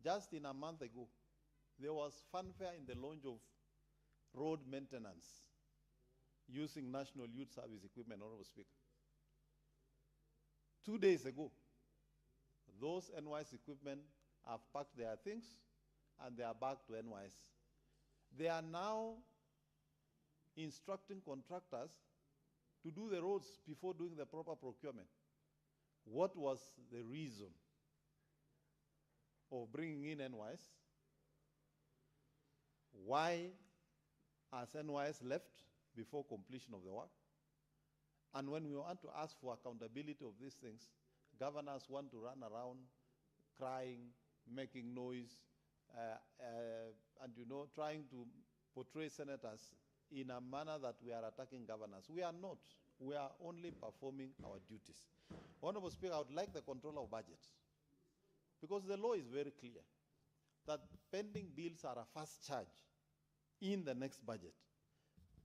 just in a month ago, there was fanfare in the launch of road maintenance using National Youth Service equipment, Honorable Speaker. 2 days ago, those NYS equipment have packed their things and they are back to NYS. They are now instructing contractors to do the roads before doing the proper procurement. What was the reason of bringing in NYS? Why has NYS left before completion of the work? And when we want to ask for accountability of these things, governors want to run around crying, making noise, and trying to portray senators in a manner that we are attacking governors. We are not. We are only performing our duties. Honorable Speaker, I would like the Controller of Budget, because the law is very clear. that pending bills are a fast charge in the next budget.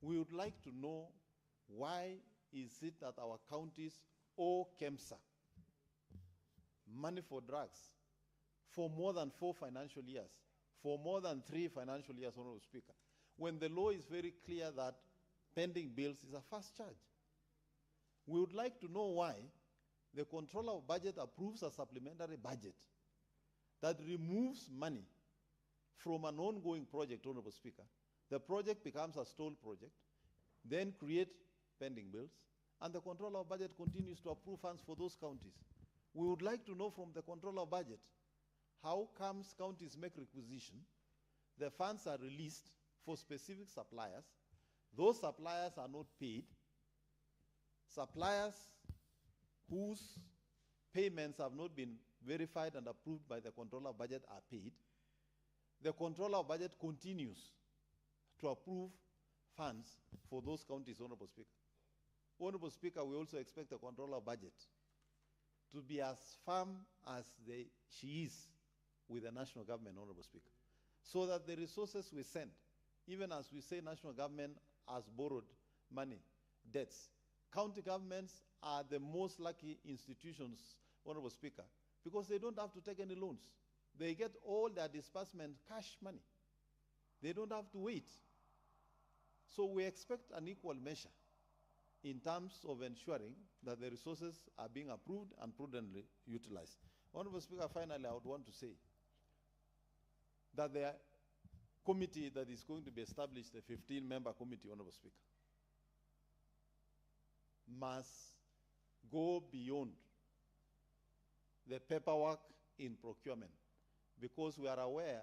We would like to know why is it that our counties owe KEMSA money for drugs for more than 4 financial years, for more than 3 financial years, Honorable Speaker, when the law is very clear that pending bills is a fast charge. We would like to know why the Controller of Budget approves a supplementary budget that removes money from an ongoing project, Honorable Speaker. The project becomes a stalled project, then create pending bills, and the Controller of Budget continues to approve funds for those counties. We would like to know from the Controller of Budget, how comes counties make requisition, the funds are released for specific suppliers, those suppliers are not paid, suppliers whose payments have not been verified and approved by the Controller of Budget are paid, the Controller of Budget continues to approve funds for those counties, Honorable Speaker. Honorable Speaker, we also expect the Controller of Budget to be as firm as she is with the national government, Honorable Speaker, so that the resources we send, even as we say national government has borrowed money, debts, county governments are the most lucky institutions, Honorable Speaker, because they don't have to take any loans. They get all their disbursement cash money. They don't have to wait. So we expect an equal measure in terms of ensuring that the resources are being approved and prudently utilized. Honorable Speaker, finally, I would want to say that the committee that is going to be established, the 15-member committee, Honorable Speaker, must go beyond the paperwork in procurement, because we are aware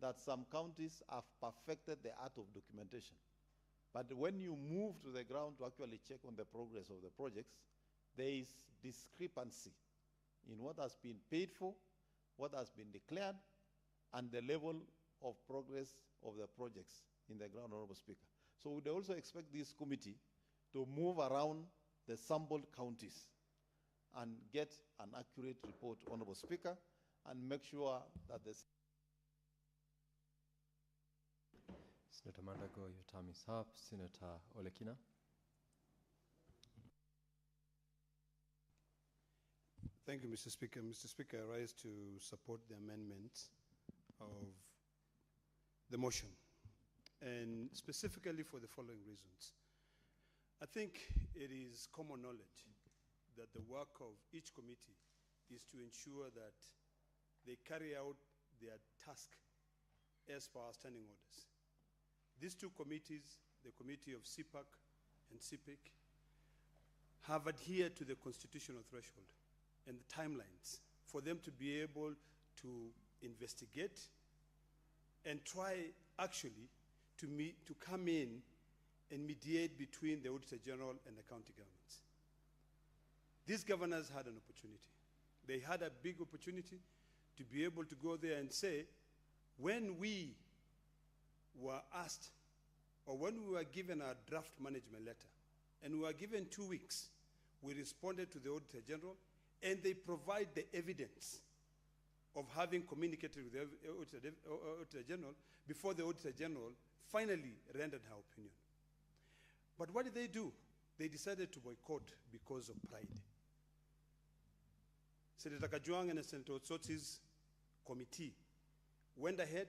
that some counties have perfected the art of documentation. But when you move to the ground to actually check on the progress of the projects, there is discrepancy in what has been paid for, what has been declared, and the level of progress of the projects in the ground, Honorable Speaker. So we would also expect this committee to move around the sampled counties and get an accurate report, Honorable Speaker, and make sure that the Senator Mandago, your time is up. Senator Olekina. Thank you, Mr. Speaker. Mr. Speaker, I rise to support the amendment of the motion, and specifically for the following reasons. I think it is common knowledge that the work of each committee is to ensure that they carry out their task as per our standing orders. These two committees, the committee of CPAC and CPIC, have adhered to the constitutional threshold and the timelines for them to be able to investigate and try actually to come in and mediate between the Auditor General and the county governments. These governors had an opportunity. They had a big opportunity to be able to go there and say, when we were asked, or when we were given our draft management letter, and we were given 2 weeks, we responded to the Auditor General, and they provide the evidence of having communicated with the Auditor General before the Auditor General finally rendered her opinion. But what did they do? They decided to boycott because of pride. Senator Kajwang and Senator Otsoti's committee went ahead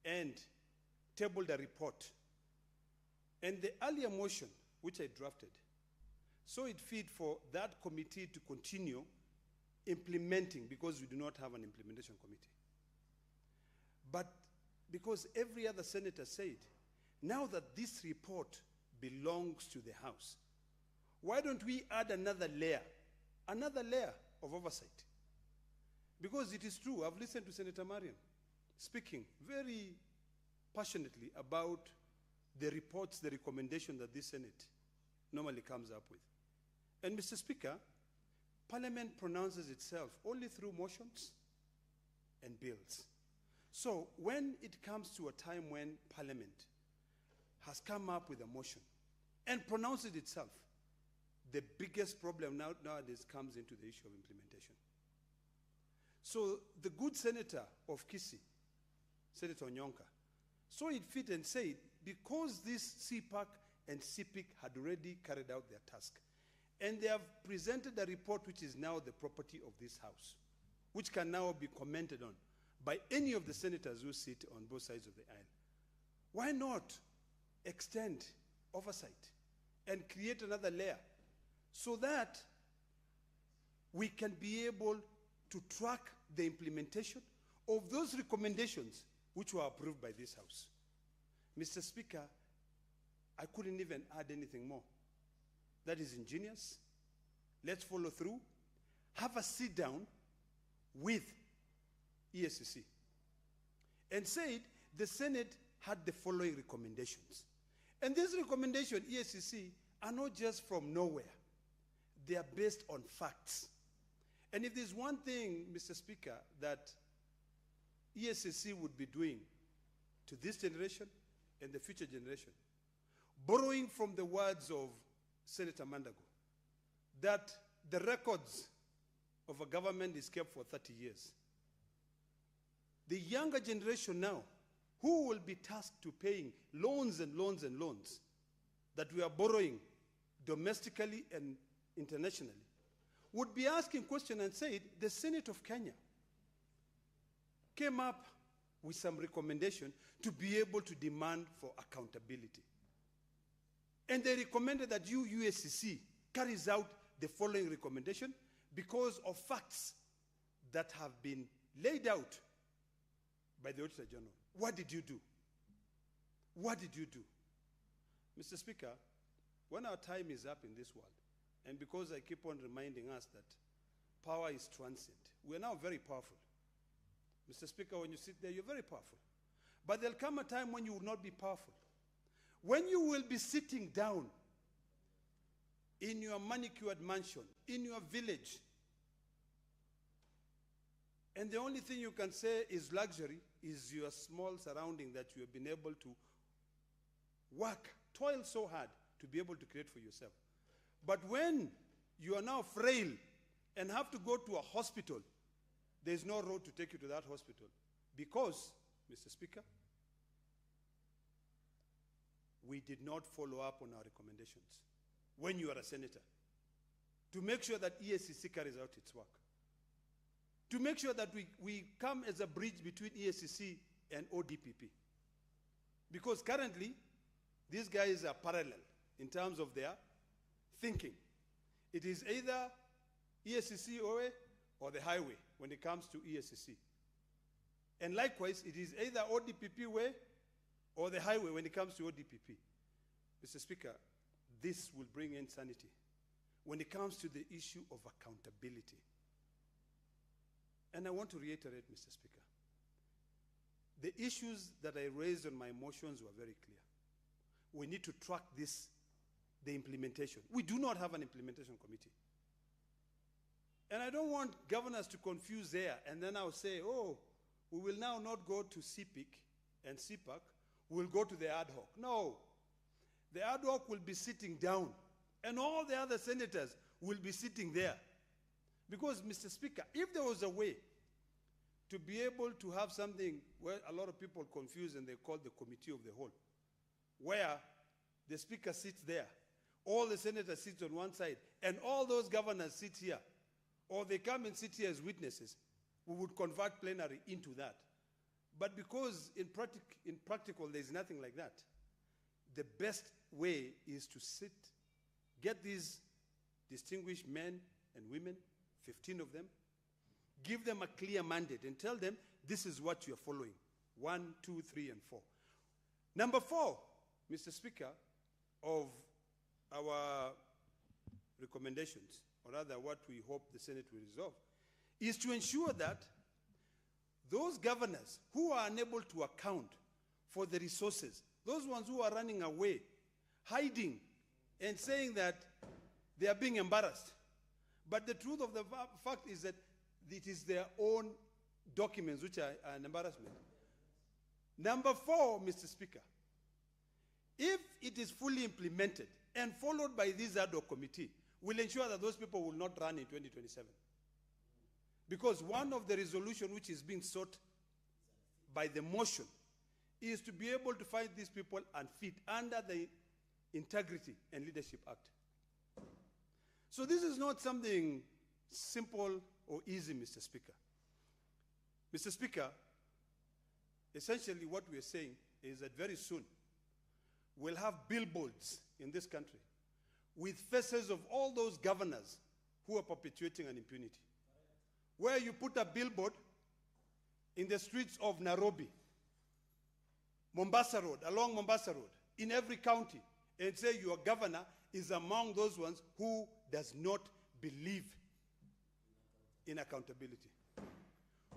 and tabled a report. And the earlier motion, which I drafted, saw it fit for that committee to continue implementing, because we do not have an implementation committee. But because every other senator said, now that this report belongs to the House, why don't we add another layer of oversight? Because it is true, I've listened to Senator Mariam speaking very passionately about the reports, the recommendation that this Senate normally comes up with. And Mr. Speaker, Parliament pronounces itself only through motions and bills. So when it comes to a time when Parliament has come up with a motion and pronounces itself, the biggest problem nowadays comes into the issue of implementation. So the good senator of Kisii, Senator Onyonka, saw it fit and said, because this CPAC and CPIC had already carried out their task, and they have presented a report which is now the property of this House, which can now be commented on by any of the senators who sit on both sides of the aisle. Why not extend oversight and create another layer so that we can be able to track the implementation of those recommendations which were approved by this House? Mr. Speaker, I couldn't even add anything more. That is ingenious. Let's follow through. Have a sit down with EACC and said the Senate had the following recommendations. And these recommendations, EACC, are not just from nowhere. They are based on facts. And if there's one thing, Mr. Speaker, that EACC would be doing to this generation and the future generation, borrowing from the words of Senator Mandago, that the records of a government is kept for 30 years. The younger generation now, who will be tasked to paying loans and loans and loans that we are borrowing domestically and internationally, would be asking questions and said, the Senate of Kenya came up with some recommendation to be able to demand for accountability. And they recommended that UACC carries out the following recommendation because of facts that have been laid out by the Auditor General. What did you do? What did you do? Mr. Speaker, when our time is up in this world, and because I keep on reminding us that power is transient, we are now very powerful. Mr. Speaker, when you sit there, you're very powerful. But there'll come a time when you will not be powerful. When you will be sitting down in your manicured mansion, in your village, and the only thing you can say is luxury is your small surrounding that you have been able to work, toil so hard to be able to create for yourself. But when you are now frail and have to go to a hospital, there's no road to take you to that hospital because, Mr. Speaker, we did not follow up on our recommendations when you are a senator to make sure that EACC carries out its work, to make sure that we come as a bridge between EACC and ODPP. Because currently, these guys are parallel in terms of their thinking. It is either EACC way or the highway when it comes to EACC. And likewise, it is either ODPP way or the highway when it comes to ODPP. Mr. Speaker, this will bring in sanity when it comes to the issue of accountability. And I want to reiterate, Mr. Speaker, the issues that I raised on my motions were very clear. We need to track this, the implementation. We do not have an implementation committee. And I don't want governors to confuse there and then I'll say, oh, we will now not go to CPIC and CPAC, we'll go to the ad hoc. No, the ad hoc will be sitting down and all the other senators will be sitting there. Because, Mr. Speaker, if there was a way to be able to have something where a lot of people confuse and they call the committee of the whole, where the speaker sits there, all the senators sit on one side, and all those governors sit here, or they come and sit here as witnesses, we would convert plenary into that. But because in practical there's nothing like that, the best way is to sit, get these distinguished men and women, 15 of them, give them a clear mandate and tell them this is what you're following. 1, 2, 3, and 4. Number 4, Mr. Speaker, of our recommendations, or rather what we hope the Senate will resolve, is to ensure that those governors who are unable to account for the resources, those ones who are running away, hiding, and saying that they are being embarrassed. But the truth of the fact is that it is their own documents which are an embarrassment. Number 4, Mr. Speaker, if it is fully implemented and followed by this ad hoc committee, will ensure that those people will not run in 2027. Because one of the resolution which is being sought by the motion is to be able to find these people unfit under the Integrity and Leadership Act. So this is not something simple or easy, Mr. Speaker. Mr. Speaker, essentially what we are saying is that very soon we'll have billboards in this country with faces of all those governors who are perpetuating an impunity. Where you put a billboard in the streets of Nairobi, Mombasa Road, along Mombasa Road, in every county, and say your governor is among those ones who does not believe in accountability,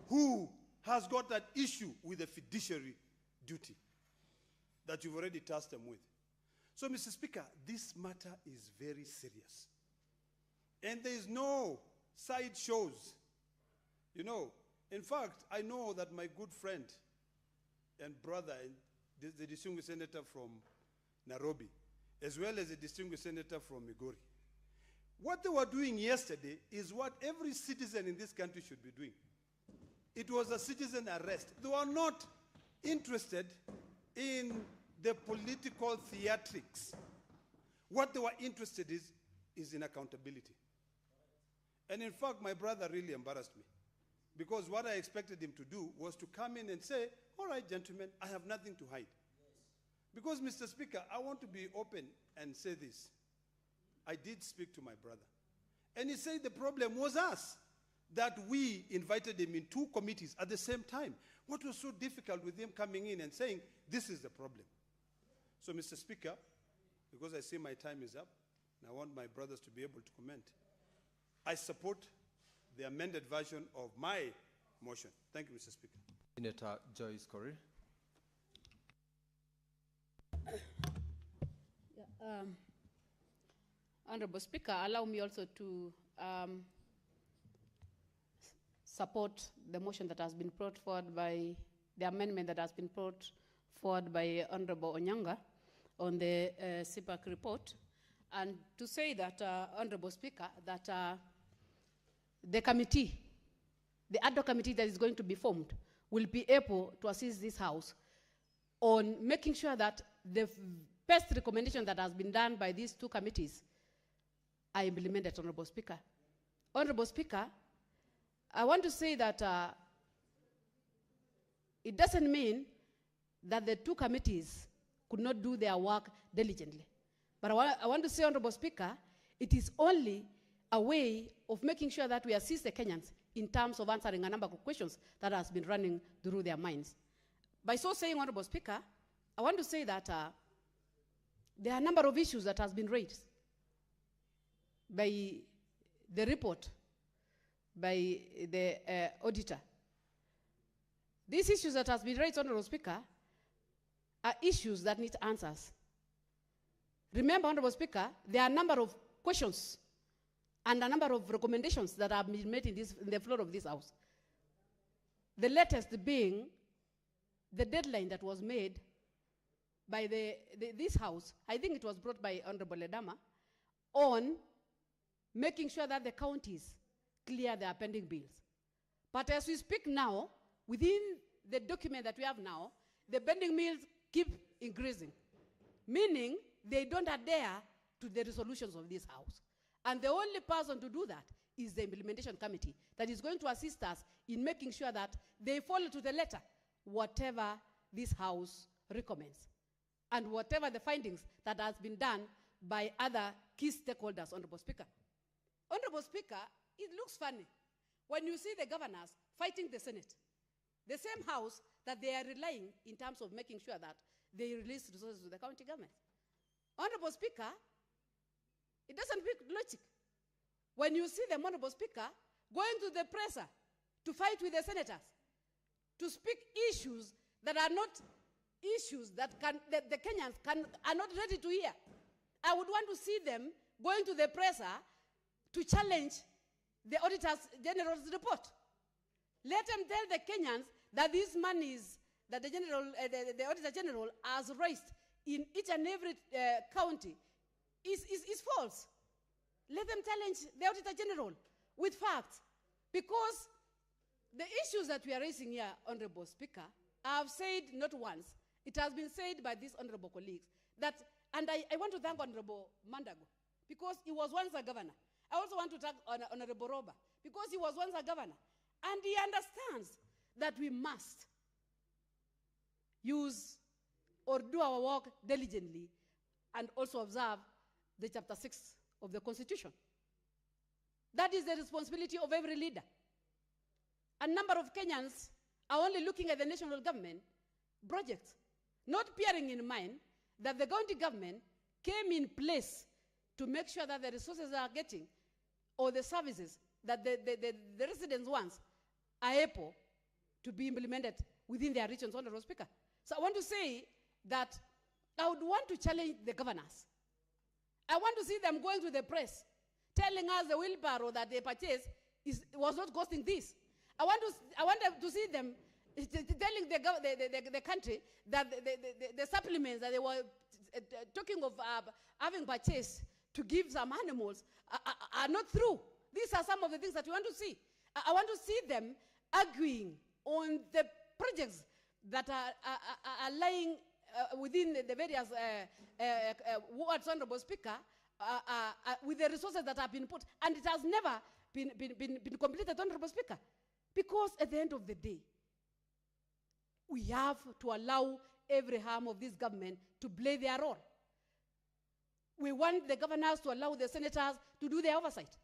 who has got that issue with the fiduciary duty that you've already tasked them with. So, Mr. Speaker, this matter is very serious. And there is no side shows. You know, in fact, I know that my good friend and brother, the distinguished senator from Nairobi, as well as the distinguished senator from Migori, what they were doing yesterday is what every citizen in this country should be doing. It was a citizen arrest. They were not interested in the political theatrics. What they were interested is in accountability. And in fact, my brother really embarrassed me, because what I expected him to do was to come in and say, all right, gentlemen, I have nothing to hide. Because, Mr. Speaker, I want to be open and say this. I did speak to my brother. And he said the problem was us, that we invited him in 2 committees at the same time. What was so difficult with him coming in and saying, this is the problem? So, Mr. Speaker, because I see my time is up, and I want my brothers to be able to comment, I support the amended version of my motion. Thank you, Mr. Speaker. Senator Joyce Corey. Honorable Speaker, allow me also to support the motion that has been brought forward by the amendment that has been brought forward by Honorable Onyanga on the CPAC report, and to say that, Honorable Speaker, that the committee, the ad hoc committee that is going to be formed, will be able to assist this House on making sure that the best recommendation that has been done by these 2 committees are implemented, Honorable Speaker. Honorable Speaker, I want to say that it doesn't mean that the 2 committees could not do their work diligently. But I want to say, Honorable Speaker, it is only a way of making sure that we assist the Kenyans in terms of answering a number of questions that has been running through their minds. By so saying, Honorable Speaker, I want to say that there are a number of issues that has been raised by the report, by the auditor. These issues that has been raised, Honorable Speaker, are issues that need answers. Remember, Honorable Speaker, there are a number of questions and a number of recommendations that have been made in the floor of this House. The latest being the deadline that was made by this House, I think it was brought by Honorable Ledama, on making sure that the counties clear their pending bills. But as we speak now, within the document that we have now, the pending bills keep increasing, meaning they don't adhere to the resolutions of this House. And the only person to do that is the implementation committee that is going to assist us in making sure that they follow to the letter whatever this House recommends and whatever the findings that has been done by other key stakeholders, Honorable Speaker. Honorable Speaker, it looks funny when you see the governors fighting the Senate, the same House that they are relying in terms of making sure that they release resources to the county government. Honorable Speaker, it doesn't make logic when you see the Honorable Speaker going to the presser to fight with the senators, to speak issues that are not issues that the Kenyans are not ready to hear. I would want to see them going to the presser to challenge the Auditor General's report. Let them tell the Kenyans that these monies that the Auditor General has raised in each and every county is false. Let them challenge the Auditor General with facts, because the issues that we are raising here, Honorable Speaker, I have said not once, it has been said by these honorable colleagues, that, and I want to thank Honorable Mandago, because he was once a governor. I also want to thank Honorable Roba, because he was once a governor. And he understands that we must use or do our work diligently and also observe the Chapter 6 of the Constitution. That is the responsibility of every leader. A number of Kenyans are only looking at the national government projects, not bearing in mind that the county government came in place to make sure that the resources they are getting or the services that the residents want are able to be implemented within their regions, Honorable Speaker. So I want to say that I would want to challenge the governors. I want to see them going to the press, telling us the wheelbarrow that they purchased was not costing this. I want to see them telling the country that the supplements that they were talking of having purchased to give some animals are not true. These are some of the things that we want to see. I want to see them arguing on the projects that are lying within the various wards, Honorable Speaker, with the resources that have been put. And it has never been completed, Honorable Speaker. Because at the end of the day, we have to allow every arm of this government to play their role. We want the governors to allow the senators to do their oversight.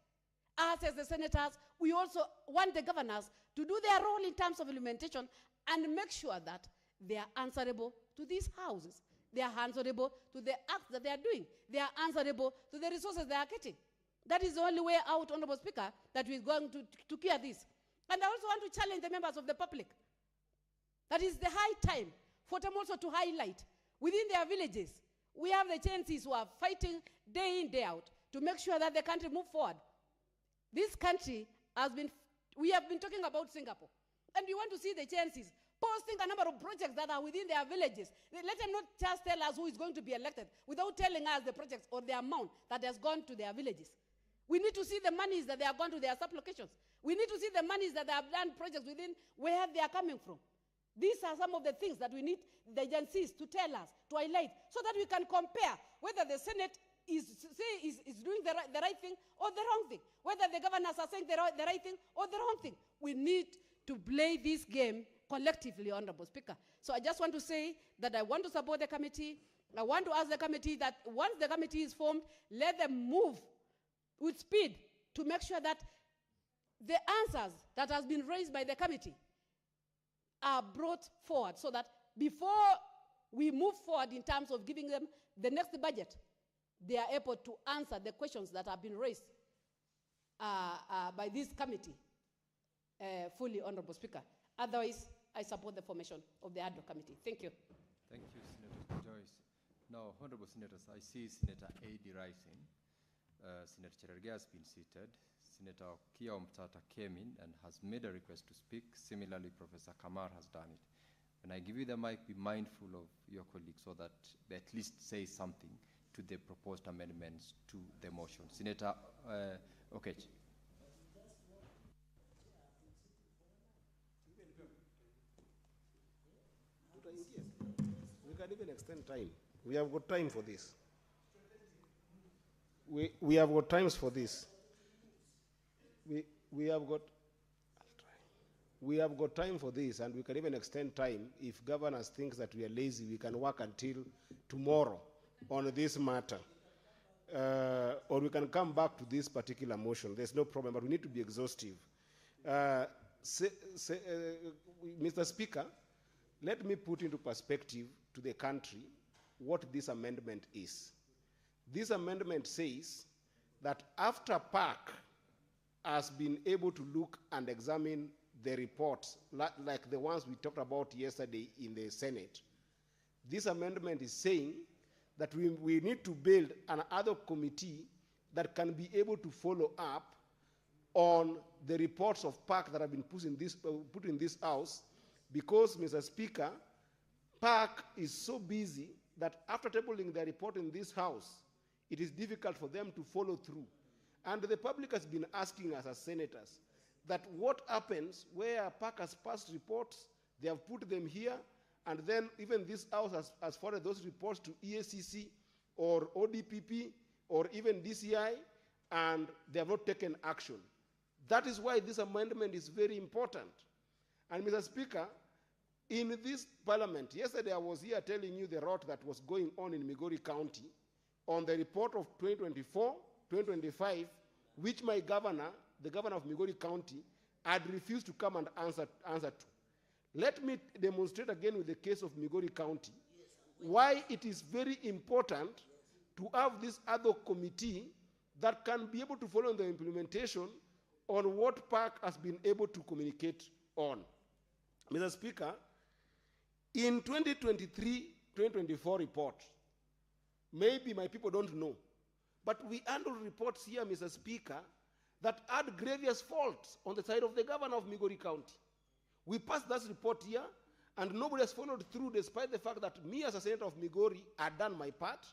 Us as the senators, we also want the governors to do their role in terms of implementation and make sure that they are answerable to these houses. They are answerable to the acts that they are doing. They are answerable to the resources they are getting. That is the only way out, Honorable Speaker, that we're going to cure this. And I also want to challenge the members of the public. That is the high time for them also to highlight within their villages. We have the chances who are fighting day in, day out to make sure that the country move forward. This country we have been talking about Singapore. And we want to see the chances, posting a number of projects that are within their villages. Let them not just tell us who is going to be elected without telling us the projects or the amount that has gone to their villages. We need to see the monies that they have gone to their sub-locations. We need to see the monies that they have done projects within where they are coming from. These are some of the things that we need the agencies to tell us, to highlight, so that we can compare whether the Senate is doing the right thing or the wrong thing, whether the governors are saying the right thing or the wrong thing. We need to play this game collectively, Honorable Speaker. So I just want to say that I want to support the committee. I want to ask the committee that once the committee is formed, let them move with speed to make sure that the answers that has been raised by the committee are brought forward so that before we move forward in terms of giving them the next budget, they are able to answer the questions that have been raised by this committee fully, Honorable Speaker. Otherwise, I support the formation of the ad hoc committee. Thank you. Thank you, Senator Joyce. Now, Honorable Senators, I see Senator A.D. rising. Senator Cherargei has been seated. Senator Kia Omtata came in and has made a request to speak. Similarly, Professor Kamar has done it. When I give you the mic, be mindful of your colleagues so that they at least say something to the proposed amendments to the motion. Senator Okech. We can even extend time. We have got time for this. We have got times for this. We have got time for this, and we can even extend time. If governors think that we are lazy, we can work until tomorrow on this matter. Or we can come back to this particular motion. There's no problem, but we need to be exhaustive. Mr. Speaker, let me put into perspective to the country what this amendment is. This amendment says that after PAC has been able to look and examine the reports, like the ones we talked about yesterday in the Senate, this amendment is saying that we need to build another committee that can be able to follow up on the reports of PAC that have been put in this house, because, Mr. Speaker, PAC is so busy that after tabling their report in this house, it is difficult for them to follow through. And the public has been asking us as senators, that what happens where PAC has passed reports, they have put them here, and then even this house has forwarded those reports to EACC or ODPP or even DCI, and they have not taken action. That is why this amendment is very important. And Mr. Speaker, in this parliament, yesterday I was here telling you the rot that was going on in Migori County on the report of 2024, 2025, which my governor, the governor of Migori County, had refused to come and answer to. Let me demonstrate again with the case of Migori County why it is very important to have this ad hoc committee that can be able to follow the implementation on what PAC has been able to communicate on. Mr. Speaker, in 2023-2024 report, maybe my people don't know, but we handle reports here, Mr. Speaker, that had grievous faults on the side of the governor of Migori County. We passed that report here, and nobody has followed through, despite the fact that me as a senator of Migori had done my part,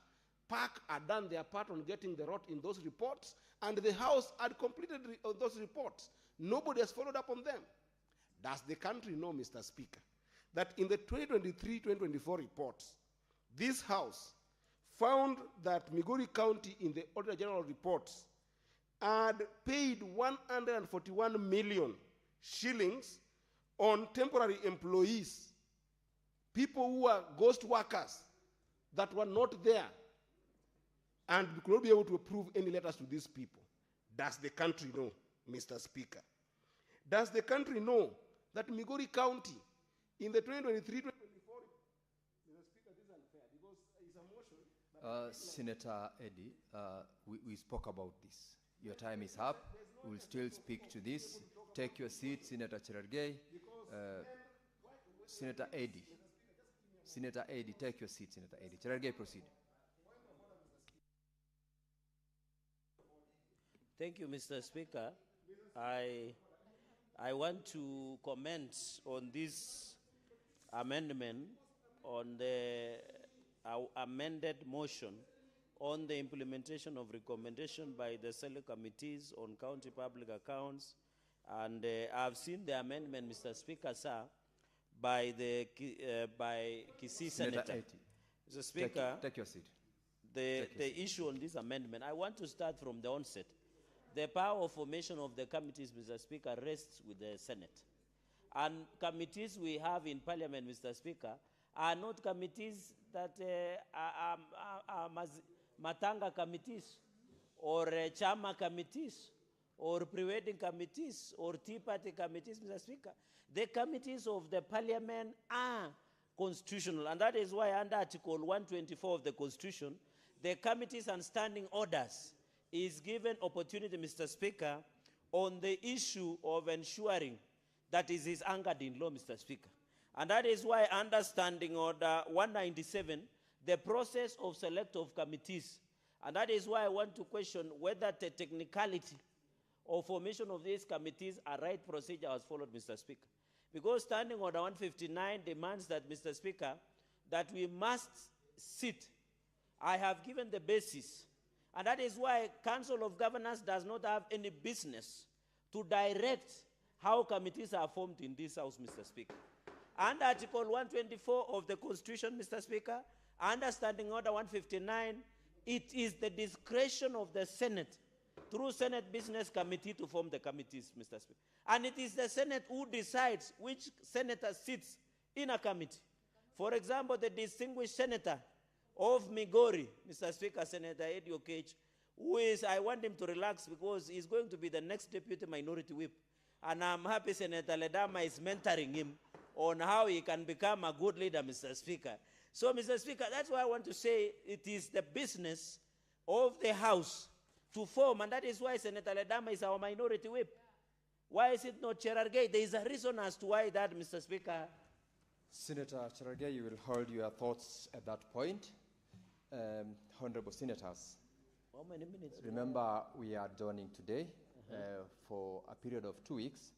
PAC had done their part on getting the rot in those reports, and the House had completed those reports. Nobody has followed up on them. Does the country know, Mr. Speaker, that in the 2023-2024 reports, this House found that Migori County in the Auditor General reports had paid 141 million shillings on temporary employees, people who are ghost workers that were not there, and we could not be able to approve any letters to these people. Does the country know, Mr. Speaker? Does the country know that Migori County in the 2023-2024, Mr. Speaker, this is unfair because it's a motion. Senator Eddy, we spoke about this. Your time is up. We'll still speak to this. Take your seat, Senator Cherargei. Senator Eddy. Senator Eddy, take your seat, Senator Eddy. Cherargei, proceed. Thank you, Mr. Speaker. I want to comment on this amendment on the amended motion on the implementation of recommendation by the select committees on county public accounts. And I've seen the amendment, Mr. Speaker, sir, by the by Kisii Senator. Mr. Speaker, take your seat. The issue on this amendment, I want to start from the onset. The power of formation of the committees, Mr. Speaker, rests with the Senate. And committees we have in Parliament, Mr. Speaker, are not committees that are Matanga committees or Chama committees or pre-wedding committees or Tea Party committees, Mr. Speaker. The committees of the Parliament are constitutional, and that is why under Article 124 of the Constitution, the committees and standing orders is given opportunity, Mr. Speaker, on the issue of ensuring that it is anchored in law, Mr. Speaker. And that is why under Standing Order 197, the process of select of committees, and that is why I want to question whether the technicality or formation of these committees are right procedure was followed, Mr. Speaker. Because Standing Order 159 demands that, Mr. Speaker, that we must sit. I have given the basis. And that is why Council of Governors does not have any business to direct how committees are formed in this House, Mr. Speaker. Under Article 124 of the Constitution, Mr. Speaker, under Standing Order 159, it is the discretion of the Senate through Senate Business Committee to form the committees, Mr. Speaker. And it is the Senate who decides which senator sits in a committee. For example, the distinguished senator of Migori, Mr. Speaker, Senator Eddy Oketch, who is, I want him to relax because he's going to be the next deputy minority whip. And I'm happy Senator Ledama is mentoring him on how he can become a good leader, Mr. Speaker. So, Mr. Speaker, that's why I want to say it is the business of the House to form, and that is why Senator Ledama is our minority whip. Why is it not Cherargei? There is a reason as to why that, Mr. Speaker. Senator Cherargei, you will hold your thoughts at that point. Honorable Senators, how many minutes? Remember, we are joining today for a period of 2 weeks.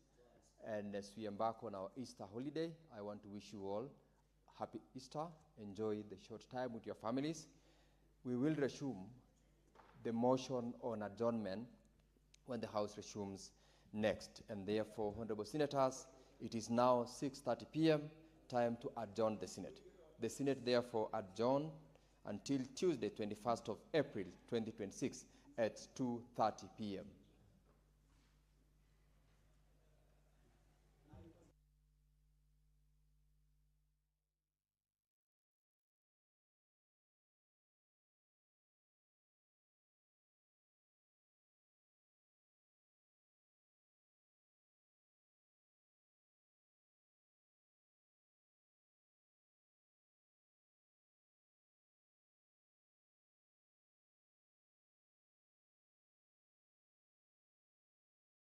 And as we embark on our Easter holiday, I want to wish you all happy Easter. Enjoy the short time with your families. We will resume the motion on adjournment when the House resumes next. And therefore, honorable senators, it is now 6:30 p.m., time to adjourn the Senate. The Senate therefore adjourned until Tuesday, 21st of April, 2026 at 2:30 p.m.